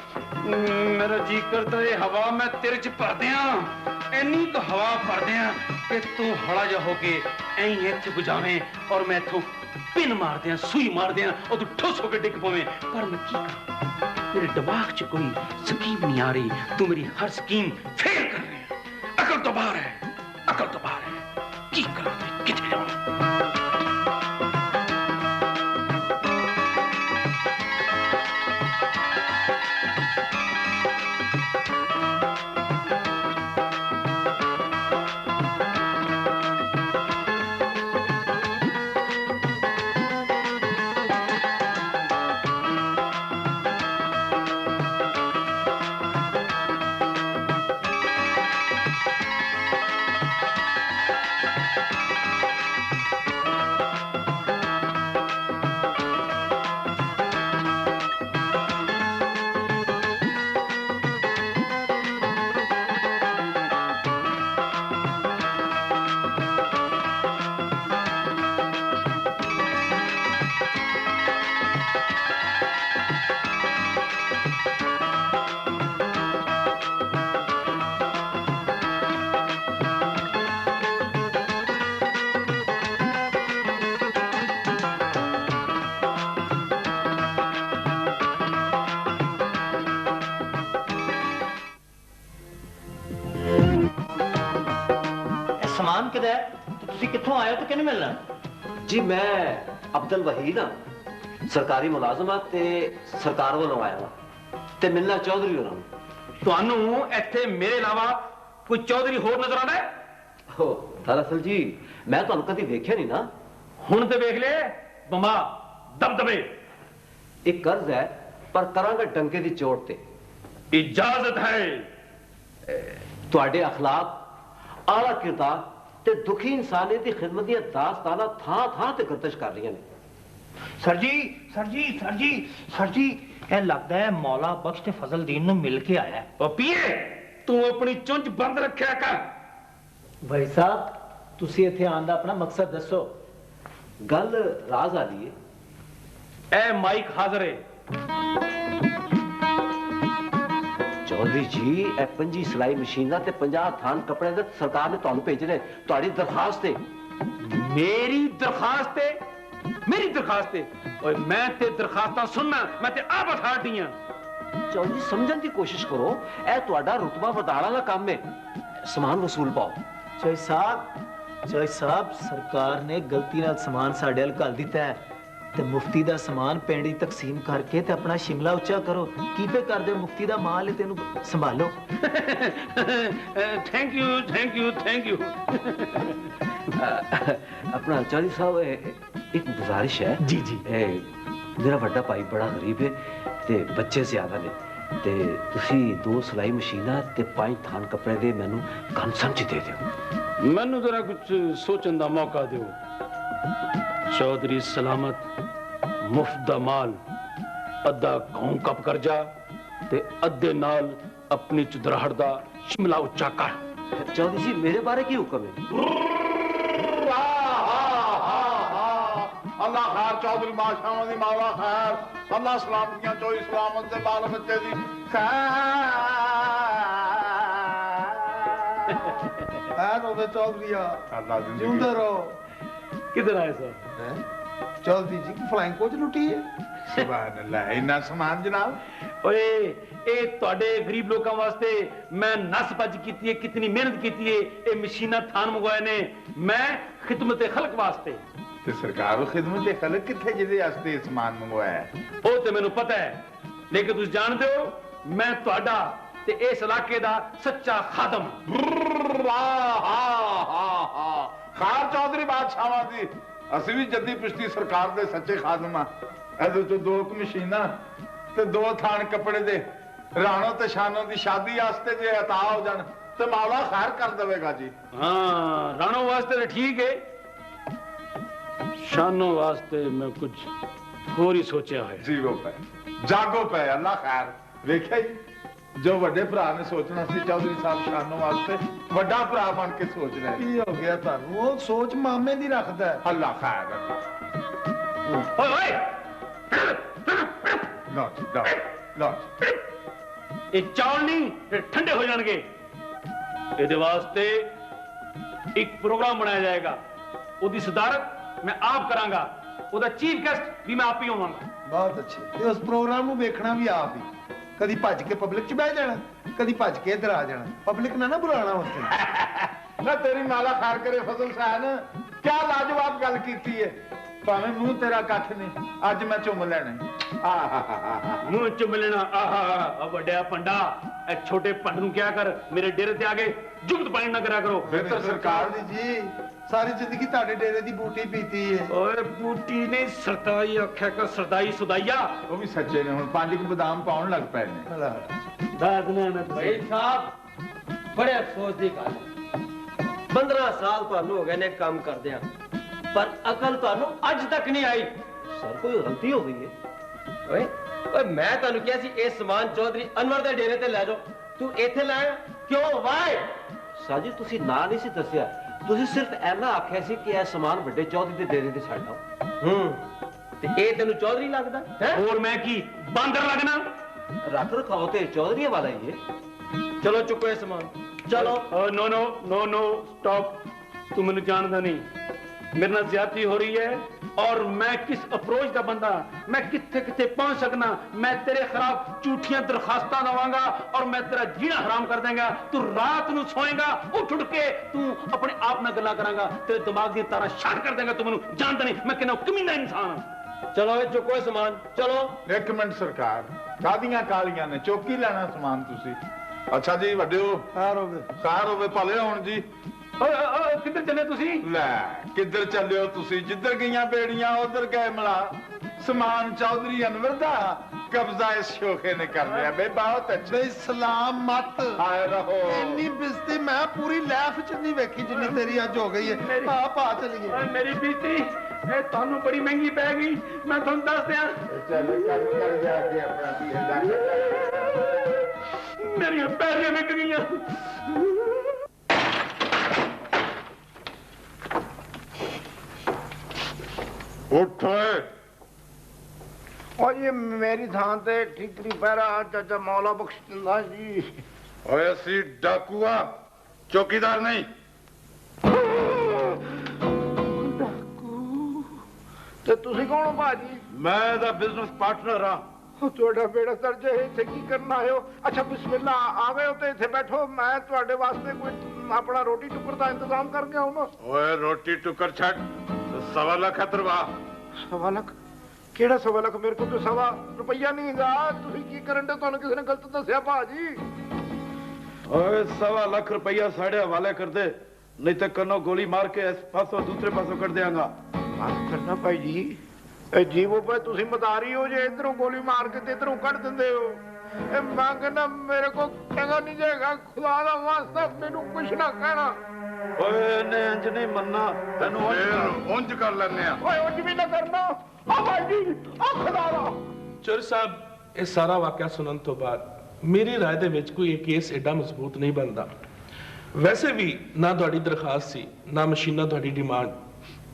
मेरा जी करता है हवा मैं तेरे च भर दियां इन्नी तो हवा भर दियां कि तू हड़ा जा होके ऐं इत्थे बुझावें और मैं इथों पिन मार दियां सुई मार दियां और तू ठुस होके डिग पवें पर मैं की करूं मेरे दिमाग च कोई स्कीम नहीं आ रही तू मेरी हर स्कीम फेल कर रही है अकल तो बाहर है अकल तो बाहर है की करूं मैं किथे जाऊं ਸਮਾਨ ਕਿਹਦਾ ਤੇ ਤੁਸੀਂ ਕਿੱਥੋਂ ਆਏ ਹੋ ਤੇ ਕਿਹਨੇ ਮਿਲਣਾ ਜੀ ਮੈਂ ਅਬਦੁਲ ਵਹੀਦ ਹਾਂ ਸਰਕਾਰੀ ਮੁਲਾਜ਼ਮ ਹਾਂ ਤੇ ਸਰਕਾਰ ਵੱਲੋਂ ਆਇਆ ਹਾਂ ਤੇ ਮਿਲਣਾ ਚੌਧਰੀ ਹੋਰਾਂ ਨੂੰ ਤੁਹਾਨੂੰ ਇੱਥੇ ਮੇਰੇ ਇਲਾਵਾ ਕੋਈ ਚੌਧਰੀ ਹੋਰ ਨਜ਼ਰ ਆਉਂਦਾ ਹੈ ਹੋ ਦਰਅਸਲ ਜੀ ਮੈਂ ਤੁਹਾਨੂੰ ਕਦੀ ਵੇਖਿਆ ਨਹੀਂ ਨਾ ਹੁਣ ਤੇ ਵੇਖ ਲੈ ਬੰਬਾ ਦਬਦਬੇ ਇੱਕ ਕਰਜ਼ ਹੈ ਪਰ ਕਰਾਂਗਾ ਡੰਕੇ ਦੀ ਚੋਟ ਤੇ ਇਜਾਜ਼ਤ ਹੈ ਤੁਹਾਡੇ ਅਖਲਾਕ ਆਲਾ ਕਿਰਦਾਰ ਤੇ ਦੁਖੀ ਇਨਸਾਨੀਅਤ ਦੀ ਖਿਦਮਤ ਦੀਆਂ ਦਾਸਤਾਨਾਂ ਥਾਂ ਥਾਂ ਤੇ ਗਰਦਸ਼ ਕਰ ਰਹੀਆਂ ਨੇ ਸਰ ਜੀ ਇਹ ਲੱਗਦਾ ਹੈ ਮੌਲਾ ਬਖਸ਼ ਤੇ ਫਜ਼ਲਦੀਨ ਨੂੰ ਮਿਲ ਕੇ ਆਇਆ ਉਹ ਪੀਏ ਤੂੰ ਆਪਣੀ ਚੁੰਝ ਬੰਦ ਰੱਖਿਆ ਕਰ ਭਾਈ ਸਾਹਿਬ ਤੁਸੀਂ ਇੱਥੇ ਆਉਣ ਦਾ ਆਪਣਾ ਮਕਸਦ ਦੱਸੋ ਗੱਲ ਰਾਜ਼ ਵਾਲੀ ਹੈ ਇਹ ਮਾਈਕ ਹਾਜ਼ਰ ਹੈ ਚੌਧਰੀ ਜੀ ਇਹ 25 ਸਿਲਾਈ ਮਸ਼ੀਨਾਂ ਤੇ 50 ਥਾਨ ਕੱਪੜੇ ਦੇ ਸਰਕਾਰ ਨੇ ਤੁਹਾਨੂੰ ਭੇਜਣੇ ਤੁਹਾਡੀ ਦਰਖਾਸਤ ਤੇ ਮੇਰੀ ਦਰਖਾਸਤ ਤੇ ਓਏ ਮੈਂ ਤੇ ਦਰਖਾਸਤਾਂ ਸੁਣਨਾ ਮੈਂ ਤੇ ਆਪ ਅਠਾੜੀਆਂ ਚੌਧਰੀ ਸਮਝਣ ਦੀ ਕੋਸ਼ਿਸ਼ ਕਰੋ ਇਹ ਤੁਹਾਡਾ ਰੁਤਬਾ ਵਧਾਉਣ ਵਾਲਾ ਕੰਮ ਹੈ ਸਮਾਨ ਵਸੂਲ ਪਾਓ ਚੌਧਰੀ ਸਾਹਿਬ ਸਰਕਾਰ ਨੇ ਗਲਤੀ ਨਾਲ ਸਮਾਨ ਸਾਡੇ ਵੱਲ ਘੱਲ ਦਿੱਤਾ ਹੈ ਤੇ ਮੁਫਤੀ ਦਾ ਸਮਾਨ ਪਿੰਡ ਹੀ ਤਕਸੀਮ ਕਰਕੇ ਤੇ ਆਪਣਾ ਸ਼ਿਮਲਾ ਉੱਚਾ ਕਰੋ ਕੀ ਪੇ ਕਰਦੇ ਮੁਫਤੀ ਦਾ ਮਾਲ ਹੈ ਤੈਨੂੰ ਸੰਭਾਲੋ ਥੈਂਕ ਯੂ अपना चौधरी साहब एक गुजारिश है जी मेरा बड़ा भाई बड़ा गरीब है ते बच्चे ज्यादा ने ते तुसी 2 सिलाई मशीना ते 5 थान कपड़े दे मैनू कम समझ दे दियो मैनू जरा कुछ सोचन दा मौका दियो चौधरी सलामत मुफ्त दा माल अद्धा गांव कप कर जा ਤੇ ਅੱਧੇ ਨਾਲ ਆਪਣੀ ਚੁਦਰਾਹਟ ਦਾ ਸ਼ਿਮਲਾ ਉੱਚਾ ਕਰ। चौधरी जी मेरे बारे की हुक्म है? अल्लाह खैर चौधरी बादशाह दी मावा खैर, अल्लाह सलामतियां चोई सलामत दे बाल बच्चे दी खैर होवे चौधरीया। अल्लाह जिंदे रहो। किधर आए सर? चौधरी जी की फ्लाइंग कोच लुटी है। सुभान अल्लाह, इन्ना सामान जनाब। ओए ਇਹ ਤੁਹਾਡੇ ਗਰੀਬ ਲੋਕਾਂ ਵਾਸਤੇ ਮੈਂ ਨਸ ਭੱਜ ਕੀਤੀ ਹੈ, ਕਿਤਨੀ ਮਿਹਨਤ ਕੀਤੀ ਹੈ, ਇਹ ਮਸ਼ੀਨਾਂ ਥਾਨ ਮੰਗਵਾਏ ਨੇ ਮੈਂ ਖਿਦਮਤ ਖਲਕ ਵਾਸਤੇ। ਤੇ ਸਰਕਾਰ ਖਿਦਮਤ ਖਲਕ ਕਿੱਥੇ ਜਿਹਦੇ ਵਾਸਤੇ ਸਮਾਨ ਮੰਗਵਾਇਆ? ਉਹ ਤੇ ਮੈਨੂੰ ਪਤਾ ਹੈ, ਲੇਕਿਨ ਤੁਸੀਂ ਜਾਣਦੇ ਹੋ ਮੈਂ ਤੁਹਾਡਾ ਤੇ ਇਸ ਇਲਾਕੇ ਦਾ ਸੱਚਾ ਖਾਦਮ। ਖਾਰ ਚੌਧਰੀ ਬਾਦਸ਼ਾਹਾਂ ਦੀ ਅਸੀਂ ਵੀ ਜੱਦੀ ਪਿਛਤੀ ਸਰਕਾਰ ਦੇ ਸੱਚੇ ਖਾਦਮ ਆ। ਇਹਦੇ ਤੋਂ 2 ਮਸ਼ੀਨਾਂ ਤੇ 2 ਥਾਨ ਕੱਪੜੇ ਦੇ ਰਾਣੋ ਤੇ ਸ਼ਾਨੋ ਦੀ ਸ਼ਾਦੀ ਵਾਸਤੇ ਜੇ ਅਤਾ ਹੋ ਜਾਣ ਤੇ ਮੌਲਾ ਖੈਰ ਕਰ ਦੇਵੇਗਾ ਜੀ। ਹਾਂ ਰਾਣੋ ਵਾਸਤੇ ਤਾਂ ਠੀਕ ਹੈ, ਸ਼ਾਨੋ ਵਾਸਤੇ ਮੈਂ ਕੁਝ ਹੋਰ ਹੀ ਸੋਚਿਆ ਹੋਇਆ। ਜੀਵੋ ਪੈ ਜਾਗੋ ਪੈ ਅੱਲਾ ਖੈਰ। ਵੇਖਿਆ ਜੀ ਜੋ ਵੱਡੇ ਭਰਾ ਨੇ ਸੋਚਣਾ ਸੀ ਚੌਧਰੀ ਸਾਹਿਬ ਸ਼ਾਨੋ ਵਾਸਤੇ ਵੱਡਾ ਭਰਾ ਬਣ ਕੇ ਸੋਚ ਰਿਹਾ। ਕੀ ਹੋ ਗਿਆ ਤੁਹਾਨੂੰ? ਉਹ ਸੋਚ ਮਾਮੇ ਦੀ ਰੱਖਦਾ ਹੈ। ਅੱਲਾ ਖੈਰ। ਓਏ ਓਏ ਲੋ ਲੋ ਇਹ ਚੌਲ ਨਹੀਂ ਠੰਡੇ ਹੋ ਜਾਣਗੇ। ਇਹਦੇ ਵਾਸਤੇ ਇੱਕ ਪ੍ਰੋਗਰਾਮ ਬਣਾਇਆ ਜਾਏਗਾ, ਉਹਦੀ ਸਦਾਰਤ ਮੈਂ ਆਪ ਕਰਾਂਗਾ, ਉਹਦਾ ਚੀਫ ਗੈਸਟ ਵੀ ਮੈਂ ਆਪ ਹੀ ਹੋਵਾਂਗਾ। ਬਹੁਤ ਅੱਛੇ। ਤੇ ਉਸ ਪ੍ਰੋਗਰਾਮ ਨੂੰ ਵੇਖਣਾ ਵੀ ਆਪ ਹੀ। ਕਦੀ ਭੱਜ ਕੇ ਪਬਲਿਕ 'ਚ ਬਹਿ ਜਾਣਾ, ਕਦੀ ਭੱਜ ਕੇ ਇੱਧਰ ਆ ਜਾਣਾ। ਪਬਲਿਕ ਨਾ ਬੁਲਾਣਾ ਉੱਥੇ। ਨਾ ਤੇਰੀ ਮਾਲਾ ਖਾਰ ਕਰੇ ਫਜ਼ਲ ਸਾਹਿਬ ਕਿਆ ਲਾਜਵਾਬ ਗੱਲ ਕੀਤੀ ਹੈ। ਭਾਵੇਂ ਮੂੰਹ ਤੇਰਾ ਕੱਖ ਨਹੀਂ, ਅੱਜ ਮੈਂ ਚੁੰਮ ਲੈਣਾ। ਮੂੰਹ ਚੁੰਮ ਲੈਣਾ? ਆਹਾ ਵੱਡਿਆ ਪੰਡਾ, ਇਹ ਛੋਟੇ ਪੰਡ ਨੂੰ ਕਿਹਾ ਕਰ ਮੇਰੇ ਡੇਰੇ ਤੇ ਆ ਕੇ ਜੁਗਤ ਪਾਣੀ ਨਾ ਕਰਿਆ ਕਰੋ। ਬਿਹਤਰ ਸਰਕਾਰ ਜੀ ਸਾਰੀ ਜ਼ਿੰਦਗੀ ਤੁਹਾਡੇ ਡੇਰੇ ਦੀ ਬੂਟੀ ਪੀਤੀ ਹੈ। ਓਏ ਬੂਟੀ ਨਹੀਂ ਸਰਦਾਈ ਆਖਿਆ ਕਰ, ਸਰਦਾਈ ਸੁਦਾਈਆ। ਉਹ ਵੀ ਸੱਚੇ ਨੇ, ਹੁਣ 5 ਬਦਾਮ ਪਾਉਣ ਲੱਗ ਪਏ ਨੇ। ਦਾਦਨਾ ਨਾ ਭਾਈ ਸਾਹਿਬ ਬੜੇ ਅਫਸੋਸ ਦੀ ਗੱਲ 15 ਸਾਲ ਤੁਹਾਨੂੰ ਹੋ ਗਏ ਨੇ ਕੰਮ ਕਰਦਿਆਂ, ਪਰ ਅਕਲ ਤੁਹਾਨੂੰ ਅੱਜ ਤੱਕ ਨਹੀਂ ਆਈ। सर कोई गलती हो गई है? ਓਏ ਓਏ ਮੈਂ ਤੁਹਾਨੂੰ ਕਿਹਾ ਸੀ ਇਹ ਸਮਾਨ ਚੌਧਰੀ ਅਨਵਰ ਦੇ ਡੇਰੇ ਤੇ ਲੈ ਜਾਓ, ਤੂੰ ਇੱਥੇ ਲਾਇਆ ਕਿਉਂ? ਵਾਈ साजी तुसी ना नहीं सी दसिया, तुसी सिर्फ ऐना आख्या सी कि यह सामान बड़े चौधरी दे डेरे ते छड्ड आओ। ਤੇ ਇਹ ਤੈਨੂੰ ਚੌਧਰੀ ਲੱਗਦਾ ਹੈ? ਹੋਰ ਮੈਂ ਕੀ ਬਾਂਦਰ ਲੱਗਣਾ? रख रखाओ ते चौधरी वाला ही है। ਚਲੋ ਚੁੱਕੋ ਇਹ ਸਮਾਨ ਚਲੋ। No no no no stop, तू मैंने जानता नहीं, मेरे नाल ज्यादती हो रही है और मैं किस अप्रोच का बंदा, मैं किथे किथे पहुंच सकना। मैं तेरे खिलाफ झूठियां दरखास्तां दवांगा और मैं तेरा जीना हराम कर देंगा। तू रात नू सोएगा उठ के तू अपने आप नाल गल्लां करांगा, तेरे दिमाग दी तारा शार्ट कर देंगा। तू मैनू जानता नहीं, मैं कहना कमीना इंसान हां। ਚਲੋ ਇਹ ਚੁੱਕੋ ਇਹ ਸਮਾਨ ਚਲੋ। 1 ਮਿੰਟ ਸਰਕਾਰ, ਕਾਦੀਆਂ ਕਾਲੀਆਂ ਨੇ ਚੌਕੀ ਲੈਣਾ ਸਮਾਨ ਤੁਸੀਂ? ਅੱਛਾ ਜੀ ਵੱਡਿਓ ਖਾਰ ਹੋਵੇ ਭਲੇ ਹੋਣ ਜੀ। ਕਿੱਧਰ ਚੱਲੇ ਤੁਸੀਂ? ਲੈ ਕਿੱਧਰ ਚੱਲਿਓ ਤੁਸੀਂ? ਜਿੱਧਰ ਗਈਆਂ ਬੇੜੀਆਂ ਉਧਰ ਗਏ ਮਲਾ। ਸਮਾਨ ਚੌਧਰੀ ਅਨਵਰ ਦਾ ਕਬਜ਼ਾ ਇਸ ਸ਼ੋਖੇ ਨੇ ਕਰ ਲਿਆ ਬੇ। ਬਹੁਤ ਅੱਛਾ ਬਈ ਸਲਾਮਤ ਆਏ ਰਹੋ। ਇੰਨੀ ਬਿਸਤੀ ਮੈਂ ਪੂਰੀ ਲਾਈਫ 'ਚ ਨਹੀਂ ਵੇਖੀ ਜਿੰਨੀ ਤੇਰੀ ਅੱਜ ਹੋ ਗਈ ਹੈ। ਆ ਚਲੀਏ। ਮੇਰੀ ਬੀਤੀ ਇਹ ਤੁਹਾਨੂੰ ਬੜੀ ਮਹਿੰਗੀ ਪੈ ਗਈ, ਮੈਂ ਤੁਹਾਨੂੰ ਦੱਸ ਦਿਆਂ। ਚੱਲ ਕਰ ਜਾ ਕੇ ਆਪਣਾ ਕੀ ਹੁੰਦਾ। ਮੇਰੀਆਂ ਪੈਰੀਆਂ ਵਿਕ ਗਈਆਂ। ਉੱਠ ਓਏ। ਉਹ ਇਹ ਮੇਰੀ ਥਾਂ ਤੇ ਠੀਕਰੀ ਪਹਿਰਾ ਚਾਚਾ ਮੌਲਾ ਬਖਸ਼ ਦਿੰਦਾ ਜੀ। ਓਏ ਅਸੀਂ ਡਾਕੂ ਆ, ਚੌਕੀਦਾਰ ਨਹੀਂ। ਤੇ ਤੁਸੀਂ ਕੌਣ ਹੋ ਭਾਜੀ? ਮੈਂ ਇਹਦਾ ਬਿਜ਼ਨਸ ਪਾਰਟਨਰ ਆ। ਤੁਹਾਡਾ ਬੇੜਾ ਸਰ ਜੇ ਇੱਥੇ ਕੀ ਕਰਨ ਆਏ ਹੋ? ਅੱਛਾ ਬਿਸਮਿਲ੍ਲਾ ਆ ਗਏ ਹੋ ਤੇ ਇੱਥੇ ਬੈਠੋ, ਮੈਂ ਤੁਹਾਡੇ ਵਾਸਤੇ ਕੋਈ ਆਪਣਾ ਰੋਟੀ ਟੁੱਕਰ ਦਾ ਇੰਤਜ਼ਾਮ ਕਰਕੇ ਆਉਂਗਾ। ਓਏ ਰੋਟੀ ਟੁੱਕਰ ਛੱਡ, 1.25 ਲੱਖ ਤਰਵਾ। 1.25 ਲੱਖ? ਕਿਹੜਾ 1.25 ਲੱਖ? ਮੇਰੇ ਕੋਲ ਤਾਂ 1.25 ਰੁਪਈਆ ਨਹੀਂ ਹੈਗਾ। ਤੁਸੀਂ ਕੀ ਕਰਨ ਦੇ? ਤੁਹਾਨੂੰ ਕਿਸੇ ਨੇ ਗਲਤ ਦੱਸਿਆ ਭਾਜੀ। ਓਏ 1.25 ਲੱਖ ਰੁਪਈਆ ਸਾਡੇ ਹਵਾਲੇ ਕਰ ਦੇ, ਨਹੀਂ ਤਾਂ ਕੰਨੋਂ ਗੋਲੀ ਮਾਰ ਕੇ ਇਸ ਪਾਸੋਂ ਦੂਸਰੇ ਪਾਸੋਂ ਕੱਢ ਦਿਆਂਗਾ। ਮਾਫ ਕਰਨਾ ਭਾਈ ਜੀ, ਇਹ ਜੀਵੋ ਭਾਈ ਤੁਸੀਂ ਮਦਾਰੀ ਹੋ ਜੇ ਇਧਰੋਂ ਗੋਲੀ ਮਾਰ ਕੇ ਤੇ ਇਧਰੋਂ ਕੱਢ ਦਿੰਦੇ ਹੋ। ਇਹ ਮੈਂ ਕਹਿੰਦਾ ਮੇਰੇ ਕੋਲ ਚੰਗਾ ਨਹੀਂ ਜਾਏਗਾ। ਖੁਦਾ ਦਾ ਵਾਸਤਾ ਮੈਨੂੰ ਕੁਛ ਨਾ ਕਹਿਣਾ। ਓਏ ਇਹਨੇ ਇੰਜ ਨਹੀਂ ਮੰਨਣਾ, ਤੈਨੂੰ ਉਂਝ ਕਰ ਲੈਨੇ ਆ। ਓਏ ਉਂਝ ਵੀ ਨਾ ਕਰਨਾ। ਆ ਭਾਈ ਜੀ, ਆ ਖੁਦਾ ਦਾ। ਚੋਰ ਸਾਹਿਬ ਇਹ ਸਾਰਾ ਵਾਕਿਆ ਸੁਣਨ ਤੋਂ ਬਾਅਦ ਮੇਰੀ ਰਾਏ ਦੇ ਵਿੱਚ ਕੋਈ ਇਹ ਕੇਸ ਐਡਾ ਮਜ਼ਬੂਤ ਨਹੀਂ ਬਣਦਾ। ਵੈਸੇ ਵੀ ਨਾ ਤੁਹਾਡੀ ਦਰਖਾਸਤ ਸੀ ਨਾ ਮਸ਼ੀਨਾਂ ਤੁਹਾਡੀ ਡਿਮਾਂਡ।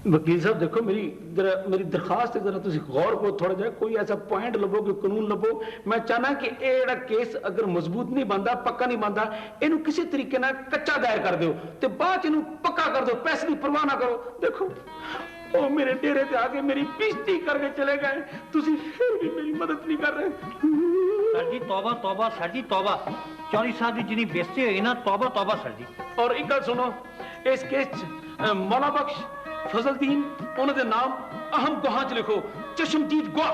वकील साहब देखो मेरी दरखास्त जरा तुम गौर करो थोड़ा जा, कोई ऐसा पॉइंट लवो कोई कानून लवो। मैं चाहना कि ये केस अगर मजबूत नहीं बनता पक्का नहीं बनता इनू किसी तरीके ना कच्चा दायर कर दो ते बाद इनू पक्का कर दो, पैसे की परवाह ना करो। देखो ओ मेरे डेरे ते आके मेरी बेइज्जती करके चले गए, तुसी फिर भी मेरी मदद नहीं कर रहे। सर जी तौबा तौबा सर जी तौबा, चौधरी साहब की जिनी बेइज्जती हुई ना, तौबा तौबा सर जी। और एक गल सुनो, इस केस च मौला बख्श फजलदीन उन्होंने नाम अहम गुहा च लिखो, चश्मदीद गुहा।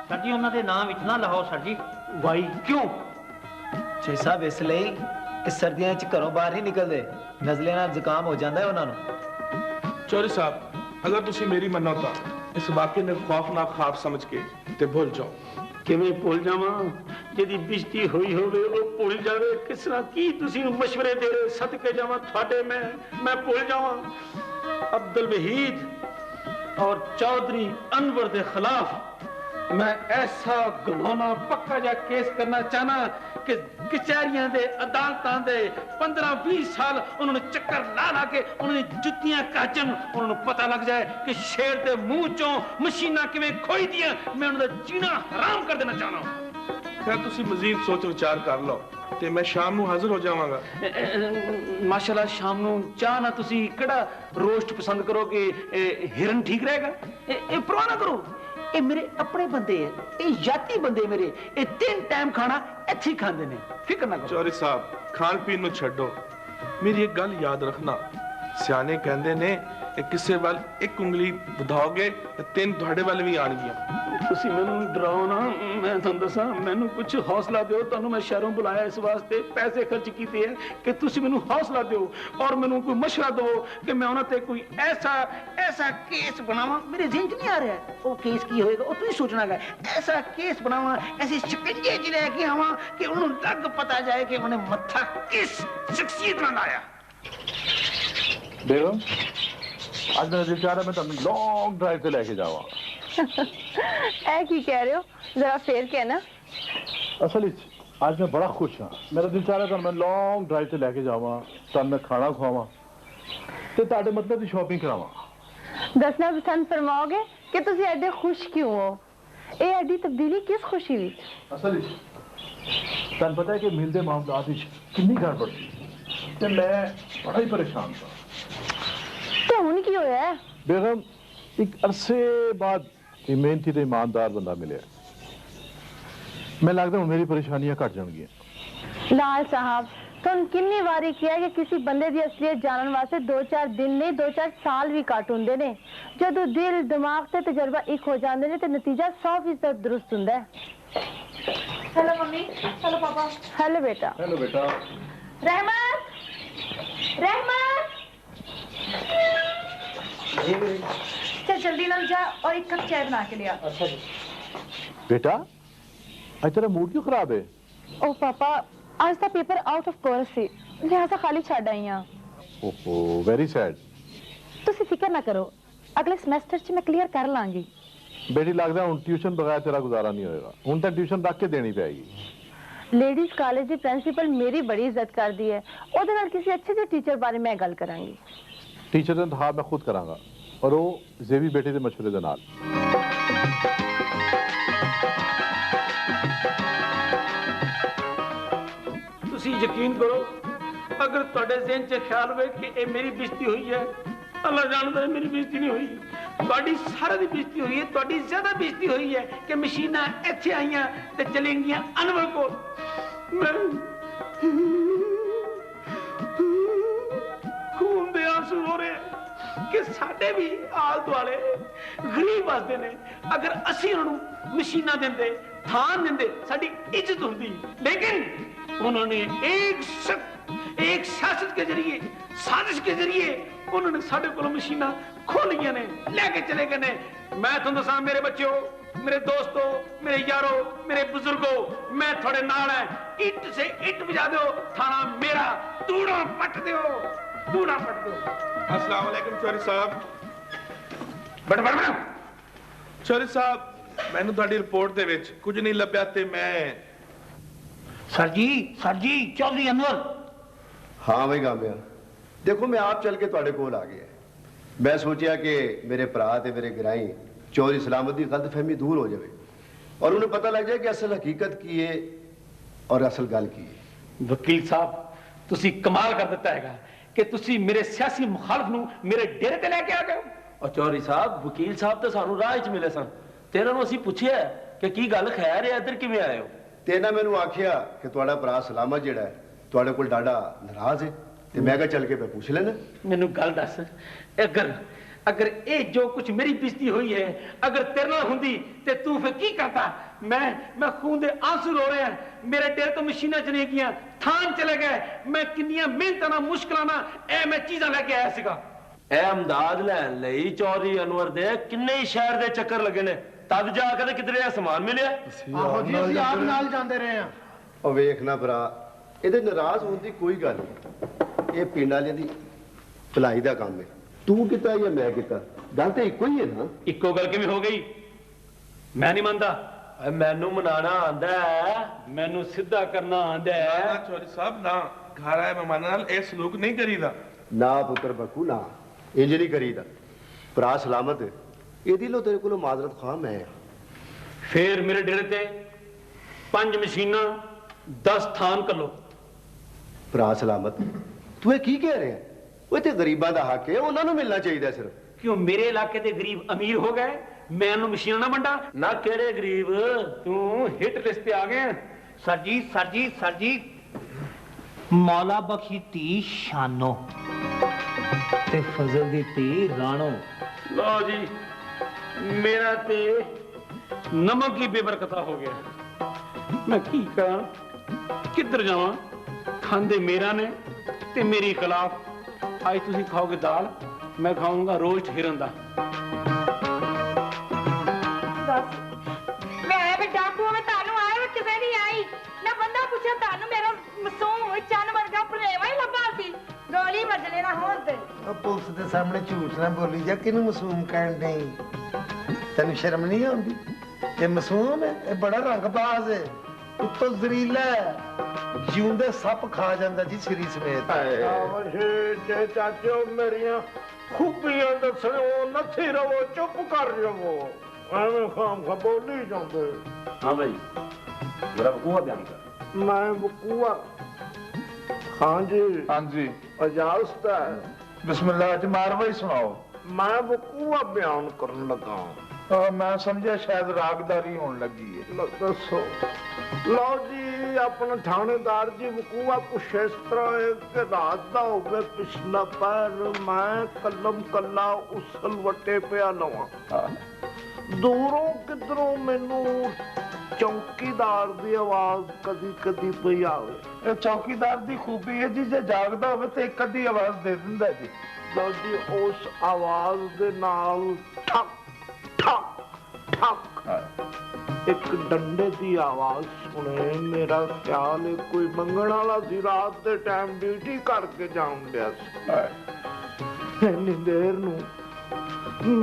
सर जी उन्होंने नाम विच ना लिखाओ सर जी। वाई क्यों? छे साहब इसलिए कि सर्दियों च घरों बाहर नहीं निकलते, नजले नाल जुकाम हो जाता है उन्होंने। चौधरी साहब अगर तुसी मेरी मनो तो इस वाकये ने खौफनाक ख्वाब समझ के ते भूल जाओ। किवें भूल जावां जिहदी बेइज्जती होई होवे ओ भूल जावे? किस तरह की तुसी मशवरे दे रहे, सदके जावां तुहाडे मैं भूल जावां? अब्दुल वहीद और चौधरी अनवर के खिलाफ मैं ऐसा घिनौना पक्का जा केस करना चाहना कि कचहरियां दे अदालतां दे 15-20 साल उन्होंने चक्कर ला के उन्होंने जुत्तियां काचन, उन्होंने पता लग जाए कि शेर के मुंह चों मशीना किवें खोई दियां। मैं उन्होंने जीना हराम कर देना चाहना। खैर तुसी मजीद सोच विचार कर लो ते मैं शाम नू हाजिर हो जावांगा। माशाल्लाह शाम नू चाह ना तुसी केड़ा रोस्ट पसंद करोगे? हिरन ठीक रहेगा? परवाह ना करो, ये मेरे अपने बंदे है, ये जाती बंदे मेरे, ये 3 टाइम खाना इत्थे ही खांदे ने, फिक्र ना करो। चौधरी साहब खान पीन नू छड्डो, मेरी एक गल याद रखना, सियाने कहंदे ने किसे वाल एक उंगली ਵਧਾਓਗੇ ਤੇ 3 ਤੁਹਾਡੇ ਵੱਲ ਵੀ ਆਣਗੀਆਂ। ਤੁਸੀਂ ਮੈਨੂੰ ਡਰਾਓ ਨਾ, ਮੈਂ ਤੁਹਾਨੂੰ ਦੱਸਾਂ ਮੈਨੂੰ ਕੁਝ ਹੌਸਲਾ ਦਿਓ। ਤੁਹਾਨੂੰ ਮੈਂ ਸ਼ਹਿਰੋਂ ਬੁਲਾਇਆ ਇਸ ਵਾਸਤੇ, ਪੈਸੇ ਖਰਚ ਕੀਤੇ ਹੈ ਕਿ ਤੁਸੀਂ ਮੈਨੂੰ ਹੌਸਲਾ ਦਿਓ ਔਰ ਮੈਨੂੰ ਕੋਈ ਮਸ਼ਵਰਾ ਦਿਓ ਕਿ ਮੈਂ ਉਹਨਾਂ ਤੇ ਕੋਈ ਐਸਾ ਕੇਸ ਬਣਾਵਾਂ। ਮੇਰੇ ਜ਼ਿਹਨ 'ਚ ਨਹੀਂ ਆ ਰਿਹਾ ਉਹ ਕੇਸ ਕੀ ਹੋਏਗਾ, ਉਹ ਤੁਸੀਂ ਸੋਚਣਾ ਹੈ। ਐਸਾ ਕੇਸ ਬਣਾਵਾਂ, ਐਸੀ ਸ਼ਿਕੰਜੇ 'ਚ ਲੈ ਕੇ ਆਵਾਂ ਕਿ ਉਹਨੂੰ ਲੱਗ ਪਤਾ ਜਾਏ ਕਿ ਉਹਨੇ ਮੱਥਾ ਕਿਸ ਸ਼ਖਸੀਅਤ ਨਾਲ ਲਾਇਆ। बेगम आज मेरा दिल चाह रहा मैं तुम्हें लॉन्ग ड्राइव पे लेके जावा। ऐ की कह रहे हो, जरा फिर कहना। असल आज मैं बड़ा खुश हाँ, मेरा दिल चाह रहा था मैं लॉन्ग ड्राइव पे लेके जावा, तब मैं खाना खुआवा ते ताड़े मतलब की शॉपिंग करावा। दसना पसंद फरमाओगे कि तुसी एडे खुश क्यों हो? ये एडी तब्दीली किस खुशी विच? असल तन पता है कि मिलते मामलात कितनी गड़बड़ सी ते मैं बड़ा ही परेशान था। तो हुन की होया है? बेगम एक अरसे बाद मेहनती ते ईमानदार बंदा मिले, मैं लगता हूँ मेरी परेशानियां घट जाएंगी। लाल साहब तुम कितनी बारी किया कि किसी बंदे की असलियत जानने वास्ते 2-4 दिन नहीं 2-4 साल भी काट होंदे ने। जदों दिल दिमाग ते तजर्बा एक हो जाते ने ते नतीजा 100% दुरुस्त हुंदा है। हेलो मम्मी, हेलो पापा। हेलो बेटा। हेलो बेटा। रहमत, रहमत चल जल्दी लग जा और एक कप चाय बना के ले आ। अच्छा जी। बेटा आज तेरा मूड क्यों खराब है? ओ पापा आज का पेपर आउट ऑफ कोर्स सी, लिहाजा खाली छड़ आई हां। ओहो वेरी सैड। तुसी फिक्र ना करो, अगले सेमेस्टर च मैं क्लियर कर लांगी। बेटी लगदा हुन ट्यूशन बगैर तेरा गुजारा नहीं होएगा, हुन तो ट्यूशन रख के देनी पेगी। लेडीज कॉलेज की प्रिंसिपल मेरी बड़ी इज्जत करती है, ओदे नाल किसी अच्छे जे टीचर बारे मैं गल करांगी। टीचर का इंतखाब मैं खुद करांगा और वो जेबी बेटे के मशवरे दे नाल। तुसी यकीन करो अगर तुहाडे ज़हन च ख्याल होवे कि ये मेरी बेइज्जती हुई है, अल्लाह जानदा है मेरी बेइज्जती नहीं हुई, तुहाडी सारे दी बेइज्जती हुई है। तुहाडी ज्यादा बेइज्जती हुई है कि मशीनां इत्थे आईयां ते चली गईयां अनवर कोल। मैं खून दे आंसू हो रहे कि साडे भी आल दुआले गरीब वसदे ने, अगर असीं उन्हां नूं मशीनां दिंदे, थान दिंदे, साडी इज्जत हुंदी। लेकिन उन्होंने एक सियासत के जरिए, साजिश के जरिए उन्होंने साढ़े को मशीना खो लिया ने, लेके चले गए ने। मैं तुम दसा मेरे बच्चों, मेरे दोस्तों, मेरे यारों, मेरे बुजुर्गों, मैं थोड़े नाल है। इट से इट बजा दो, थाना मेरा, तूड़ा पट दो, तूड़ा पट दो। अस्सलाम वालेकुम चौधरी साहब। बड़ बड़ बड़ चौधरी साहब ਮੈਨੂੰ ਤੁਹਾਡੀ ਰਿਪੋਰਟ ਦੇ ਵਿੱਚ ਕੁਝ ਨਹੀਂ ਲੱਭਿਆ ਤੇ ਮੈਂ सर जी चौधरी अनवर। हाँ भाई गामिया, देखो मैं आप चल के तुहाडे कोल आ गया। मैं सोचा कि मेरे भरा ते मेरे गिराई चौधरी सलामत की गलतफहमी दूर हो जाए और उन्हें पता लग जाए कि असल हकीकत की है और असल गल की है। वकील साहब तुसी कमाल कर दिता है कि तुसी मेरे सियासी मुखालफ नूं मेरे डेरे ते लेके आ गए हो। और चौधरी साहब वकील साहब तो सानू राह च मिले सन ते इन्हां नूं असीं पुछिआ कि की गल खैर है इधर किवें आए हो ते इन्हां मैनूं आखिया कि तुहाडा भरा सलामत जिहड़ा है तुहाडे कोल डाडा नाराज है ते मैं कहा चल के मैं पूछ लेना। मैनू गल दस अगर ये जो कुछ मेरी बेइज्जती हुई है अगर तेरे नाल हुंदी ते तू फिर की करता। मैं खून दे आंसू रो रहे हैं, मेरे डेरे तो मशीनां चली गईयां, थान चले गए, मैं किन्नियां मेहनतां नाल मुश्किलां नाल ए मैं चीज़ां लेके आया सीगा। ए अमदाद लैन लई चौधरी अनवर दे किन्ने ही शहर दे चक्कर लगे ने तद जाके ते किधरे समान मिलिया। आहो जी ਅਸੀਂ ਆਪ ਨਾਲ ਜਾਂਦੇ ਰਹੇ ਆ। ਉਹ ਵੇਖ ਨਾ ਭਰਾ, ਇਹਦੇ ਨਾਰਾਜ਼ ਹੋਣ ਦੀ ਕੋਈ ਗੱਲ ਨਹੀਂ। ਇਹ ਪਿੰਡ ਵਾਲਿਆਂ ਦੀ ਭਲਾਈ ਦਾ ਕੰਮ ਹੈ। ਤੂੰ ਕੀਤਾ ਜਾਂ ਮੈਂ ਕੀਤਾ, ਗੱਲ ਤਾਂ ਇੱਕੋ ਹੀ ਹੈ ਨਾ। ਇੱਕੋ ਗੱਲ ਕਿਵੇਂ ਹੋ ਗਈ? ਮੈਂ ਨਹੀਂ ਮੰਨਦਾ। मैनू मनाना आंदा है, मैनू सीधा करना आंदा है। ना चौधरी साहब ना, घर आए मेहमान नाल ए सलूक नहीं करीदा। ना पुत्र बक्कू ना, इंज नहीं करीदा। भरा सलामत ਇਹਦੀ ਲੋ ਤੇਰੇ ਕੋਲੋਂ ਮਾਜ਼ਰਤ ਖਾਂ ਮੈਂ। फिर मेरे डेरे ते 5 मशीनां 10 थान कलो। ਭਰਾ सलामत ਤੂੰ ਇਹ ਕੀ ਕਹਿ ਰਿਹਾ? ਉਹ ਤੇ ਗਰੀਬਾਂ ਦਾ ਹੱਕ ਹੈ, ਉਹਨਾਂ ਨੂੰ ਮਿਲਣਾ ਚਾਹੀਦਾ ਸਿਰਫ। क्यों मेरे इलाके के गरीब अमीर हो गए, मैं उन्हें मशीन ना बंटा ना? केड़े गरीब? तू हिट लिस्ट पे आ गए। सर जी मौला बख्शी ती शानो ते फजल दी ती राणो। लो जी मेरा ते नमक ही बेबरकता हो गया। मैं की करा, किधर जावा? खांदे मेरा ने ते मेरी खिलाफ। आज तुसी खाओगे दाल, मैं खाऊंगा रोस्ट हिरन दा। मैं भी डाकू में तानू आए वो किसे नहीं आई ना बंदा पूछे तानू मेरा मासूम चन्न वर्गा भलेवा ही लब्भा सी गोली मजले ना होण ते। ਪੁਲਿਸ ਦੇ ਸਾਹਮਣੇ ਝੂਠ ਨਾ ਬੋਲੀ ਜਾ, ਕਿਹਨੂੰ ਮਾਸੂਮ ਕਹਿਣ ਨਹੀਂ? ਤੈਨੂੰ ਸ਼ਰਮ ਨਹੀਂ ਆਉਂਦੀ? ਇਹ ਮਾਸੂਮ ਹੈ, ਇਹ ਬੜਾ ਰੰਗਬਾਜ਼ ਹੈ, ਉੱਤੋਂ ਜ਼ਰੀਲਾ ਹੈ, ਜਿਉਂਦੇ ਸੱਪ ਖਾ ਜਾਂਦਾ ਜੀ ਸਰੀ ਸਮੇਤ। ਜੇ ਚਾਚੋ ਮੇਰੀਆਂ ਖੂਬੀਆਂ ਦੱਸਣੋ ਨੱਥੀ ਰਵੋ, ਚੁੱਪ ਕਰ ਜਾਵੋ, ਐਵੇਂ ਖਾਮ ਖਾ ਬੋਲੀ ਜਾਂਦੇ। हाँ भाई जरा वकूआ बयान कर। मैं वकूआ? हाँ जी इजाजत है। ਬਿਸਮਿਲ੍ਲਾਹ ਜੀ ਮਾਰਵਾ ਹੀ ਸੁਣਾਓ। मैं वकूआ बयान करन लगा। ਮੈਂ ਸਮਝਿਆ ਸ਼ਾਇਦ ਰਾਗਦਾਰੀ ਹੋਣ ਲੱਗੀ ਹੈ। दसो लो जी अपना थानेदार जी वकूआ कुछ इस तरह है कि रात दा होवे पिछला पैर मैं कलम कला उसल वटे पिया लवां, दूरों किधरों मैनू चौकीदार दी आवाज कदी कदी पई आवे। ਇਹ ਚੌਕੀਦਾਰ ਦੀ ਖੂਬੀ ਹੈ ਜੀ, ਜੇ ਜਾਗਦਾ ਹੋਵੇ ਤੇ ਇੱਕ ਅੱਧੀ ਆਵਾਜ਼ ਦੇ ਦਿੰਦਾ ਜੀ। लो जी उस आवाज दे नाल ठक ठक ठक एक डंडे दी आवाज सुने। मेरा ख्याल है कोई मंगण वाला सी, रात दे टाइम ड्यूटी करके जान दिया सी। इन्नी देर नू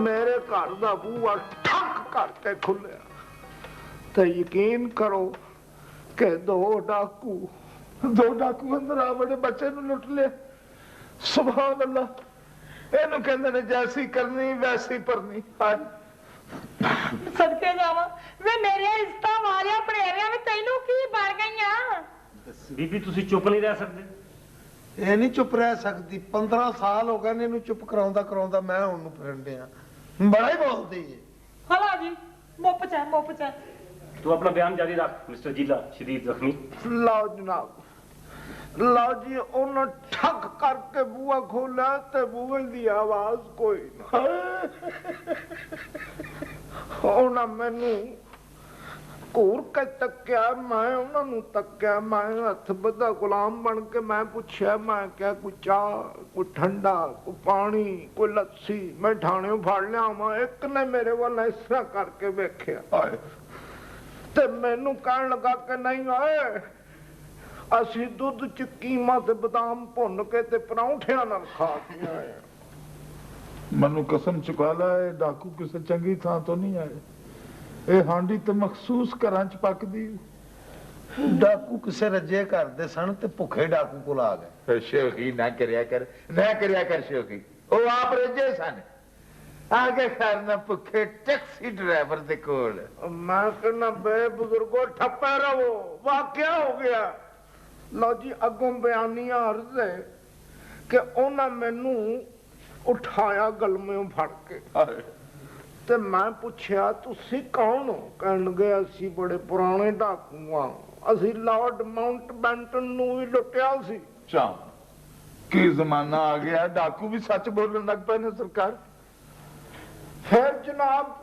मेरे घर दा बूहा ठक करके खुलिया ते यकीन करो कि दो डाकू अंदर आ बड़े बच्चे नू लुट लिया। ਸੁਭਾਨ ਅੱਲਾ, ਇਹਨੂੰ ਕਹਿੰਦੇ ਨੇ ਜੈਸੀ ਕਰਨੀ ਵੈਸੀ ਭਰਨੀ। सदके जावा वे मेरे इज्जतां वाले भणेरियां में तैनू की बन गईयां? बीबी तुसी चुप नहीं रह सकते? ਇਹ ਨਹੀਂ ਚੁੱਪ ਰਹਿ ਸਕਦੀ। 15 ਸਾਲ ਹੋ ਗਏ ਨੇ ਇਹਨੂੰ ਚੁੱਪ ਕਰਾਉਂਦਾ ਮੈਂ ਹੁਣ ਨੂੰ ਫਿਰਨ ਡਿਆ। ਬੜਾ ਹੀ ਬੋਲਦੀ ਹੈ। हला जी मुप च तू अपना बयान जारी रख मिस्टर जीला शदीद जख्मी। लाओ जनाब, लाओ जी। उन्हें ठक करके बूहा खोला ते बूहे दी आवाज कोई ना। उन्हें मैनू घूर के तक्या, मैं उन्होंने तक्या, मैं हथ बदा गुलाम बन के मैं पूछया, मैं क्या कोई चाह, कोई ठंडा, कोई पानी, कोई लस्सी मैं ठाणे फड़ लिया। एक ने मेरे वाल इस तरह करके वेख्या ते मैनू कहन लगा कि नहीं आए असी दुध च कीमा ते बादाम भुन के ते परौंठियां नाल खा के आए। मनु कसम चुका ला, डाकू किसी चंगी थां तो नहीं आए। ਇਹ ਹਾਂਡੀ ਤੇ ਮਖਸੂਸ ਘਰਾਂ ਚ ਪੱਕਦੀ। ਡਾਕੂ ਕਿਸੇ ਰੱਜੇ ਕਰਦੇ ਸਨ ਤੇ ਭੁੱਖੇ ਡਾਕੂ ਕੋਲ ਆ ਗਏ। ਸ਼ੌਕੀ ਨਾ ਕਰਿਆ ਕਰ ਸ਼ੌਕੀ। ਉਹ ਆਪ ਰੱਜੇ ਸਨ, ਆ ਕੇ ਖਰਨਾ ਭੁੱਖੇ ਟੈਕਸੀ ਡਰਾਈਵਰ ਦੇ ਕੋਲ। ਮੈਂ ਕਹਿੰਦਾ ਬੇ ਬਜ਼ੁਰਗੋ ਠੱਪੇ ਰਹੋ, ਵਾਕਿਆ ਹੋ ਗਿਆ। ਲਓ ਜੀ ਅੱਗੋਂ ਬਿਆਨੀਆਂ ਅਰਜ਼ ਹੈ ਕਿ ਉਹਨਾਂ ਮੈਨੂੰ ਉਠਾਇਆ ਗਲਮਿਓਂ ਫੜ ਕੇ ਤੇ ਮੈਂ ਪੁੱਛਿਆ ਤੁਸੀਂ ਕੌਣ ਹੋ? ਕਹਿਣ ਲੱਗੇ ਅਸੀਂ ਬੜੇ ਪੁਰਾਣੇ ਡਾਕੂ ਆ, ਅਸੀਂ ਲਾਰਡ ਮਾਊਂਟਬੈਟਨ ਨੂੰ ਵੀ ਲੁੱਟਿਆ ਸੀ। ਚਾਹ ਕੀ ਜ਼ਮਾਨਾ ਆ ਗਿਆ, ਡਾਕੂ ਵੀ ਸੱਚ ਬੋਲਣ ਲੱਗ ਪਏ ਨੇ ਸਰਕਾਰ। ਫਿਰ ਜਨਾਬ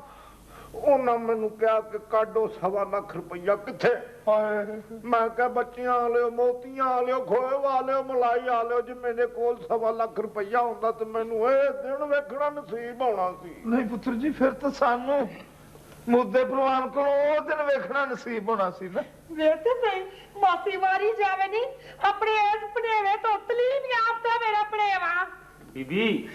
ਉਹਨਾਂ ਮੈਨੂੰ ਕਿਹਾ ਕਿ ਕਾਢੋ 1.25 ਲੱਖ ਰੁਪਈਆ। ਕਿੱਥੇ? ਮੈਂ ਕਿਹਾ ਬੱਚਿਆਂ ਵਾਲਿਓ, ਮੋਤੀਆਂ ਵਾਲਿਓ, ਖੋਏ ਵਾਲਿਓ, ਮਲਾਈ ਵਾਲਿਓ। ਜੇ ਮੇਰੇ ਕੋਲ 1.25 ਲੱਖ ਰੁਪਈਆ ਹੁੰਦਾ ਤੇ ਮੈਨੂੰ ਇਹ ਦਿਨ ਵੇਖਣਾ ਨਸੀਬ ਹੋਣਾ ਸੀ। ਨਹੀਂ ਪੁੱਤਰ ਜੀ, ਫਿਰ ਤਾਂ ਸਾਨੂੰ ਮੁੱਦੇ ਪ੍ਰਵਾਨ ਕੋਲ ਉਹ ਦਿਨ ਵੇਖਣਾ ਨਸੀਬ ਹੋਣਾ ਸੀ ਨਾ। ਵੇਖਦੇ ਸਹੀ ਮਾਸੀ ਵਾਰੀ ਜਾਵੇ ਨਹੀਂ ਆਪਣੇ ਇਸ ਭਣੇਵੇਂ ਤੋਂ ਤਲੀਨ ਆਪ ਤਾਂ ਮੇਰਾ ਭਣੇਵਾ। ਬੀਬੀ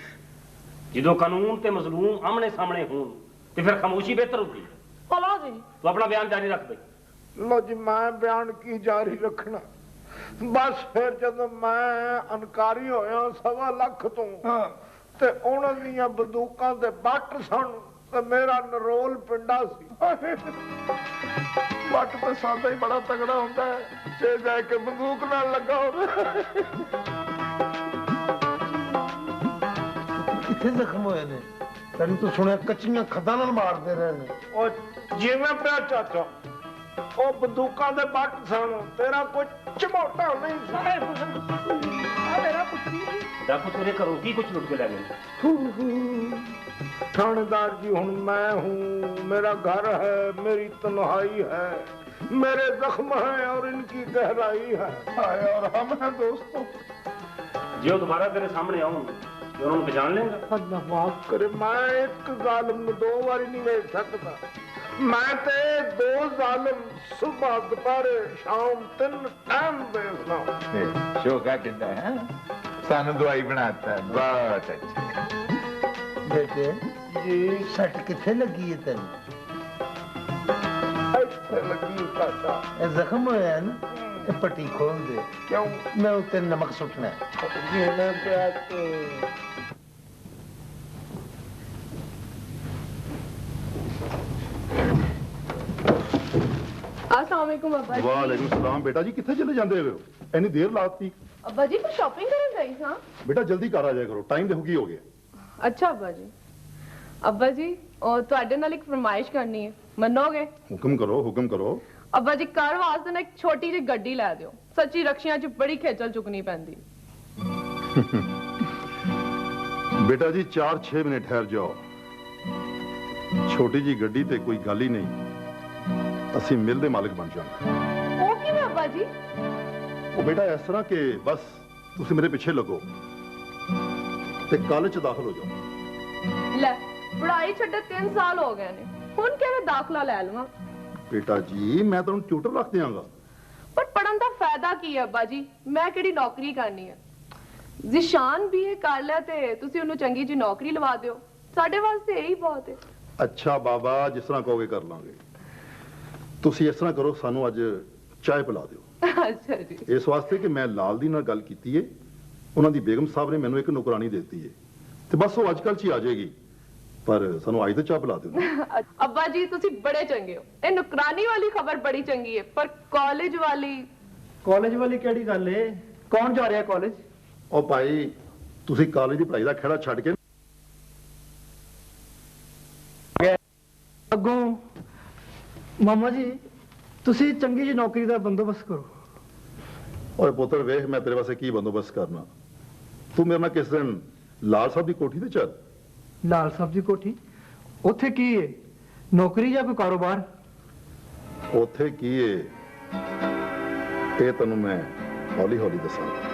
ਜਦੋਂ ਕਾਨੂੰਨ ਤੇ ਮਜ਼ਲੂਮ ਆਮਣੇ ਸਾਹਮਣੇ ਹੋਣ ਤੇ ਫਿਰ ਖਾਮੋਸ਼ੀ ਬਿਹਤਰ ਹੁੰਦੀ। ਭਲਾ ਜੀ ਤੂੰ ਆਪਣਾ ਬਿਆਨ ਜਾਰੀ ਰੱਖ ਬਈ। ਲੋ ਜੀ ਮੈਂ ਬਿਆਨ ਕੀ ਜਾਰੀ ਰੱਖਣਾ। ਬਸ ਫਿਰ ਜਦੋਂ ਮੈਂ ਅਨਕਾਰੀ ਹੋਇਆ 1.25 ਲੱਖ ਤੋਂ ਤੇ ਉਹਨਾਂ ਦੀਆਂ ਬੰਦੂਕਾਂ ਦੇ ਬੱਟ ਸਨ ਤੇ ਮੇਰਾ ਨਰੋਲ ਪਿੰਡਾ ਸੀ। ਵੱਟ ਤੇ ਸਾਦਾ ਹੀ ਬੜਾ ਤਗੜਾ ਹੁੰਦਾ ਹੈ, ਜੇ ਜਾ ਕੇ ਬੰਦੂਕ ਨਾਲ ਲੱਗਾ ਹੋਵੇ। ਕਿੱਥੇ ਜ਼ਖਮ ਹੋਏ ਨੇ? ਤੈਨੂੰ ਤਾਂ ਸੁਣਿਆ ਕੱਚੀਆਂ ਖੱਦਾਂ ਨਾਲ ਮਾਰਦੇ ਰਹੇ ਨੇ। ਉਹ ਜਿਵੇਂ ਪਿਆ ਚਾਚਾ, ਉਹ ਬੰਦੂਕਾਂ ਦੇ ਬੱਟ ਸਨ, ਤੇਰਾ ਕੋਈ ਝਮੋਟਾ ਨਹੀਂ ਸੀ। ਮੇਰਾ ਪੁੱਤਰੀ ਡਾਕੂ ਤੇਰੇ ਘਰੋਂ ਕੀ ਕੁਝ ਲੁੱਟ ਕੇ ਲੈ ਗਏ? थानेदार जी हूँ मैं हूँ, मेरा घर है, मेरी तन्हाई है, मेरे जख्म है और इनकी गहराई है। और हम हैं दोस्तों। जो दोबारा तेरे सामने आऊं तो उन्होंने पहचान लेगा। अल्लाह माफ करे, मैं एक जालिम को 2 बार नहीं देख सकता। मैं ते 2 जालिम सुबह दोपहर शाम 3 टाइम देखना। शोका कितना है, सानू दवाई बनाता है, बहुत अच्छा। बेटे जी सट किथे लगी है तेन? लगी चाचा। जख्म होया है ना, ते पट्टी खोल दे। क्यों? मैं उत्ते नमक सुटना है। अस्सलामुअलैकुम अब्बा जी। वालेकुम सलाम। बेटा जी किथे चले जाते हो? इतनी देर लाती? अब्बा जी कुछ शॉपिंग करने गई सां। बेटा जल्दी कर आ जाया करो, टाइम देखो की हो गया। अच्छा अब्बा जी और ਤੁਹਾਡੇ ਨਾਲ ਇੱਕ ਫਰਮਾਇਸ਼ ਕਰਨੀ ਹੈ, ਮੰਨੋਗੇ? हुक्म करो, हुक्म करो। ਅੱਬਾ ਜੀ ਘਰ ਵਾਸਤੇ ਨਾ ਇੱਕ ਛੋਟੀ ਜਿਹੀ ਗੱਡੀ ਲੈ ਦਿਓ। ਸੱਚੀ ਰਕਸ਼ਿਆਂ 'ਚ ਬੜੀ ਖੇਚਲ ਚੁੱਕਣੀ ਪੈਂਦੀ। बेटा जी 4-6 मिनट ठहर जाओ। छोटी जी गड्डी ते कोई गल ही नहीं, ਅਸੀਂ ਮਿਲ ਦੇ ਮਾਲਕ ਬਣ ਜਾਵਾਂਗੇ। ਉਹ ਕਿਵੇਂ ਅੱਬਾ ਜੀ? ਉਹ ਬੇਟਾ ਇਸ ਤਰ੍ਹਾਂ ਕਿ ਬਸ ਤੁਸੀਂ ਮੇਰੇ ਪਿੱਛੇ ਲੱਗੋ ਤੇ ਕਾਲਜ ਚ ਦਾਖਲ ਹੋ ਜਾਓ। ਲੈ ਪੜ੍ਹਾਈ ਛੱਡੇ 3 ਸਾਲ ਹੋ ਗਏ ਨੇ, ਹੁਣ ਕਿਵੇਂ ਦਾਖਲਾ ਲੈ ਲਵਾਂ? ਬੇਟਾ ਜੀ ਮੈਂ ਤੁਹਾਨੂੰ ਟਿਊਟਰ ਰੱਖ ਦਿਆਂਗਾ। ਪਰ ਪੜਨ ਦਾ ਫਾਇਦਾ ਕੀ ਹੈ ਅੱਬਾ ਜੀ? ਮੈਂ ਕਿਹੜੀ ਨੌਕਰੀ ਕਰਨੀ ਹੈ? ਜ਼ਿਸ਼ਾਨ ਵੀ ਇਹ ਕਰ ਲਿਆ ਤੇ ਤੁਸੀਂ ਉਹਨੂੰ ਚੰਗੀ ਜੀ ਨੌਕਰੀ ਲਵਾ ਦਿਓ, ਸਾਡੇ ਵਾਸਤੇ ਇਹੀ ਬਹੁਤ ਹੈ। ਅੱਛਾ ਬਾਬਾ, ਜਿਸ ਤਰ੍ਹਾਂ ਕਹੋਗੇ ਕਰ ਲਾਂਗੇ। ਤੁਸੀਂ ਇਸ ਤਰ੍ਹਾਂ ਕਰੋ, ਸਾਨੂੰ ਅੱਜ ਚਾਹ ਪਿਲਾ ਦਿਓ। ਅੱਛਾ ਜੀ। ਇਸ ਵਾਸਤੇ ਕਿ ਮੈਂ ਲਾਲ ਦੀ ਨਾਲ ਗੱਲ ਕੀਤੀ ਏ, ਉਹਨਾਂ ਦੀ ਬੇਗਮ ਸਾਹਿਬ ਨੇ ਮੈਨੂੰ ਇੱਕ ਨੌਕਰਾਨੀ ਦੇ ਦਿੱਤੀ ਏ ਤੇ ਬਸ ਉਹ ਅੱਜ ਕੱਲ੍ਹ ਚ ਹੀ ਆ ਜਾਏਗੀ, ਪਰ ਸਾਨੂੰ ਅੱਜ ਤਾਂ ਚਾਹ ਪਿਲਾ ਦਿਓ। ਅੱਬਾ ਜੀ ਤੁਸੀਂ ਬੜੇ ਚੰਗੇ ਹੋ। ਇਹ ਨੌਕਰਾਨੀ ਵਾਲੀ ਖਬਰ ਬੜੀ ਚੰਗੀ ਹੈ, ਪਰ ਕਾਲਜ ਵਾਲੀ ਕਿਹੜੀ ਗੱਲ ਏ? ਕੌਣ ਜਾ ਰਿਹਾ ਕਾਲਜ? ਉਹ ਭਾਈ ਤੁਸੀਂ ਕਾਲਜ ਦੀ ਪੜ੍ਹਾਈ ਦਾ ਖਹਿੜਾ ਛੱਡ ਕੇ ਅੱਗੋਂ ਮਾਮਾ ਜੀ ਤੁਸੀਂ ਚੰਗੀ ਜੀ ਨੌਕਰੀ ਦਾ ਬੰਦੋਬਸਤ ਕਰੋ। ਓਏ ਪੁੱਤਰ ਵੇਖ, ਮੈਂ ਤੇਰੇ ਵਾਸਤੇ ਕੀ ਬੰਦੋਬਸਤ ਕਰਨਾ। ਤੂੰ ਮੇਰੇ ਨਾਲ ਕਿਸ ਦਿਨ ਲਾਲ ਸਾਹਿਬ ਦੀ ਕੋਠੀ ਤੇ ਚੱਲ। ਲਾਲ ਸਾਹਿਬ ਦੀ ਕੋਠੀ? ਉੱਥੇ ਕੀ ਏ, ਨੌਕਰੀ ਜਾਂ ਕੋਈ ਕਾਰੋਬਾਰ? ਉੱਥੇ ਕੀ ਏ ਇਹ ਤੈਨੂੰ ਮੈਂ ਹੌਲੀ ਹੌਲੀ ਦੱਸਾਂਗਾ।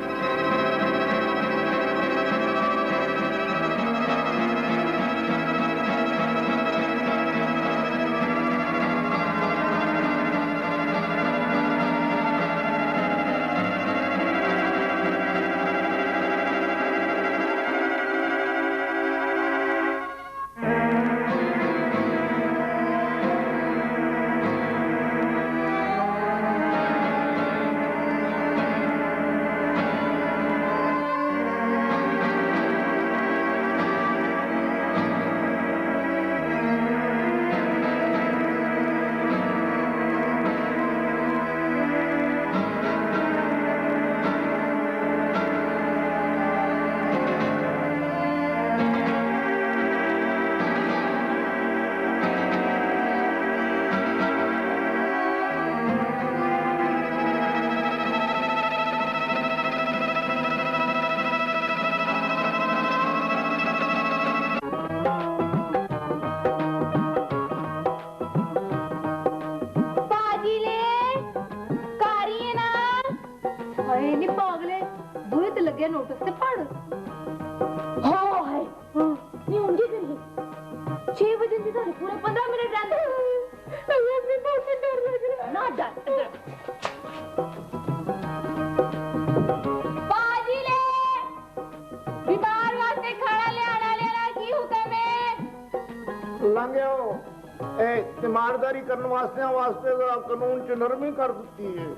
ਲਾਂਗੇ ਉਹ ਇਹ ਤਿਮਾਰਦਾਰੀ ਕਰਨ ਵਾਸਤੇ ਦਾ ਕਾਨੂੰਨ ਚ ਨਰਮੀ ਕਰ ਦਿੱਤੀ ਹੈ।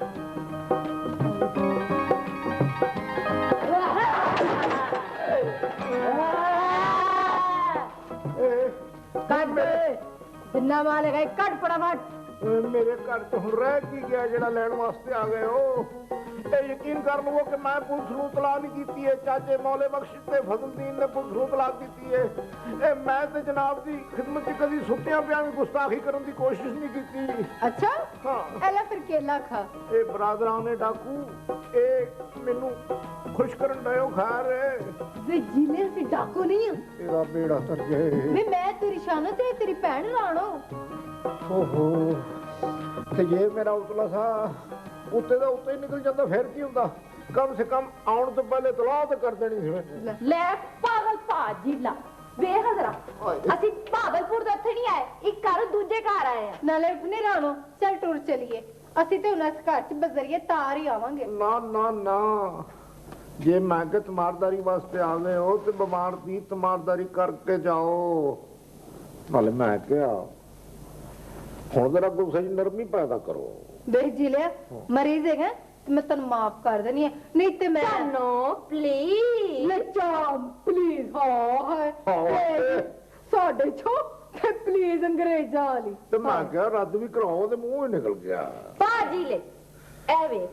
ਜਿੰਨਾ ਮਾਲ ਹੈਗਾ ਕੱਢ ਫਟਾਫਟ। ਮੇਰੇ ਘਰ ਤੋਂ ਹੁਣ ਰਹਿ ਕੀ ਗਿਆ ਜਿਹੜਾ ਲੈਣ ਵਾਸਤੇ ਆ ਗਏ ਹੋ? ਇਹ ਯਕੀਨ ਕਰ ਲਵੋ ਕਿ ਮੈਂ ਪੁਲਿਸ ਨੂੰ ਤਲਾਹ ਨਹੀਂ ਕੀਤੀ ਹੈ। ਚਾਚੇ ਮੌਲੇ ਬਖਸ਼ ਤੇ ਫਜ਼ਲਦੀਨ ਨੇ ਪੁਲਿਸ ਨੂੰ ਤਲਾਹ ਕੀਤੀ ਹੈ। ਇਹ ਮੈਂ ਤੇ ਜਨਾਬ ਦੀ ਖਿਦਮਤ ਚ ਕਦੀ ਸੁੱਤਿਆਂ ਪਿਆਂ ਵੀ ਗੁਸਤਾਖੀ ਕਰਨ ਦੀ ਕੋਸ਼ਿਸ਼ ਨਹੀਂ ਕੀਤੀ। ਅੱਛਾ ਹਾਂ ਐਲਾ ਫਿਰ ਕੇਲਾ ਖਾ। ਇਹ ਬਰਾਦਰਾਂ ਨੇ ਡਾਕੂ ਇਹ ਮੈਨੂੰ ਖੁਸ਼ ਕਰਨ ਡਿਓ ਖਾ ਰਹੇ ਵੇ ਜਿਲੇ ਸੀ ਡਾਕੂ ਨਹੀਂ ਆ। ਤੇਰਾ ਬੇੜਾ ਤਰ ਗਏ ਵੇ ਮੈਂ ਤੇਰੀ ਸ਼ਾਨ ਤੇ ਤੇਰੀ ਭੈਣ ਰਾਣੋ। ਓਹੋ ਤੇ ਜੇ ਮੇਰਾ ਉਤਲਾ ਸਾ ਉੱਤੇ ਦਾ ਉੱਤੇ ਹੀ ਨਿਕਲ ਜਾਂਦਾ ਫਿਰ ਕੀ ਹੁੰਦਾ? ਕਮ ਸੇ ਕਮ ਆਉਣ ਤੋਂ ਪਹਿਲੇ ਤਲਾਹ ਤਾਂ ਕਰ ਦੇਣੀ ਸੀ ਮੈਂ। ਲੈ ਪਾਗਲ ਭਾਜੀ ਲਾ ਵੇ ਹਜ਼ਰਾ ਅਸੀਂ ਭਾਗਲਪੁਰ ਤੋਂ ਇੱਥੇ ਨਹੀਂ ਆਏ ਇੱਕ ਘਰ ਦੂਜੇ ਘਰ ਆਏ ਆ। ਨਾਲੇ ਨਹੀਂ ਰਾਣੋ ਚੱਲ ਟੁਰ ਚਲੀਏ ਅਸੀਂ ਤੇ ਹੁਣ ਇਸ ਘਰ ਚ ਬਜ਼ਰੀਏ ਤਾਰ ਹੀ ਆਵਾਂਗੇ। ਨਾ ਨਾ ਨਾ ਜੇ ਮੈਂ ਕਿ ਤਮਾਰਦਾਰੀ ਵਾਸਤੇ ਆ ਗਏ ਹੋ ਤੇ ਬਿਮਾਰ ਦੀ ਤਮਾਰਦਾਰੀ ਕਰਕੇ ਜਾਓ। ਨਾਲੇ ਮੈਂ ਕਿਹਾ ਹੁਣ ਜਰਾ ਗੁੱਸੇ 'ਚ ਨਰਮੀ ਪੈਦਾ ਕਰੋ। ਦੇਖ ਜਿਲੇ ਮਰੀਜ਼ ਹੈਗਾ ਤੇ ਮੈਂ ਤੈਨੂੰ ਮਾਫ ਕਰ ਦੇਣੀ ਹੈ ਨਹੀਂ ਤੇ ਮੈਂ ਨੋ ਪਲੀਜ਼ ਲੈ ਚਾਮ ਪਲੀਜ਼ ਹਾਏ ਸਾਡੇ ਛੋ ਤੇ ਪਲੀਜ਼ ਅੰਗਰੇਜ਼ਾਂ ਵਾਲੀ ਤੇ ਮੈਂ ਕਿਹਾ ਰੱਦ ਵੀ ਕਰਾਓ ਤੇ ਮੂੰਹ ਹੀ ਨਿਕਲ ਗਿਆ। ਬਾਜੀ ਲੈ ਐਵੇਂ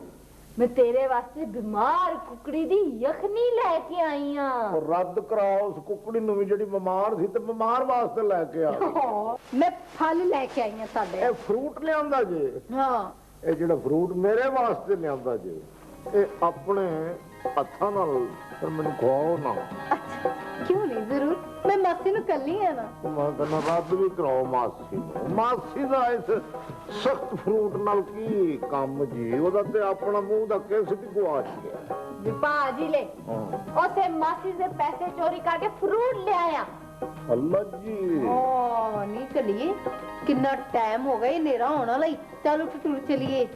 ਮੈਂ ਤੇਰੇ ਵਾਸਤੇ ਬਿਮਾਰ ਕੁਕੜੀ ਦੀ ਯਖਨੀ ਲੈ ਕੇ ਆਈ ਆ। ਰੱਦ ਕਰਾਓ ਉਸ ਕੁਕੜੀ ਨੂੰ ਵੀ ਜਿਹੜੀ ਬਿਮਾਰ ਸੀ ਤੇ ਬਿਮਾਰ ਵਾਸਤੇ ਲੈ ਕੇ ਆ। ਮੈਂ ਫਲ ਲੈ ਕੇ ਆਈ ਆ ਸਾਡੇ। ਇਹ ਫਰੂਟ ਲਿਆਂਦਾ ਜੇ? ਹਾਂ ਇਹ ਜਿਹੜਾ ਫਰੂਟ ਮੇਰੇ ਵਾਸਤੇ ਲਿਆਂਦਾ ਜੇ ਇਹ ਆਪਣੇ ਹੱਥਾਂ ਨਾਲ ਫਿਰ ਮੈਨੂੰ ਖਵਾਓ ਨਾ। ਅੱਛਾ ਕਿਉਂ ਨਹੀਂ ਜ਼ਰੂਰ ਮੈਂ ਮਾਸੀ ਨੂੰ ਕੱਲੀ ਆ ਨਾ। ਮੈਂ ਕਹਿੰਦਾ ਰੱਦ ਵੀ ਕਰਾਓ ਮਾਸੀ ਨੂੰ। ਮਾਸੀ ਦਾ ਇਸ ਸਖਤ ਫਰੂਟ ਨਾਲ ਕੀ ਕੰਮ ਜੀ? ਉਹਦਾ ਤੇ ਆਪਣਾ ਮੂੰਹ ਦਾ ਕਿਸ ਵੀ ਗਵਾਚ ਗਿਆ। ਜੀ ਬਾਜੀ ਲੈ ਉਸੇ ਮਾਸੀ ਦੇ ਪੈਸੇ ਚੋਰੀ ਕਰਕੇ ਫਰੂਟ ਲੈ ਆਇਆ। ਅੱਲਾ ਜੀ ਓ ਨਹੀਂ ਚਲੀਏ ਕਿੰਨਾ ਟਾਈਮ ਹੋ ਗਿਆ ਹਨੇਰਾ ਹੋਣ ਵਾਲਾ ਹੀ। ਚਲ ਉੱਠ ਟੁਰ ਚਲੀਏ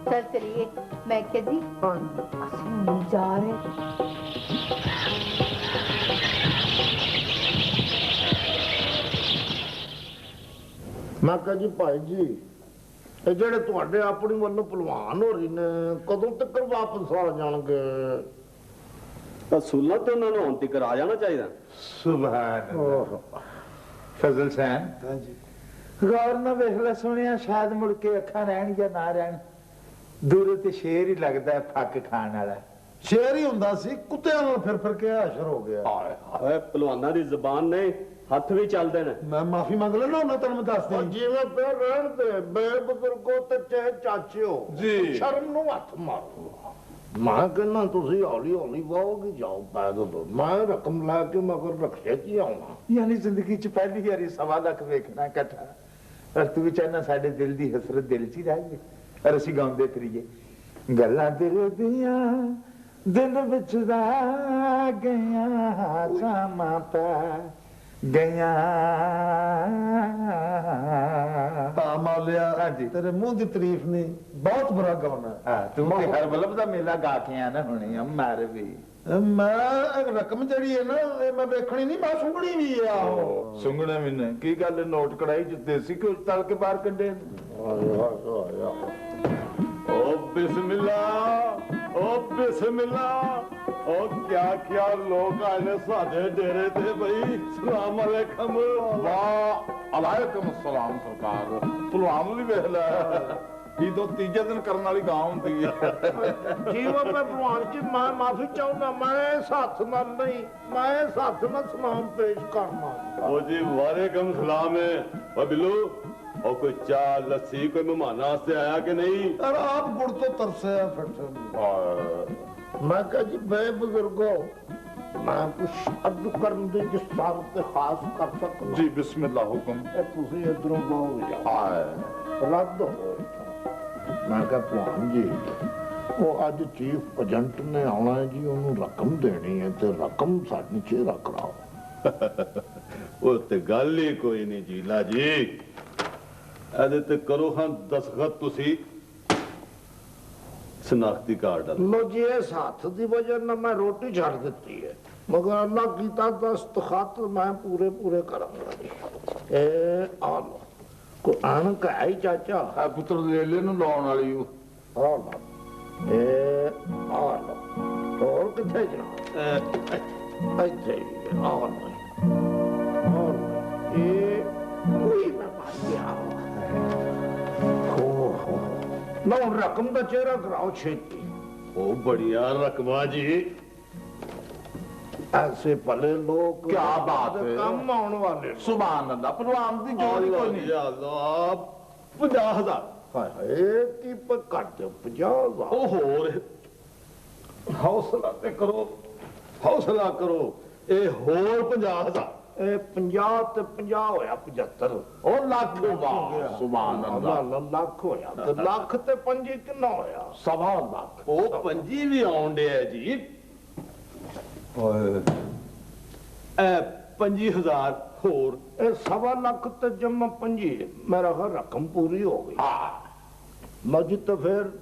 चल चलिए मैं क्या जी नहीं जा रहे। मैं कहा जी भाई जी ਜਿਹੜੇ ਤੁਹਾਡੇ ਆਪਣੀ ਵੱਲੋਂ ਪਹਿਲਵਾਨ ਹੋ ਰਹੇ ਨੇ ਕਦੋਂ ਤੱਕ ਵਾਪਸ ਆ ਜਾਣਗੇ? ਅਸੂਲਾਂ ਤੇ ਉਹਨਾਂ ਨੂੰ ਹੁਣ ਤੱਕ ਆ ਜਾਣਾ ਚਾਹੀਦਾ। ਸੁਭਾਨ ਅੱਲਾਹ। ਫਜ਼ਲ ਸਾਹਿਬ ਹਾਂਜੀ ਗੌਰ ਨਾਲ ਵੇਖ ਲੈ ਸੁਣਿਆ ਸ਼ਾਇਦ ਮੁੜ ਕੇ ਅੱਖਾਂ ਰਹਿਣ ਜਾਂ ਨਾ ਰਹਿਣ। ਦੂਰ ਤੇ ਸ਼ੇਰ ਹੀ ਲੱਗਦਾ ਫੱਕ ਖਾਣ ਵਾਲਾ। ਸ਼ੇਰ ਹੀ ਹੁੰਦਾ ਸੀ ਕੁੱਤਿਆਂ ਨਾਲ ਫਿਰ ਫਿਰ ਕੇ ਹਾਸ਼ਰ ਹੋ ਗਿਆ। ਓਏ ਪਹਿਲਵਾਨਾਂ ਦੀ ਜ਼ਬਾਨ ਨੇ ਹੱਥ ਵੀ ਚੱਲਦੇ ਨੇ। ਮੈਂ ਮਾਫੀ ਮੰਗ ਲੈਣਾ ਉਹਨਾਂ ਤੈਨੂੰ ਮੈਂ ਦੱਸਦਾ ਜਿਵੇਂ ਪਿਆ ਰਹਿਣ ਤੇ ਬੇਬਜ਼ੁਰਗੋ ਤੇ ਚਾਹੇ ਚਾਚਿਓ ਜੀ ਸ਼ਰਮ ਨੂੰ ਹੱਥ ਮਾਰੋ। ਮੈਂ ਕਹਿੰਦਾ ਤੁਸੀਂ ਹੌਲੀ ਹੌਲੀ ਵਾਓਗੇ ਜਾਓ ਪੈਦਲ। ਮੈਂ ਰਕਮ ਲਾ ਕੇ ਮਗਰ ਰਕਸ਼ੇ 'ਚ ਹੀ ਆਉਣਾ। ਯਾਨੀ ਜ਼ਿੰਦਗੀ 'ਚ ਪਹਿਲੀ ਵਾਰੀ 1.25 ਲੱਖ ਵੇਖਣਾ ਇਕੱਠਾ। ਪਰ ਤੂੰ ਵੀ ਚਾਹਨਾ ਸਾਡੇ ਦਿਲ ਦੀ ਹਸਰਤ ਦਿਲ 'ਚ ਹੀ ਰਹਿ ਜੇ। ਪਰ ਅਸੀਂ ਗਾਉਂਦੇ ਫਿਰੀਏ ਗੱਲਾਂ ਤੇਰੇ ਦੀਆਂ ਦਿਲ ਵਿੱਚ ਰਹਿ ਗਈਆਂ ਸਾਮਾਂ ਪੈ ਗਈਆਂ। ਤਾਂ ਮਾਲਿਆ ਹਾਂਜੀ ਤੇਰੇ ਮੂੰਹ ਦੀ ਤਾਰੀਫ ਨਹੀਂ ਬਹੁਤ ਬੁਰਾ ਗਾਉਣਾ। ਹਾਂ ਤੂੰ ਤੇ ਹਰ ਬਲਬ ਦਾ ਮੇਲਾ ਗਾ ਕੇ ਆ ਨਾ ਹੁਣੇ ਮਾਰ ਵੀ। ਮੈਂ ਰਕਮ ਜਿਹੜੀ ਹੈ ਨਾ ਇਹ ਮੈਂ ਵੇਖਣੀ ਨਹੀਂ ਮੈਂ ਸੁਣਨੀ ਵੀ ਆ। ਉਹ ਸੁਣਨਾ ਮੈਨੇ ਕੀ ਗੱਲ ਨੋਟ ਕੜਾਈ ਚ ਦੇਸੀ ਘਿਓ ਤਲ ਕੇ ਬਾਹਰ ਕੱਢੇ। ਓ ਬਿਸਮਿਲ੍ਲਾ ਓ ਬਿਸਮਿਲ੍ਲਾ ਓ ਕਿਆ ਲੋਕ ਆਏ ਨੇ ਸਾਡੇ ਡੇਰੇ ਤੇ ਬਈ। ਸਲਾਮ ਅਲੈਕਮ। ਵਾਹ ਅਲੈਕਮ ਸਲਾਮ ਸਰਕਾਰ। ਪਹਿਲਵਾਨ ਵੀ ਵੇਖ ਲੈ ਇਹ ਤੋਂ ਤੀਜੇ ਦਿਨ ਕਰਨ ਵਾਲੀ ਗਾਂ ਹੁੰਦੀ ਹੈ। ਜੀਵਨ ਮੈਂ ਭਗਵਾਨ ਜੀ ਮੈਂ ਮਾਫੀ ਚਾਹੁੰਦਾ। ਮੈਂ ਹੱਥ ਨਾਲ ਨਹੀਂ ਮੈਂ ਹੱਥ ਨਾਲ ਸਲਾਮ ਪੇਸ਼ ਕਰਨਾ। ਓ ਜੀ ਵਾਲੇਕਮ ਸਲਾਮ ਹੈ। ਓ ਬਿੱਲੂ ਉਹ ਕੋਈ ਚਾਹ ਲੱਸੀ ਕੋਈ ਮਹਿਮਾਨਾਂ ਵਾਸਤੇ ਆਇਆ ਕਿ ਨਹੀਂ? ਅਰੇ ਆਪ ਗੁੜ ਤੋਂ ਤਰਸਿਆ ਫਿਰ। ਮੈਂ ਕਹਾਂ ਜੀ ਬਜ਼ੁਰਗੋ ਮੈਂ ਕੁਛ ਅਰਜ਼ ਕਰਨ ਦੀ ਜਿਸ ਬਾਤ ਤੇ ਖਾਸ ਕਰ ਸਕਦਾ ਜੀ ਬਿਸਮਿਲ੍ਲਾ ਹੁਕਮ। ਤੁਸੀਂ ਇਧਰੋਂ ਬਾਹਰ ਜਾਓ ਰੱਦ ਹੋ। ਮੈਂ ਕਿਹਾ ਭਗਵਾਨ ਜੀ ਉਹ ਅੱਜ ਚੀਫ ਏਜੰਟ ਨੇ ਆਉਣਾ ਹੈ ਜੀ ਉਹਨੂੰ ਰਕਮ ਦੇਣੀ ਹੈ ਤੇ ਰਕਮ ਸਾਡੇ ਚਿਹਰਾ ਕਰਾਓ। ਉਹ ਤੇ ਗੱਲ ਹੀ ਕੋਈ ਨਹੀਂ ਜੀਲਾ ਜੀ। ਇਹਦੇ ਤੇ ਕਰੋ ਹਾਂ ਦਸਖਤ ਤੁਸੀਂ ਸ਼ਨਾਖਤੀ ਕਾਰਡ। ਲੋ ਜੀ ਇਸ ਹੱਥ ਦੀ ਵਜ੍ਹਾ ਨਾਲ ਮੈਂ ਰੋਟੀ ਛੱਡ ਦਿੱਤੀ ਹੈ ਮਗਰ ਅੱਲਾਹ ਕੀਤਾ ਦਸਤਖਤ ਮੈਂ ਪੂਰੇ ਕਰਾਂਗਾ ਜੀ। ਇਹ ਆ ਲੋ ਕੋ ਅਣਕ ਹੈ ਚਾਚਾ ਆ ਪੁੱਤਰ ਲੈ ਲੈ ਨੂੰ ਲਾਉਣ ਵਾਲੀ ਉਹ ਆ ਲੋ ਇਹ ਆ ਲੋ ਹੋਰ ਕਿੱਥੇ ਜਣਾ ਇੱਥੇ ਆ ਲੋ ਇਹ ਕੋਈ ਨਾ ਪਾਇਆ ਹੋ ਨਾ ਰਕਮ ਦਾ ਚਿਹਰਾ ਕਰਾਓ ਛੇਤੀ ओ बढ़िया रकमा जी ऐसे भले लोग क्या बात है कम आने वाले सुभान अल्लाह परवान दी जोड़ी कोई नहीं अल्लाह 50,000 हाय की पर काट दो 50,000 ओ होर हौसला ते करो हौसला करो ए होर 50,000 ए 50 ते 50 होया 75 ओ लाख वाह सुभान अल्लाह लाख होया ते लाख ते पंजी कितना होया 1.5 लाख ओ पंजी भी आउंडे है जी ओए ए 25,000 होर ए 1.5 लाख ते जमा पंजी मेरा हर रकम पूरी हो गई हां मजी तो फिर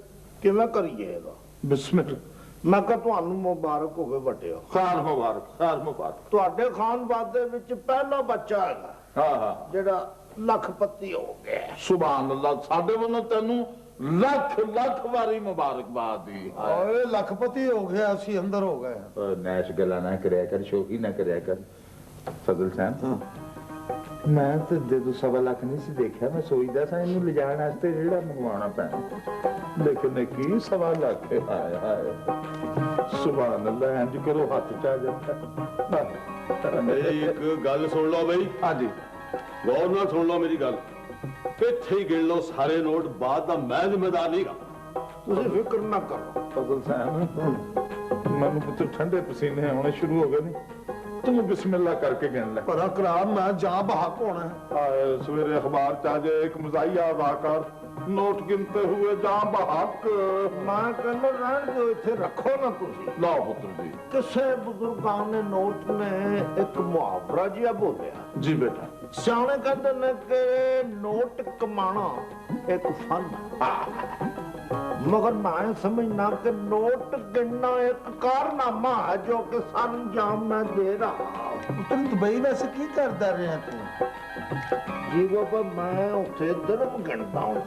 किवें करिएगा बिस्मिल्लाह मैं कहा ਤੁਹਾਨੂੰ ਮੁਬਾਰਕ ਹੋਵੇ ਵੱਡਿਓ ਖਾਨ ਮੁਬਾਰਕ ਤੁਹਾਡੇ ਖਾਨਦਾਨ ਦੇ ਵਿੱਚ ਪਹਿਲਾ ਬੱਚਾ ਹੈਗਾ ਹਾਂ ਜਿਹੜਾ ਲੱਖਪਤੀ ਹੋ ਗਿਆ ਸੁਭਾਨ ਅੱਲਾਹ ਸਾਡੇ ਵੱਲੋਂ ਤੈਨੂੰ ਲੱਖ ਵਾਰੀ ਮੁਬਾਰਕਬਾਦ ਦੀ ਓਏ ਲੱਖਪਤੀ ਹੋ ਗਿਆ ਅਸੀਂ ਅੰਦਰ ਹੋ ਗਏ ਨੈਸ਼ ਗੱਲਾਂ ਨਾ ਕਰਿਆ ਕਰ ਸ਼ੋਕੀ ਨਾ ਕਰਿਆ ਕਰ ਫਜ਼ਲ ਸਾਹਿਬ ਮੈਂ ਤੇ ਦੇ ਦੋ 1.5 ਲੱਖ ਨਹੀਂ ਸੀ ਦੇਖਿਆ ਮੈਂ ਸੋਚਦਾ ਸਾਂ ਇਹਨੂੰ ਲਿਜਾਣ ਵਾਸਤੇ ਜਿਹੜਾ ਮੰਗਵਾਉਣਾ ਪੈਣਾ ਲੇਕਿਨ ਇਹ ਕੀ 1.5 ਲੱਖ ਹਾਏ ਹਾਏ ਸੁਭਾਨ ਅੱਲਾਹ ਇੰਜ ਕਰੋ ਹੱਥ ਚ ਆ ਜਾਂਦਾ ਇੱਕ ਗੱਲ ਸੁਣ ਲਓ ਬਈ ਹਾਂਜੀ ਗੌਰ ਨਾਲ ਸੁਣ ਲਓ ਮੇਰੀ ਗੱਲ ਇੱਥੇ ਹੀ ਗਿਣ ਲਓ ਸਾਰੇ ਨੋਟ ਬਾਅਦ ਦਾ ਮੈਂ ਜ਼ਿੰਮੇਦਾਰ ਨਹੀਂਗਾ ਤੁਸੀਂ ਫਿਕਰ ਨਾ ਕਰੋ ਫਜ਼ਲ ਸਾਹਿਬ ਮੈਨੂੰ ਪੁੱਤ ਠੰਡੇ ਪਸੀਨੇ ਆਉਣੇ ਸ਼ੁਰੂ ਹੋ ਗਏ ਨੇ ਤੂੰ ਬਿਸਮਿਲ੍ਲਾ करके गिन ले पर कराम मैं जहां बहाक होना है सवेरे अखबार च आज एक मजाहिया वाकर नोट गिनते हुए जहां बहाक मैं कहना रहन दो इथे रखो ना तुसी लो पुत्र जी किसे बुजुर्गां ने नोट ने एक मुहावरा जिहा बोलिया जी बेटा सियाने कहते ने कि नोट कमाना एक फन मगर मैं समझना कि नोट गिनना एक कारनामा है जो कि सरंजाम मैं दे रहा तुम दुबई वैसे की करता रहे तू जी बाबा मैं उसे दिरम गिनता हूं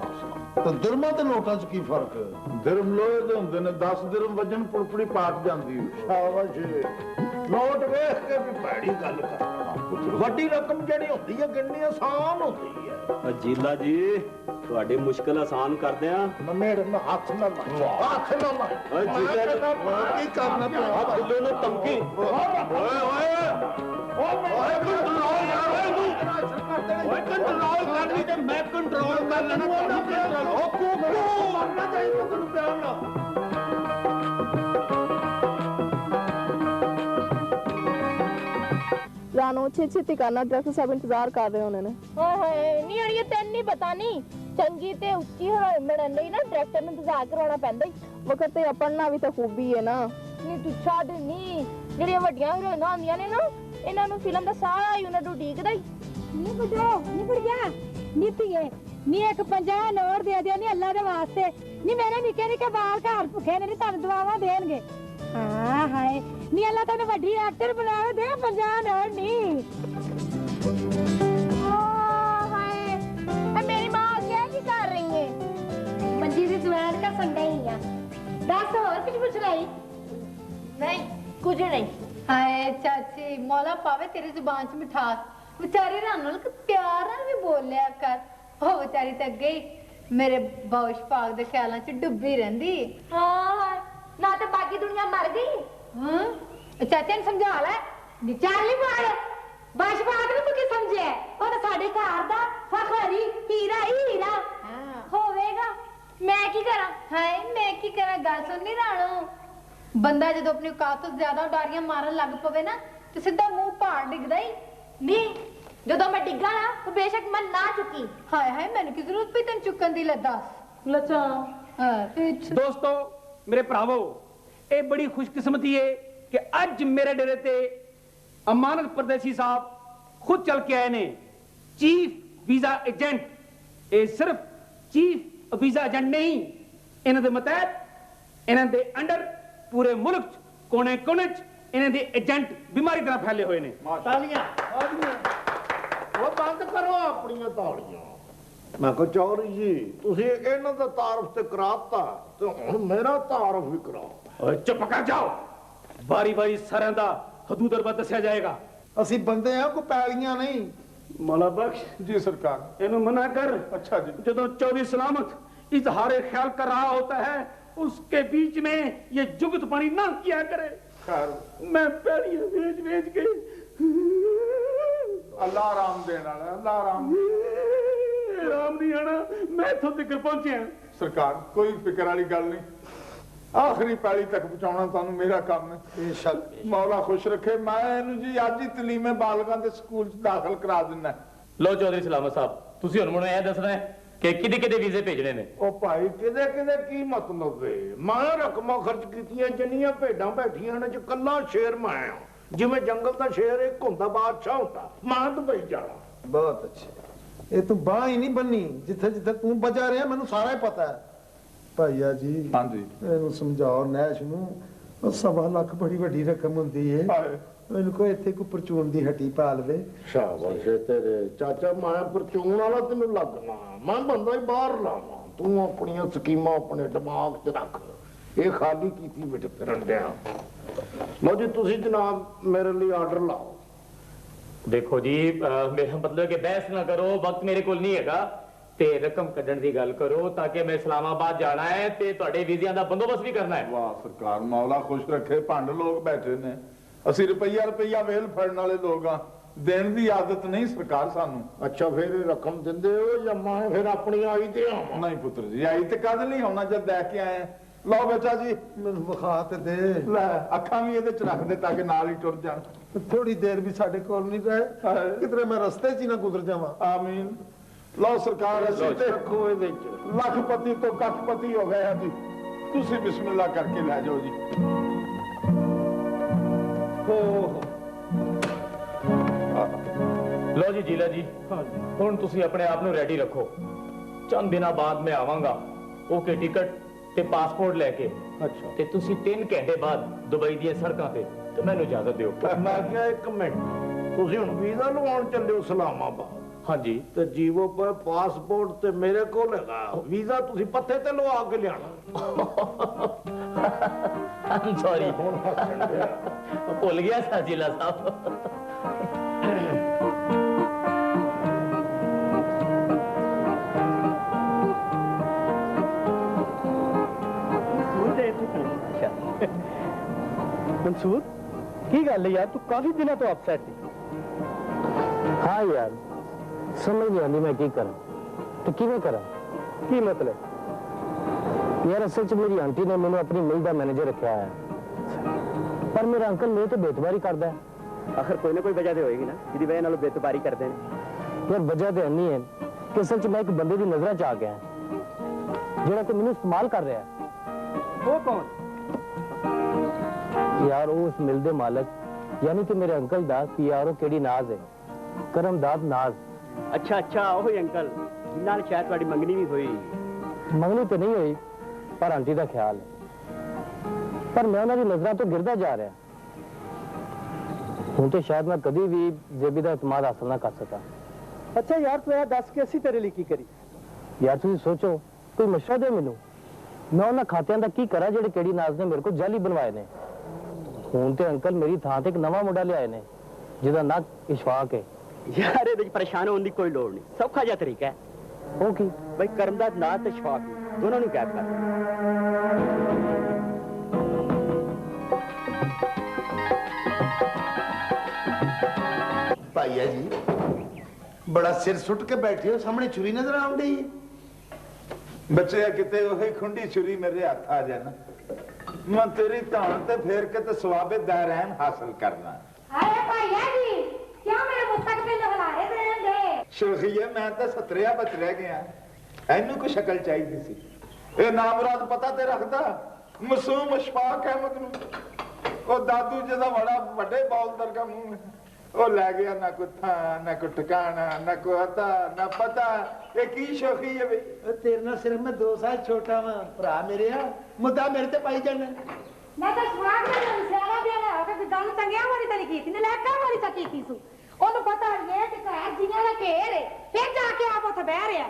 तो दिरमां ते नोटां च की फर्क है दिरम लोहे दे हुंदे ने 10 दिरम वजन पुड़पुड़ी पाट जांदी शाबाश नोट वेख के भी भैड़ी गल करना वड्डी रकम जेड़ी हुंदी है गिननी आसान हुंदी है ਜੀਲਾ ਜੀ ਤੁਹਾਡੀ ਮੁਸ਼ਕਲ ਆਸਾਨ ਕਰਦੇ ਆ ਮੇਰੇ ਨਾਲ ਹੱਥ ਨਾ ਲਾ ਹੱਥ ਨਾ ਲਾ ਕੀ ਕਰਨਾ ਪਿਆ ਹੱਥ ਦੇ ਨੂੰ ਧਮਕੀ ਓਏ ਕੰਟਰੋਲ ਕਰਨੀ ਤੇ ਮੈਂ ਕੰਟਰੋਲ ਕਰ ਲੈਣਾ ਉਹ ਕੋਕੋ ਮਰਨਾ ਚਾਹੀਦਾ ਤੈਨੂੰ ਪਿਆਰ ਨਾਲ रानो छे करना डायरेक्टर साहब इंतजार कर रहे होने ने ਹਾਏ ਨਹੀਂ ਅੜੀਏ ਤੈਨੂੰ ਨਹੀਂ ਪਤਾ ਨਹੀਂ ਚੰਗੀ ਤੇ ਉੱਚੀ ਹੋਏ ਮਿਲਣ ਲਈ ਨਾ ਡਾਇਰੈਕਟਰ ਨੂੰ ਇੰਤਜ਼ਾਰ ਕਰਾਉਣਾ ਪੈਂਦਾ ਹੀ ਵਕਤ ਤੇ ਪੜਨਾ ਵੀ ਤਾਂ ਖੂਬੀ ਹੈ ਨਾ ਨਹੀਂ ਤੂੰ ਛੱਡ ਨਹੀਂ ਜਿਹੜੀਆਂ ਵੱਡੀਆਂ ਹੀਰੋਇਨਾਂ ਹੁੰਦੀਆਂ ਨੇ ਨਾ ਇਹਨਾਂ ਨੂੰ ਫਿਲਮ ਦਾ ਸਾਰਾ ਯੂਨਿਟ ਉਡੀਕਦਾ ਹੀ ਨਹੀਂ ਬੁਝੋ ਨਹੀਂ ਬੁੜਿਆ ਨੀਤੀਏ ਨੀ ਇੱਕ 50 ਨੋਟ ਦੇ ਦਿਓ ਨੀ ਅੱਲਾ ਦੇ ਵਾਸਤੇ ਨੀ ਮੇਰੇ ਨਿੱਕੇ ਨਿੱਕੇ ਬਾਲ ਘਰ ਭੁੱਖੇ ਨੇ ਨੀ ਤੁਹਾਨੂੰ ਦੁਆਵਾਂ ਦੇਣਗੇ ਹਾਂ ਹਾਏ ਨੀ ਅੱਲਾ ਤੈਨੂੰ ਵੱਡੀ ਐਕਟਰ ਬਣਾਵੇ ਦੇ 50 ਨੋਟ ਨਹੀਂ ਹਾਏ ਇਹ ਮੇਰੀ ਮਾਂ ਕੀ ਕਰ ਰਹੀ ਹੈ ਮੰਜੀ ਦੀ ਦੁਆਨ ਕਾ ਸੰਡਾ ਹੀ ਆ ਦੱਸ ਹੋਰ ਕੁਝ ਪੁੱਛ ਰਹੀ ਨਹੀਂ ਕੁਝ ਨਹੀਂ ਹਾਏ ਚਾਚੀ ਮੌਲਾ ਪਾਵੇ ਤੇਰੀ ਜ਼ੁਬਾਨ 'ਚ ਮਿਠਾਸ ਵਿਚਾਰੀ ਰਾਨਲ ਕਿ ਪਿਆਰ ਨਾਲ ਵੀ ਬੋਲਿਆ ਕਰ ਉਹ ਵਿਚਾਰੀ ਤਾਂ ਅੱਗੇ ਹੀ ਮੇਰੇ ਬੌਸ਼ ਪਾਕ ਦੇ ਖਿਆਲਾਂ 'ਚ ਡੁੱਬੀ ਰਹਿੰਦੀ ਹਾਂ ਨਾ ਤੇ ਬਾਕੀ ਦੁਨੀਆ ਮਰ ਗਈ ਹਾਂ ਚਾਚੇ ਨੂੰ ਸਮਝਾ ਲੈ ਵਿਚਾਰਲੀ ਮਾਰ ਬੌਸ਼ ਪਾਕ ਨੂੰ ਤੂੰ ਕੀ ਸਮਝਿਆ ਉਹ ਤਾਂ ਸਾਡੇ ਘਰ ਦਾ ਫਖਰੀ ਹੀਰਾ ਹੀਰਾ ਹੋਵੇਗਾ ਮੈਂ ਕੀ ਕਰਾਂ ਹਾਏ ਮੈਂ ਕੀ ਕਰਾਂ ਗੱਲ ਸੁਣਨੀ ਰਾਣੋ ਬੰਦਾ ਜਦੋਂ ਆਪਣੀ ਔਕਾਤ ਤੋਂ ਜ਼ਿਆਦਾ ਉਡਾਰੀਆਂ ਮਾਰਨ ਲੱਗ ਪਵੇ ਨਾ ਤੇ ਸਿੱਧਾ ਮੂੰਹ ਭਾੜ ਡਿੱਗਦਾ ਹੀ ਨਹੀਂ ਜਦੋਂ ਮੈਂ ਡਿੱਗਾ ਨਾ ਤਾਂ ਬੇਸ਼ੱਕ ਮੈਂ ਨਾ ਚੁੱਕੀ ਹਾਏ ਹਾਏ ਮੈਨੂੰ ਕੀ ਜ਼ਰੂਰਤ ਪਈ ਤੈਨੂੰ ਚੁੱਕਣ ਦੀ ਲੱਦਾ ਲੱਚਾ ਦੋਸਤੋ ਮੇਰੇ ਭਰਾਵੋ ਇਹ ਬੜੀ ਖੁਸ਼ਕਿਸਮਤੀ ਹੈ ਕਿ ਅੱਜ ਮੇਰੇ ਡੇਰੇ ਤੇ ਅਮਾਨਤ ਪਰਦੇਸੀ ਸਾਹਿਬ ਖੁਦ ਚੱਲ ਕੇ ਆਏ ਨੇ ਚੀਫ ਵੀਜ਼ਾ ਏਜੰਟ ਇਹ ਸਿਰਫ ਚੀਫ ਵੀਜ਼ਾ ਏਜੰਟ ਨਹੀਂ ਇਹਨਾਂ ਦੇ ਮਤਹਿਤ ਇਹਨਾਂ ਦੇ ਅੰਡਰ ਪੂਰੇ ਮੁਲਕ ਚ ਕੋਨੇ-ਕੋਨੇ ਚ ਇਹਨਾਂ ਦੇ ਏਜੰਟ ਬਿਮਾਰੀ ਤਰ੍ਹਾਂ ਫੈਲੇ ਹੋਏ ਨੇ ਤਾਲੀਆਂ ਉਹ ਬੰਦ ਕਰੋ ਤਾਲੀਆਂ। ਮੈਂ ਕਿਹਾ ਚੌਧਰੀ ਜੀ ਤੁਸੀਂ ਇਹਨਾਂ ਦਾ ਤਾਰਫ ਤੇ ਕਰਾਤਾ ਤੇ ਹੁਣ ਮੇਰਾ ਤਾਰਫ ਵੀ ਕਰਾਓ। ਓਏ ਚੁੱਪ ਕਰ ਜਾਓ, ਵਾਰੀ ਵਾਰੀ ਸਾਰਿਆਂ ਦਾ ਹਦੂਦ ਦਰਬਾ ਦੱਸਿਆ ਜਾਏਗਾ। ਅਸੀਂ ਬੰਦੇ ਆ ਕੋਈ ਪੈਲੀਆਂ ਨਹੀਂ। मौला बख्श जी सरकार इन्हें मना कर। अच्छा जी। जो चौधरी सलामत इजहार ख्याल कर रहा होता है उसके बीच में ये जुगत पानी ना किया करे। मैं पैड़ियां बेच बेच के अल्लाह राम देना, अल्लाह राम राम नहीं आना, मैं इथों तक पहुंचे। सरकार कोई फिक्र वाली गल नहीं, आखिरी पैली तक पहुंचाना तानू मेरा काम है। बेशक मौला खुश रखे। मैं इहनू जी अज ही तलीमे बालगां दे स्कूल च दाखिल करा दिना। लो चौधरी सलामत साहब ਤੁਸੀਂ ਹੁਣ ਮੈਨੂੰ ਇਹ ਦੱਸਣਾ ਹੈ ਕਿ ਕਿਹਦੇ ਕਿਹਦੇ ਵੀਜ਼ੇ ਭੇਜਣੇ ਨੇ। ਉਹ ਭਾਈ ਕਿਦੇ ਕਿਦੇ ਕੀ ਮਤਲਬ ਏ? ਮੈਂ ਰਕਮਾਂ ਖਰਚ ਕੀਤੀਆਂ ਜਿੰਨੀਆਂ ਭੇਡਾਂ ਬੈਠੀਆਂ ਨੇ ਚ ਕੱਲਾ ਸ਼ੇਰ ਮੈਂ ਆ। ਜਿਵੇਂ ਜੰਗਲ ਦਾ ਸ਼ੇਰ ਇੱਕ ਹੁੰਦਾ ਬਾਦਸ਼ਾਹ ਹੁੰਦਾ, ਮੈਂ ਦੁਬਈ ਜਾਣਾ। ਬਹੁਤ ਅੱਛਾ। ਇਹ ਤੂੰ ਬਾਹ ਹੀ ਨਹੀਂ ਬੰਨੀ, ਜਿੱਥੇ ਜਿੱਥੇ ਤੂੰ ਬਚਾ ਰਿਹਾ ਮੈਨੂੰ ਸਾਰਾ ਹੀ ਪਤਾ ਹੈ। ਭਾਈਆ ਜੀ ਹਾਂਜੀ ਇਹਨੂੰ ਸਮਝਾਓ ਨੈਸ਼ ਨੂੰ, 1.25 ਲੱਖ ਬੜੀ ਵੱਡੀ ਰਕਮ ਹੁੰਦੀ ਏ। ਮੈਨੂੰ ਕੋਈ ਇੱਥੇ ਕੋਈ ਪਰਚੂਨ ਦੀ ਹੱਟੀ ਪਾ ਲਵੇ। ਸ਼ਾਬਾਸ਼ ਤੇਰੇ ਚਾਚਾ, ਮੈਂ ਪਰਚੂਨ ਵਾਲਾ ਤੈਨੂੰ ਲੱਗਣਾ, ਮੈਂ ਬੰਦਾ ਹੀ ਬਾਹਰ ਲਾਵਾਂ। ਤੂੰ ਆਪਣੀਆਂ ਸਕੀਮਾਂ ਆਪਣੇ ਦਿਮਾਗ 'ਚ ਰੱਖ, ਇਹ ਖਾਲੀ ਕੀਤੀ ਵਿੱਚ ਫਿਰਨ ਡਿਆ। ਲਓ ਜੀ ਤੁਸੀਂ ਜਨਾਬ ਮੇਰੇ ਲਈ ਆਰਡਰ ਲਾਓ। ਦੇਖੋ ਜੀ ਮੇਰਾ ਮਤਲਬ ਕਿ ਬਹਿਸ ਨਾ ਕਰੋ, ਵਕਤ ਮੇਰੇ ਕੋਲ ਨਹੀਂ ਹੈਗਾ ਤੇ ਰਕਮ ਕੱਢਣ ਦੀ ਗੱਲ ਕਰੋ ਤਾਂ ਕਿ ਮੈਂ ਇਸਲਾਮਾਬਾਦ ਜਾਣਾ ਹੈ ਤੇ ਤੁਹਾਡੇ ਵੀਜ਼ਿਆਂ ਦਾ ਬੰਦੋਬਸਤ ਵੀ ਕਰਨਾ ਹੈ। ਵਾਹ ਸਰਕਾਰ ਮੌਲਾ ਖੁਸ਼ ਰੱਖੇ, ਭੰਡ ਲੋਕ ਬੈਠੇ ਨੇ, ਅਸੀਂ ਰੁਪਈਆ ਵੇਲ ਫੜਨ ਵਾਲੇ ਲੋਕ ਆ, ਦੇਣ ਦੀ ਆਦਤ ਨਹੀਂ ਸਰਕਾਰ ਸਾਨੂੰ। ਅੱਛਾ ਫਿਰ ਰਕਮ ਦਿੰਦੇ ਹੋ ਜਾਂ ਮੈਂ ਫਿਰ ਆਪਣੀ ਆਈ ਤੇ ਆਵਾਂ? ਨਹੀਂ ਪੁੱਤਰ ਜੀ ਆਈ ਤੇ ਕਦ ਨਹੀਂ ਆਉਣਾ ਜਦ ਲੈ ਕੇ ਆਏ। ਲਓ ਬੇਟਾ ਜੀ ਮੈਨੂੰ ਵਿਖਾ ਤੇ ਦੇ। ਲੈ ਅੱਖਾਂ ਵੀ ਇਹਦੇ ਚ ਰੱਖ ਦੇ ਤਾਂ ਕਿ ਨਾਲ ਹੀ ਟੁਰ ਜਾਣ। ਥੋੜੀ ਦੇਰ ਵੀ ਸਾਡੇ ਕੋਲ ਨਹੀਂ ਰਹੇ, ਕਿਧਰੇ ਮੈਂ ਰਸਤੇ 'ਚ ਹੀ ਨਾ ਗੁਜ਼ਰ ਜਾਵਾਂ। ਆਮੀਨ। ਲਓ ਸਰਕਾਰ ਅਸੀਂ ਤੇ ਰੱਖੋ ਇਹਦੇ ਚ ਲੱਖਪਤੀ ਤੋਂ ਕੱਖਪਤੀ ਹੋ ਗਏ ਆ ਜੀ। ਤੁਸੀਂ ਬਿਸਮਿਲ੍ਲਾ ਕਰਕੇ ਲੈ ਜਾਓ ਜੀ। ਲਓ ਜੀ ਜੀਲਾ ਜੀ ਹੁਣ ਤੁਸੀਂ ਆਪਣੇ ਆਪ ਨੂੰ ਰੈਡੀ ਰੱਖੋ, ਚੰਦ ਦਿਨਾਂ ਬਾਅਦ ਮੈਂ ਆਵਾਂਗਾ ਓਕੇ ਟਿਕਟ ਤੇ ਪਾਸਪੋਰਟ ਲੈ ਕੇ। ਅੱਛਾ ਤੇ ਤੁਸੀਂ 3 ਘੰਟੇ ਬਾਅਦ ਦੁਬਈ ਦੀਆਂ ਸੜਕਾਂ ਤੇ ਮੈਨੂੰ ਇਜਾਜ਼ਤ ਦਿਓ। ਮੈਂ ਕਿਹਾ 1 ਮਿੰਟ, ਤੁਸੀਂ ਹੁਣ ਵੀਜ਼ਾ ਲਵਾਉਣ ਚੱਲੇ ਹੋ ਇਸਲਾਮਾਬਾਦ? ਹਾਂਜੀ। ਤੇ ਜੀਵੋ ਪਰ ਪਾਸਪੋਰਟ ਤੇ ਮੇਰੇ ਕੋਲ ਹੈਗਾ, ਵੀਜ਼ਾ ਤੁਸੀਂ ਪੱਥੇ ਤੇ ਲਵਾ ਕੇ ਲਿਆਣਾ। ਆਮ ਸੌਰੀ ਭੁੱਲ ਗਿਆ ਸਾਜੀਲਾ ਸਾਹਿਬ। मंसूर की गल है यार, तू काफी दिनों तो अपसेट थी। हाँ यार समझ नहीं आती मैं की करा तो किवें करा। की मतलब यार असल च मेरी आंटी ने मैंने अपनी मिल का मैनेजर रखा है, पर मेरा अंकल मेरे तो बेतबारी करता है। आखिर कोई ना कोई वजह तो होएगी ना जिहदी वजह नाल बेतबारी करते हैं। यार वजह तो नहीं है कि असल च मैं एक बंदे की नजर च आ गया जिहड़ा कि मैनू इस्तेमाल कर रहा है। वो कौन यार वो उस मिल दे मालक यानी कि मेरे अंकल दा पीआरओ केड़ी नाज है, करमदाद नाज। अच्छा अच्छा वो अंकल जिन्हां शायद तुम्हारी मंगनी भी हुई। मंगनी तो नहीं हुई पर आंटी का ख्याल है, पर मैं उन्होंने नजरों तो गिरदा जा रहा हूं तो शायद मैं कभी भी जेबी का इतमाद हासिल ना कर सका। अच्छा यार तू दस के असी तेरे लिए की करी। यार तुम सोचो कोई मशवरा दे मैनू, मैं उन्होंने खातियां का की करा जेडे केड़ी नाज ने मेरे को जाली बनवाए ने। हुण ते अंकल मेरी थां ते एक नवा मुंडा लियाए ने जिहदा नाम इशफाक है। यार ये परेशान होने की कोई लोड़ नहीं, सौखा जिहा तरीका है। वो की भाई करमदाद नाज ते इशफाक दोनों नूं कैद कर। भाईया जी बड़ा सिर सुट के बैठे हो, सामने छुरी नजर आ रही है। बच्चे किते वही खुंडी छुरी मेरे हाथ आ जाना, मैं तेरी धान ते फेर के ते सवाबे दारैन हासिल करना। अरे भैया जी क्या मेरे मुस्तकबिल हलारे देंगे? शुक्रिया मैं तो सतरिया बच रह गया, इनू को शक्ल चाहिए सी। ए नामराद पता ते रखदा मासूम इशफाक अहमद नू ओ दादू जिहदा बड़ा वड्डे बौलदर का मुंह ओ ले गया, ना कोई थां ना कोई ठिकाना ना कोई अता ना पता। ए की शौकी है बई? तेरे नाल सिर्फ मैं 2 साल छोटा वां भरा मेरे आ, मुद्दा मेरे ते पाई जाना। मैं तो स्वाग में सियारा देना है कि गल चंगिया वाली तरी कीती ने लैका वाली ता कीती सु। ओनु पता ये कि घर जियां दा घेर है फिर जाके ਉੱਥੇ ਬਹਿ ਰਿਹਾ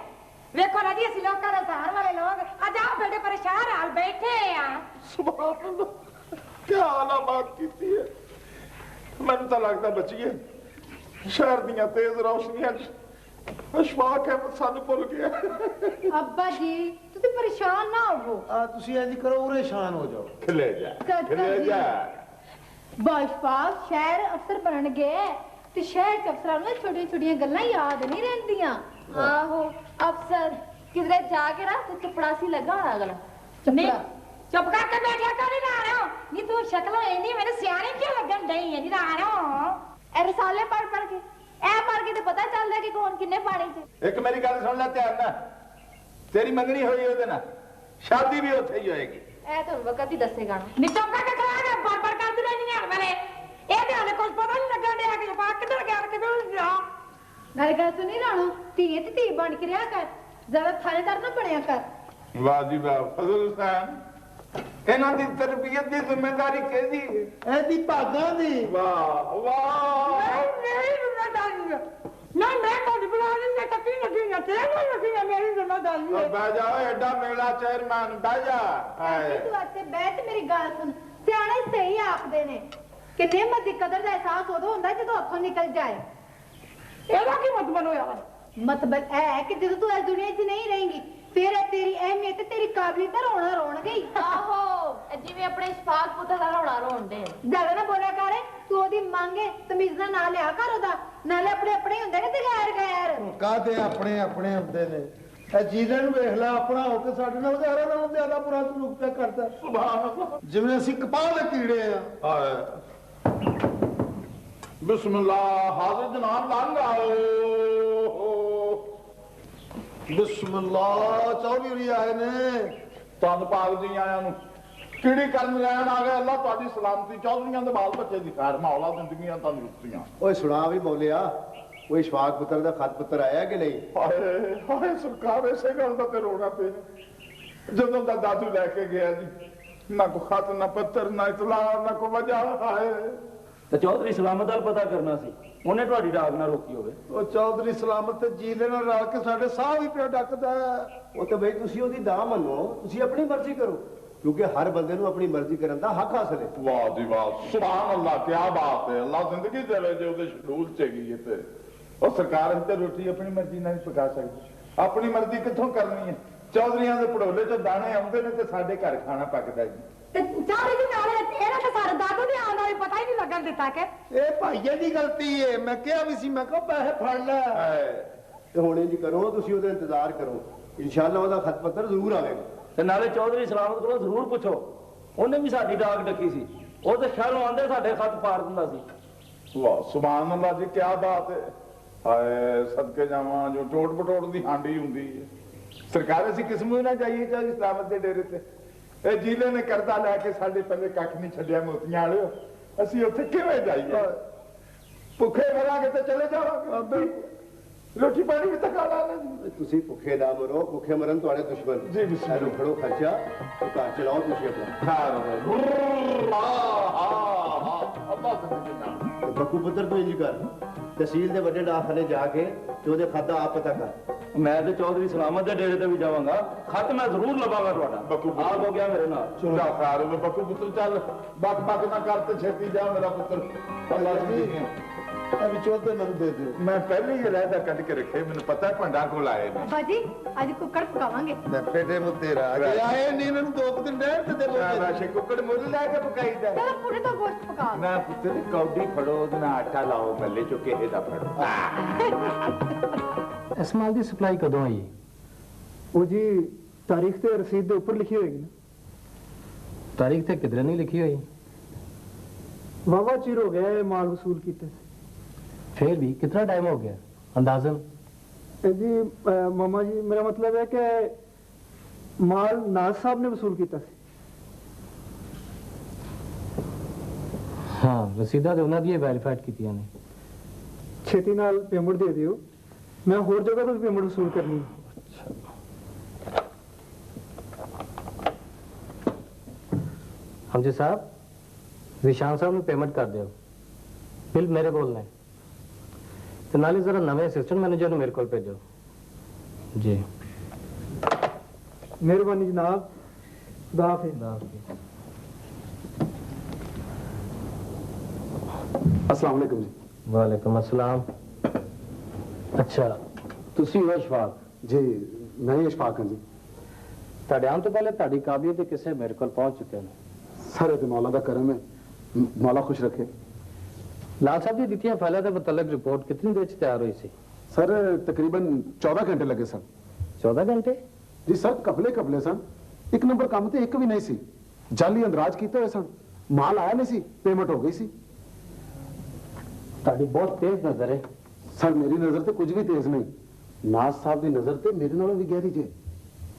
ਵੇਖੋ ਨਾ ਜੀ ਅਸੀਂ ਲੋਕਾਂ ਦੇ ਸਹਾਰ ਵਾਲੇ ਲੋਕ ਅੱਜ ਆਪ ਬੇਟੇ ਪਰੇਸ਼ਾਨ ਹਾਲ ਬੈਠੇ ਆ ਸੁਭਾਨ ਅੱਲਾਹ ਕੀ ਆਲਾਮਾਤ ਕੀਤੀ ਹੈ ਮੈਨੂੰ ਤਾਂ ਲੱਗਦਾ ਬੱਚੀਏ ਸ਼ਹਿਰ ਦੀਆਂ ਤੇਜ਼ ਰੌਸ਼ਨੀਆਂ ਅਸ਼ਫਾਕ ਅਹਿਮਦ ਸਾਨੂੰ ਭੁੱਲ ਗਿਆ ਅੱਬਾ ਜੀ ਤੁਸੀਂ ਪਰੇਸ਼ਾਨ ਨਾ ਹੋਵੋ ਆ ਤੁਸੀਂ ਇੰਜ ਕਰੋ ਉਰੇ ਸ਼ਾਨ ਹੋ ਜਾਓ ਖਿਲੇ ਜਾ ਬਾਸ਼ਫਾਕ ਸ਼ਹਿਰ ਅਫਸਰ ਬਣਨ ਗਏ ਤੇ ਸ਼ਹਿਰ ਚ ਅਫਸਰਾਂ ਨੂੰ ਛੋਟੀਆਂ ਛੋਟੀਆਂ ਗੱਲਾਂ ਯਾਦ ਨਹੀਂ ਰਹਿੰਦੀਆਂ ਆਹੋ ਅਫਸਰ ਕਿਧਰੇ ਜਾ ਕੇ ਨਾ ਤੇ ਚਪੜਾਸੀ ਲੱਗਾ ਹੋਣਾ ਅਗਲਾ ਨਹੀਂ ਚੁੱਪ ਕਰਕੇ ਬੈਠਿਆ ਕਰ ਨਹੀਂ ਰਾਣੋ ਨਹੀਂ ਤੂੰ ਸ਼ਕਲੋਂ ਇੰਨੀ ਮੈਨੂੰ ਸਿਆਣੀ ਕਿਉਂ ਲੱਗਣ ਡਈ ਹੈ ਨਹੀਂ ਰਾਣੋ ਇਹ ਰਸਾਲੇ ਪੜ ਕੇ ਇਹ ਪੜ ਕੇ ਤੇ ਪਤਾ ਚੱਲਦਾ ਕਿ ਕੌਣ ਕਿੰਨੇ ਪਾਣੀ 'ਚ ਇੱਕ ਮੇਰੀ ਗੱਲ ਸੁਣ ਲੈ ਧਿਆਨ ਨਾਲ ਤੇਰੀ ਮੰਗਣੀ ਹੋਈ ਉਹਦੇ ਨਾਲ ਸ਼ਾਦੀ ਵੀ ਉੱਥੇ ਹੀ ਹੋਏਗੀ ਇਹ ਤੁਹਾਨੂੰ ਵਕਤ ਹੀ ਦੱਸੇਗਾ ਨਹੀਂ ਚੁੱਪ ਕਰਕੇ ਖੜਾ ਬੜ ਕਰਦੀ ਰਹਿੰਦੀ ਹੈ ਮੇਰੇ ਇਹਦੇ ਹਾਲੇ ਕੁਝ ਪਤਾ ਨਹੀਂ ਲੱਗਣ ਡਿਆ ਕਿ ਪਾ ਕਿੱਧਰ ਗਿਆ ਕਿੱਧਰ ਜਾ ਨਾਲੇ ਗੱਲ ਸੁਣੀ ਰਾਣੋ ਧੀਏ ਤੇ ਧੀ ਬਣ ਕੇ ਰਿਹਾ ਕਰ ਜ਼ਿਆਦਾ ਥਾਣੇਦਾਰ ਨਾ ਬਣਿਆ ਕਰ ਵਾਹ ਜੀ ਵਾਹ ਫਜ਼ਲ ਹੁਸੈਨ ਇਹਨਾਂ ਦੀ ਤਰਬੀਅਤ ਦੀ ਜ਼ਿੰਮੇਵਾਰੀ ਕਿਹਦੀ ਹੈ ਇਹਦੀ ਭਾਗਾਂ ਦੀ ਵਾਹ ਵਾਹ ਮੇਰੀ ਜ਼ਿੰਮੇਵਾਰੀ ਨਾ ਮੈਂ ਤੁਹਾਡੀ ਬੁਲਾਉਣੀ ਤੇ ਟੱਕੀ ਲੱਗੀ ਨਾ ਤੇਰੇ ਲੱਗੀ ਨਾ ਮੇਰੀ ਜ਼ਿੰਮੇਵਾਰੀ ਹੈ ਬਹਿ ਜਾ ਐਡਾ ਮੇਲਾ ਚੇਅਰਮੈਨ ਬਹਿ ਜਾ ਤੂੰ ਇੱਥੇ ਬਹਿ ਤੇ ਮੇਰੀ ਗੱਲ ਸੁਣ ਸਿਆਣੇ ਸਹੀ ਆਖਦੇ ਨੇ ਕਿ ਨਿਹਮਤ ਦੀ ਕਦਰ ਦਾ ਅਹਿਸਾਸ ਉਦੋਂ ਹੁੰਦਾ ਜਦੋਂ ਹੱਥੋਂ ਨਿਕਲ ਜਾਏ ਇਹਦਾ ਕੀ ਮਤਲਬ ਹੋਇਆ ਮਤਲਬ ਇਹ ਹੈ ਕਿ ਜਦੋਂ ਤੂੰ ਇਸ ਦੁਨੀਆ 'ਚ ਨਹੀਂ ਰਹੇਂਗੀ ਫਿਰ ਇਹ ਤੇਰੀ ਅਹਿਮੀਅਤ ਤੇ ਤੇਰੀ ਕਾਬਲੀਅਤ ਦਾ ਰੋਣਾ ਰੋਣਗੇ ਹੀ ਆਹੋ ਜਿਵੇਂ ਆਪਣੇ ਇਸ਼ਫਾਕ ਪੁੱਤਰ ਦਾ ਰੋਣਾ ਰੋਣਦੇ ਜ਼ਿਆਦਾ ਨਾ ਬੋਲਿਆ ਕਰ ਤੂੰ ਉਹਦੀ ਮੰਗੇ ਤਮੀਜ਼ ਨਾਲ ਨਾ ਲਿਆ ਕਰ ਉਹਦਾ ਨਾਲੇ ਆਪਣੇ ਆਪਣੇ ਹੁੰਦੇ ਨੇ ਤੇ ਗੈਰ ਗੈਰ ਕਾਹਦੇ ਆਪਣੇ ਆਪਣੇ ਹੁੰਦੇ ਨੇ ਇਹ ਜੀਦਨ ਨੂੰ ਵੇਖ ਲੈ ਆਪਣਾ ਹੋ ਕੇ ਸਾਡੇ ਨਾਲ ਗਾਰਾ ਨਾਲੋਂ ਜ਼ਿਆਦਾ ਬੁਰਾ ਸਲੂਕ ਪਿਆ ਕਰਦਾ ਸੁਭਾਨ ਅੱਲਾਹ ਜਿਵੇਂ ਅਸੀਂ ਕਪਾਹ ਦੇ ਕੀੜੇ ਆ ਬਿਸਮਿਲ੍ਲਾਹ ਹਾਜ਼ਰ ਜਨਾਬ ਲੰਘ ਆਓ ਬਿਸਮਿਲ੍ਲਾਹ ਚੌਧਰੀ ਆਏ ਨੇ ਤਨ ਪਾਕ ਜੀ ਆਇਆਂ ਨੂੰ ਕਿਹੜੀ ਕਰਨ ਲੈਣ ਆ ਗਏ ਅੱਲਾਹ ਤੁਹਾਡੀ ਸਲਾਮਤੀ ਚੌਧਰੀਆਂ ਦੇ ਬਾਲ ਬੱਚੇ ਦੀ ਖੈਰ ਮੌਲਾ ਜ਼ਿੰਦਗੀਆਂ ਤੰਦਰੁਸਤੀਆਂ ਓਏ ਸੁਣਾ ਵੀ ਮੌਲਿਆ ਕੋਈ ਇਸ਼ਫਾਕ ਪੁੱਤਰ ਦਾ ਖਤ ਪੁੱਤਰ ਆਇਆ ਕਿ ਨਹੀਂ ਹਾਏ ਹਾਏ ਸਰਕਾਰ ਇਸੇ ਗੱਲ ਦਾ ਤੇ ਰੋਣਾ ਪਿਆ ਜਦੋਂ ਦਾ ਦਾਦੂ ਲੈ ਕੇ ਗਿਆ ਜੀ ਨਾ ਕੋ ਖਤ ਨਾ ਪੱਤਰ ਨਾ ਇਤਲਾ ਨਾ ਕੋ ਵਜ੍ਹਾ ਹਾਏ ਤੇ ਚੌਧਰੀ ਸਲਾਮਤ ਦਾ ਪਤਾ ਕਰਨਾ ਸੀ ਉਹਨੇ ਤੁਹਾਡੀ ਡਾਕ ਨਾ ਰੋਕੀ ਹੋਵੇ ਉਹ ਚੌਧਰੀ ਸਲਾਮਤ ਤੇ ਜੀਲੇ ਨਾਲ ਰਲ ਕੇ ਸਾਡੇ ਸਾਹ ਵੀ ਪਿਆ ਡੱਕਦਾ ਉਹ ਤੇ ਬਈ ਤੁਸੀਂ ਉਹਦੀ ਦਾ ਮੰਨੋ ਤੁਸੀਂ ਆਪਣੀ ਮਰਜ਼ੀ ਕਰੋ ਕਿਉਂਕਿ ਹਰ ਬੰਦੇ ਨੂੰ ਆਪਣੀ ਮਰਜ਼ੀ ਕਰਨ ਦਾ ਹੱਕ ਹਾਸਲ ਹੈ ਵਾਹ ਜੀ ਵਾਹ ਸੁਭਾਨ ਅੱਲਾਹ ਕੀ ਬਾਤ ਹੈ ਅੱਲਾਹ ਜ਼ਿੰਦਗੀ ਦੇਵੇ ਜੇ ਉਹਦੇ ਸ਼ਡੂਲ ਚ ਗਈ ਹੈ ਤੇ ਉਹ ਸਰਕਾਰ ਤੇ ਰੋਟੀ ਆਪਣੀ ਮਰਜ਼ੀ ਨਾਲ ਨਹੀਂ ਪਕਾ ਸਕਦੀ ਆਪਣੀ ਮਰਜ਼ੀ ਕਿੱਥੋਂ ਕਰਨੀ ਹੈ ਚੌਧਰੀਆਂ ਦੇ ਪੜੋਲੇ ਚ ਦਾਣੇ ਆਉਂਦੇ ਨੇ ਤੇ ਸਾਡੇ ਘਰ ਖਾਣਾ ਪੱਕਦਾ ਜੀ ਤੇ ਚਾਰੇ ਦੀ ਨਾਲੇ ਇਹਨੇ ਤਾਂ ਸਾਰੇ ਦਾਦੂ ਦੇ ਆਉਣ ਦਾ ਪਤਾ ਹੀ ਨਹੀਂ ਲੱਗਣ ਦਿੱਤਾ ਕਿ ਇਹ ਭਾਈਏ ਦੀ ਗਲਤੀ ਏ ਮੈਂ ਕਿਹਾ ਵੀ ਸੀ ਮੈਂ ਕਿਹਾ ਪੈਸੇ ਫੜ ਲੈ ਤੇ ਹੁਣ ਇੰਜ ਕਰੋ ਤੁਸੀਂ ਉਹਦਾ ਇੰਤਜ਼ਾਰ ਕਰੋ ਇਨਸ਼ਾਅੱਲਾ ਉਹਦਾ ਖਤ ਪੱਤਰ ਜ਼ਰੂਰ ਆਵੇਗਾ ਤੇ ਨਾਲੇ ਚੌਧਰੀ ਸਲਾਮਤ ਕੋਲੋਂ ਜ਼ਰੂਰ ਪੁੱਛੋ ਉਹਨੇ ਵੀ ਸਾਡੀ ਡਾਕ ਡੱਕੀ ਸੀ ਉਹ ਤੇ ਖਿਆਲੋਂ ਆਂਦੇ ਸਾਡੇ ਖਤ ਪਾੜ ਦਿੰਦਾ ਸੀ ਵਾਹ ਸੁਭਾਨ ਅੱਲਾਹ ਜੀ ਕੀ ਬਾਤ ਹੈ ਹਾਏ ਸਦਕੇ ਜਾਵਾਂ ਜੋ ਟੋਟ ਬਟੋਟ ਦੀ ਹਾਂਡੀ ਹੁੰਦੀ ਹੈ ਸਰਕਾਰ ਅਸੀਂ ਕਿਸ ਮੂੰਹ ਨਾਲ ਜਾਈਏ ਚਾਹੇ ਸਲਾਮਤ ਦੇ ਡੇਰੇ ਤੇ ਇਹ ਜ਼ਿਲ੍ਹੇ ਨੇ ਕਰਜ਼ਾ ਲੈ ਕੇ ਸਾਡੇ ਪੱਲੇ ਕੱਖ ਨਹੀਂ ਛੱਡਿਆ ਮੋਤੀਆਂ ਵਾਲਿਓ ਅਸੀਂ ਉੱਥੇ ਕਿਵੇਂ ਜਾਈਏ ਭੁੱਖੇ ਮਰਾਂਗੇ ਤੇ ਚਲੇ ਜਾਵਾਂਗੇ ਰੋਟੀ ਪਾਣੀ ਵੀ ਤਕਾ ਲਾਣਾ ਤੁਸੀਂ ਭੁੱਖੇ ਨਾ ਮਰੋ ਭੁੱਖੇ ਮਰਨ ਤੁਹਾਡੇ ਦੁਸ਼ਮਨ ਜੀ ਬਿਸਮਿਲ੍ਲਾਹ ਖੜੋ ਖਰਚਾ ਘਰ ਚਲਾਓ ਤੁਸੀਂ ਆਪਣਾ ਬੱਕੂ ਪੁੱਤਰ ਤੂੰ ਇੰਜ ਕਰ ਤਹਿਸੀਲ ਦੇ ਵੱਡੇ ਡਾਕਖਾਨੇ ਜਾ ਕੇ ਤੇ ਉਹਦੇ ਖਤ ਦਾ ਆਪ ਪਤਾ ਕਰ ਮੈਂ ਤੇ ਚੌਧਰੀ ਸਲਾਮਤ ਦੇ ਡੇਰੇ ਤੇ ਵੀ ਜਾਵਾਂਗਾ ਖਤ ਮੈਂ ਜ਼ਰੂਰ ਲਵਾਂਗਾ ਤੁਹਾਡਾ ਬੱਕੂ ਆਪ ਹੋ ਗਿਆ ਮੇਰੇ ਨਾਲ ਚੁੰਡਾ ਖਾਰ ਉਹ ਬੱਕੂ ਪੁੱਤਰ ਚੱਲ ਬੱਕ ਬੱਕ ਨਾ ਕਰ ਤੇ ਛੇਤੀ ਜਾ ਮੇਰਾ ਪੁੱਤਰ ਅੱਲਾ ਜੀ ਇਹ ਵਿੱਚੋਂ ਤੇ ਮੈਨੂੰ ਦੇ ਦਿਓ ਮੈਂ ਪਹਿਲੇ ਹੀ ਲੈਦਾ ਕੱਢ ਕੇ ਰੱਖੇ ਮੈਨੂੰ ਪਤਾ ਭੰਡਾ ਕੋਲ ਆਏ ਨੇ ਬਾਜੀ ਅੱਜ ਕੁੱਕੜ ਪਕਾਵਾਂਗੇ ਤੇ ਫੇਟੇ ਮੂੰ ਤੇਰਾ ਜੇ ਆਏ ਨਹੀਂ ਇਹਨਾਂ ਨੂੰ 2 ਦਿਨ ਰਹਿਣ ਤੇ ਦੇ ਰਾਸ਼ੇ ਕੁੱਕੜ ਮੁੱਲ ਲੈ ਕੇ ਪਕਾਈਦਾ ਚਲੋ ਪੂਰੇ ਤੋਂ ਗੋਸ਼ਤ ਪਕਾ ਮੈਂ ਪੁੱਤਰ ਕੌਡੀ ਫੜੋ ਉਹਦੇ ਨਾਲ ਆਟਾ ਲਾਓ ਮੱਲੇ ਚੋਂ ਕਿਸੇ ਦਾ ਫੜੋ ਇਸ ਮਾਲ ਦੀ ਸਪਲਾਈ ਕਦੋਂ ਆਈ ਉਹ ਜੀ ਤਾਰੀਖ ਤੇ ਰਸੀਦ ਦੇ ਉੱਪਰ ਲਿਖੀ ਹੋਏਗੀ ਨਾ ਤਾਰੀਖ ਤੇ ਕਿਧਰੇ ਨਹੀਂ ਲਿਖੀ ਹੋਈ ਵਾਵਾ ਚਿਰ ਹੋ ਗਿਆ ਇਹ ਮਾਲ ਵਸੂਲ ਕੀਤੇ फिर भी कितना टाइम हो गया अंदाजन जी मामा जी मेरा मतलब है कि माल नाज साहब ने वसूल किया हाँ रसीदा तो उन्होंने ये वेरीफाइड की ने छेती नाल पेमेंट दे दियो मैं होर जगह तो पेमेंट वसूल करनी हमजी साहब विशान साहब ने पेमेंट कर दियो बिल मेरे कोल ने ਤੇ ਨਾਲੇ ਜ਼ਰਾ ਨਵੇਂ ਅਸਿਸਟੈਂਟ ਮੈਨੇਜਰ ਨੂੰ ਮੇਰੇ ਕੋਲ ਭੇਜੋ जी मेहरबानी जनाब। खुदा हाफिज़। अस्सलाम वालेकुम जी। वालेकुम अस्सलाम। अच्छा ਤੁਸੀਂ ਹੋ ਇਸ਼ਫਾਕ ਜੀ? ਮੈਂ ਹੀ ਇਸ਼ਫਾਕ ਹਾਂ ਜੀ। ਤੁਹਾਡੇ ਆਉਣ ਤੋਂ ਪਹਿਲੇ ਤੁਹਾਡੀ ਕਾਬਲੀਅਤ ਦੇ ਕਿਸੇ ਮੇਰੇ ਕੋਲ ਪਹੁੰਚ ਚੁੱਕੇ ਨੇ। सर ये तो मौला का करम है, मौला खुश रखे। लाल साहब जी दित्तियां फाइलों के मुतल्लिक रिपोर्ट कितनी देर से तैयार हुई सी? सर तकरीबन 14 घंटे लगे सन। 14 घंटे? जी सर कपले कपले सन, एक नंबर काम ते एक भी नहीं सी, जाली अंदराज कीते हुए सन, माल आया नहीं सी, पेमेंट हो गई सी। ताड़ी बहुत तेज नजर है। सर मेरी नजर ते कुछ भी तेज नहीं, नाज साहब की नजर ते मेरे नालों भी गहरी जे।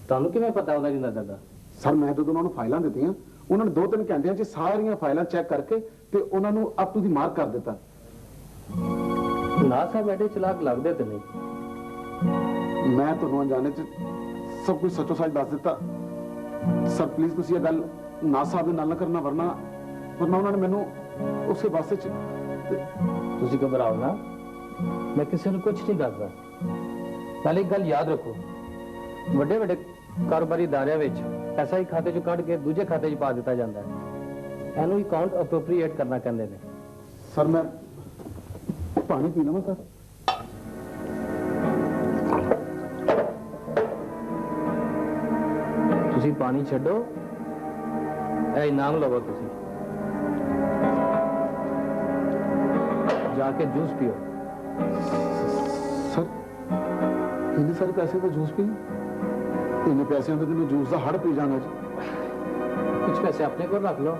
ਤੁਹਾਨੂੰ ਕਿਵੇਂ ਪਤਾ ਉਹਨਾਂ ਦੀ ਨਜ਼ਰ ਦਾ? ਸਰ ਮੈਂ ਜਦੋਂ ਉਹਨਾਂ ਨੂੰ ਫਾਈਲਾਂ ਦਿੱਤੀਆਂ, ਉਹਨਾਂ ਨੇ 2-3 ਘੰਟਿਆਂ 'ਚ ਸਾਰੀਆਂ ਫਾਈਲਾਂ ਚੈੱਕ ਕਰਕੇ ਤੇ ਉਹਨਾਂ ਨੂੰ ਅਪ ਟੂ ਦੀ ਮਾਰਕ ਕਰ ਦਿੱਤਾ। ਨਾ ਸਾਹਿਬ ਐਡੇ ਚਲਾਕ ਲੱਗਦੇ ਤੇ ਨਹੀਂ। ਮੈਂ ਤੁਹਾਨੂੰ ਅਣਜਾਣੇ 'ਚ ਸਭ ਕੁਝ ਸੱਚੋ ਸੱਚ ਦੱਸ ਦਿੱਤਾ। ਸਰ ਪਲੀਜ਼ ਤੁਸੀਂ ਇਹ ਗੱਲ ਨਾਜ ਸਾਹਿਬ ਦੇ ਨਾਲ ਨਾ ਕਰਨਾ, ਵਰਨਾ ਉਹਨਾਂ ਨੇ ਮੈਨੂੰ ਉਸੇ ਵਾਸਤੇ 'ਚ। ਤੁਸੀਂ ਘਬਰਾਓ ਨਾ, ਮੈਂ ਕਿਸੇ ਨੂੰ ਕੁਝ ਨਹੀਂ ਦੱਸਦਾ। ਨਾਲੇ ਇੱਕ ਗੱਲ ਯਾਦ ਰੱਖੋ, ਵੱਡੇ ਵੱਡੇ ਕਾਰੋਬਾਰੀ ਅਦਾਰਿਆਂ ਵਿੱਚ ਪੈਸਾ ਹੀ ਖਾਤੇ 'ਚੋਂ ਕੱਢ ਕੇ ਦੂਜੇ ਖਾਤੇ 'ਚ ਪਾ ਦਿੱਤਾ ਜਾਂਦਾ ਹੈ। ਇਹਨੂੰ ਅਕਾਊਂਟ ਅਪਰੋਪਰੀਏਟ ਕਰਨਾ ਕਹਿੰਦੇ ਨੇ। ਸਰ ਮੈਂ ਪਾਣੀ ਪੀ ਲਵਾਂ ਸਰ? ਤੁਸੀਂ ਪਾਣੀ ਛੱਡੋ, ਇਹ ਇਨਾਮ ਲਵੋ। ਤੁਸੀਂ ਜਾ ਕੇ ਜੂਸ ਪੀਓ। ਸਰ ਇੰਨੇ ਸਾਰੇ ਪੈਸੇ ਦਾ ਜੂਸ ਪੀ? ਇੰਨੇ ਪੈਸਿਆਂ ਦਾ ਮੈਂ ਜੂਸ ਦਾ ਹੜ ਪੀ ਜਾਣਾ ਜੀ। कुछ पैसे अपने को रख लो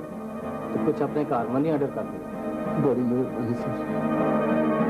तो कुछ अपने कार मनी ऑर्डर कर दो। बड़ी मेहरबानी सर।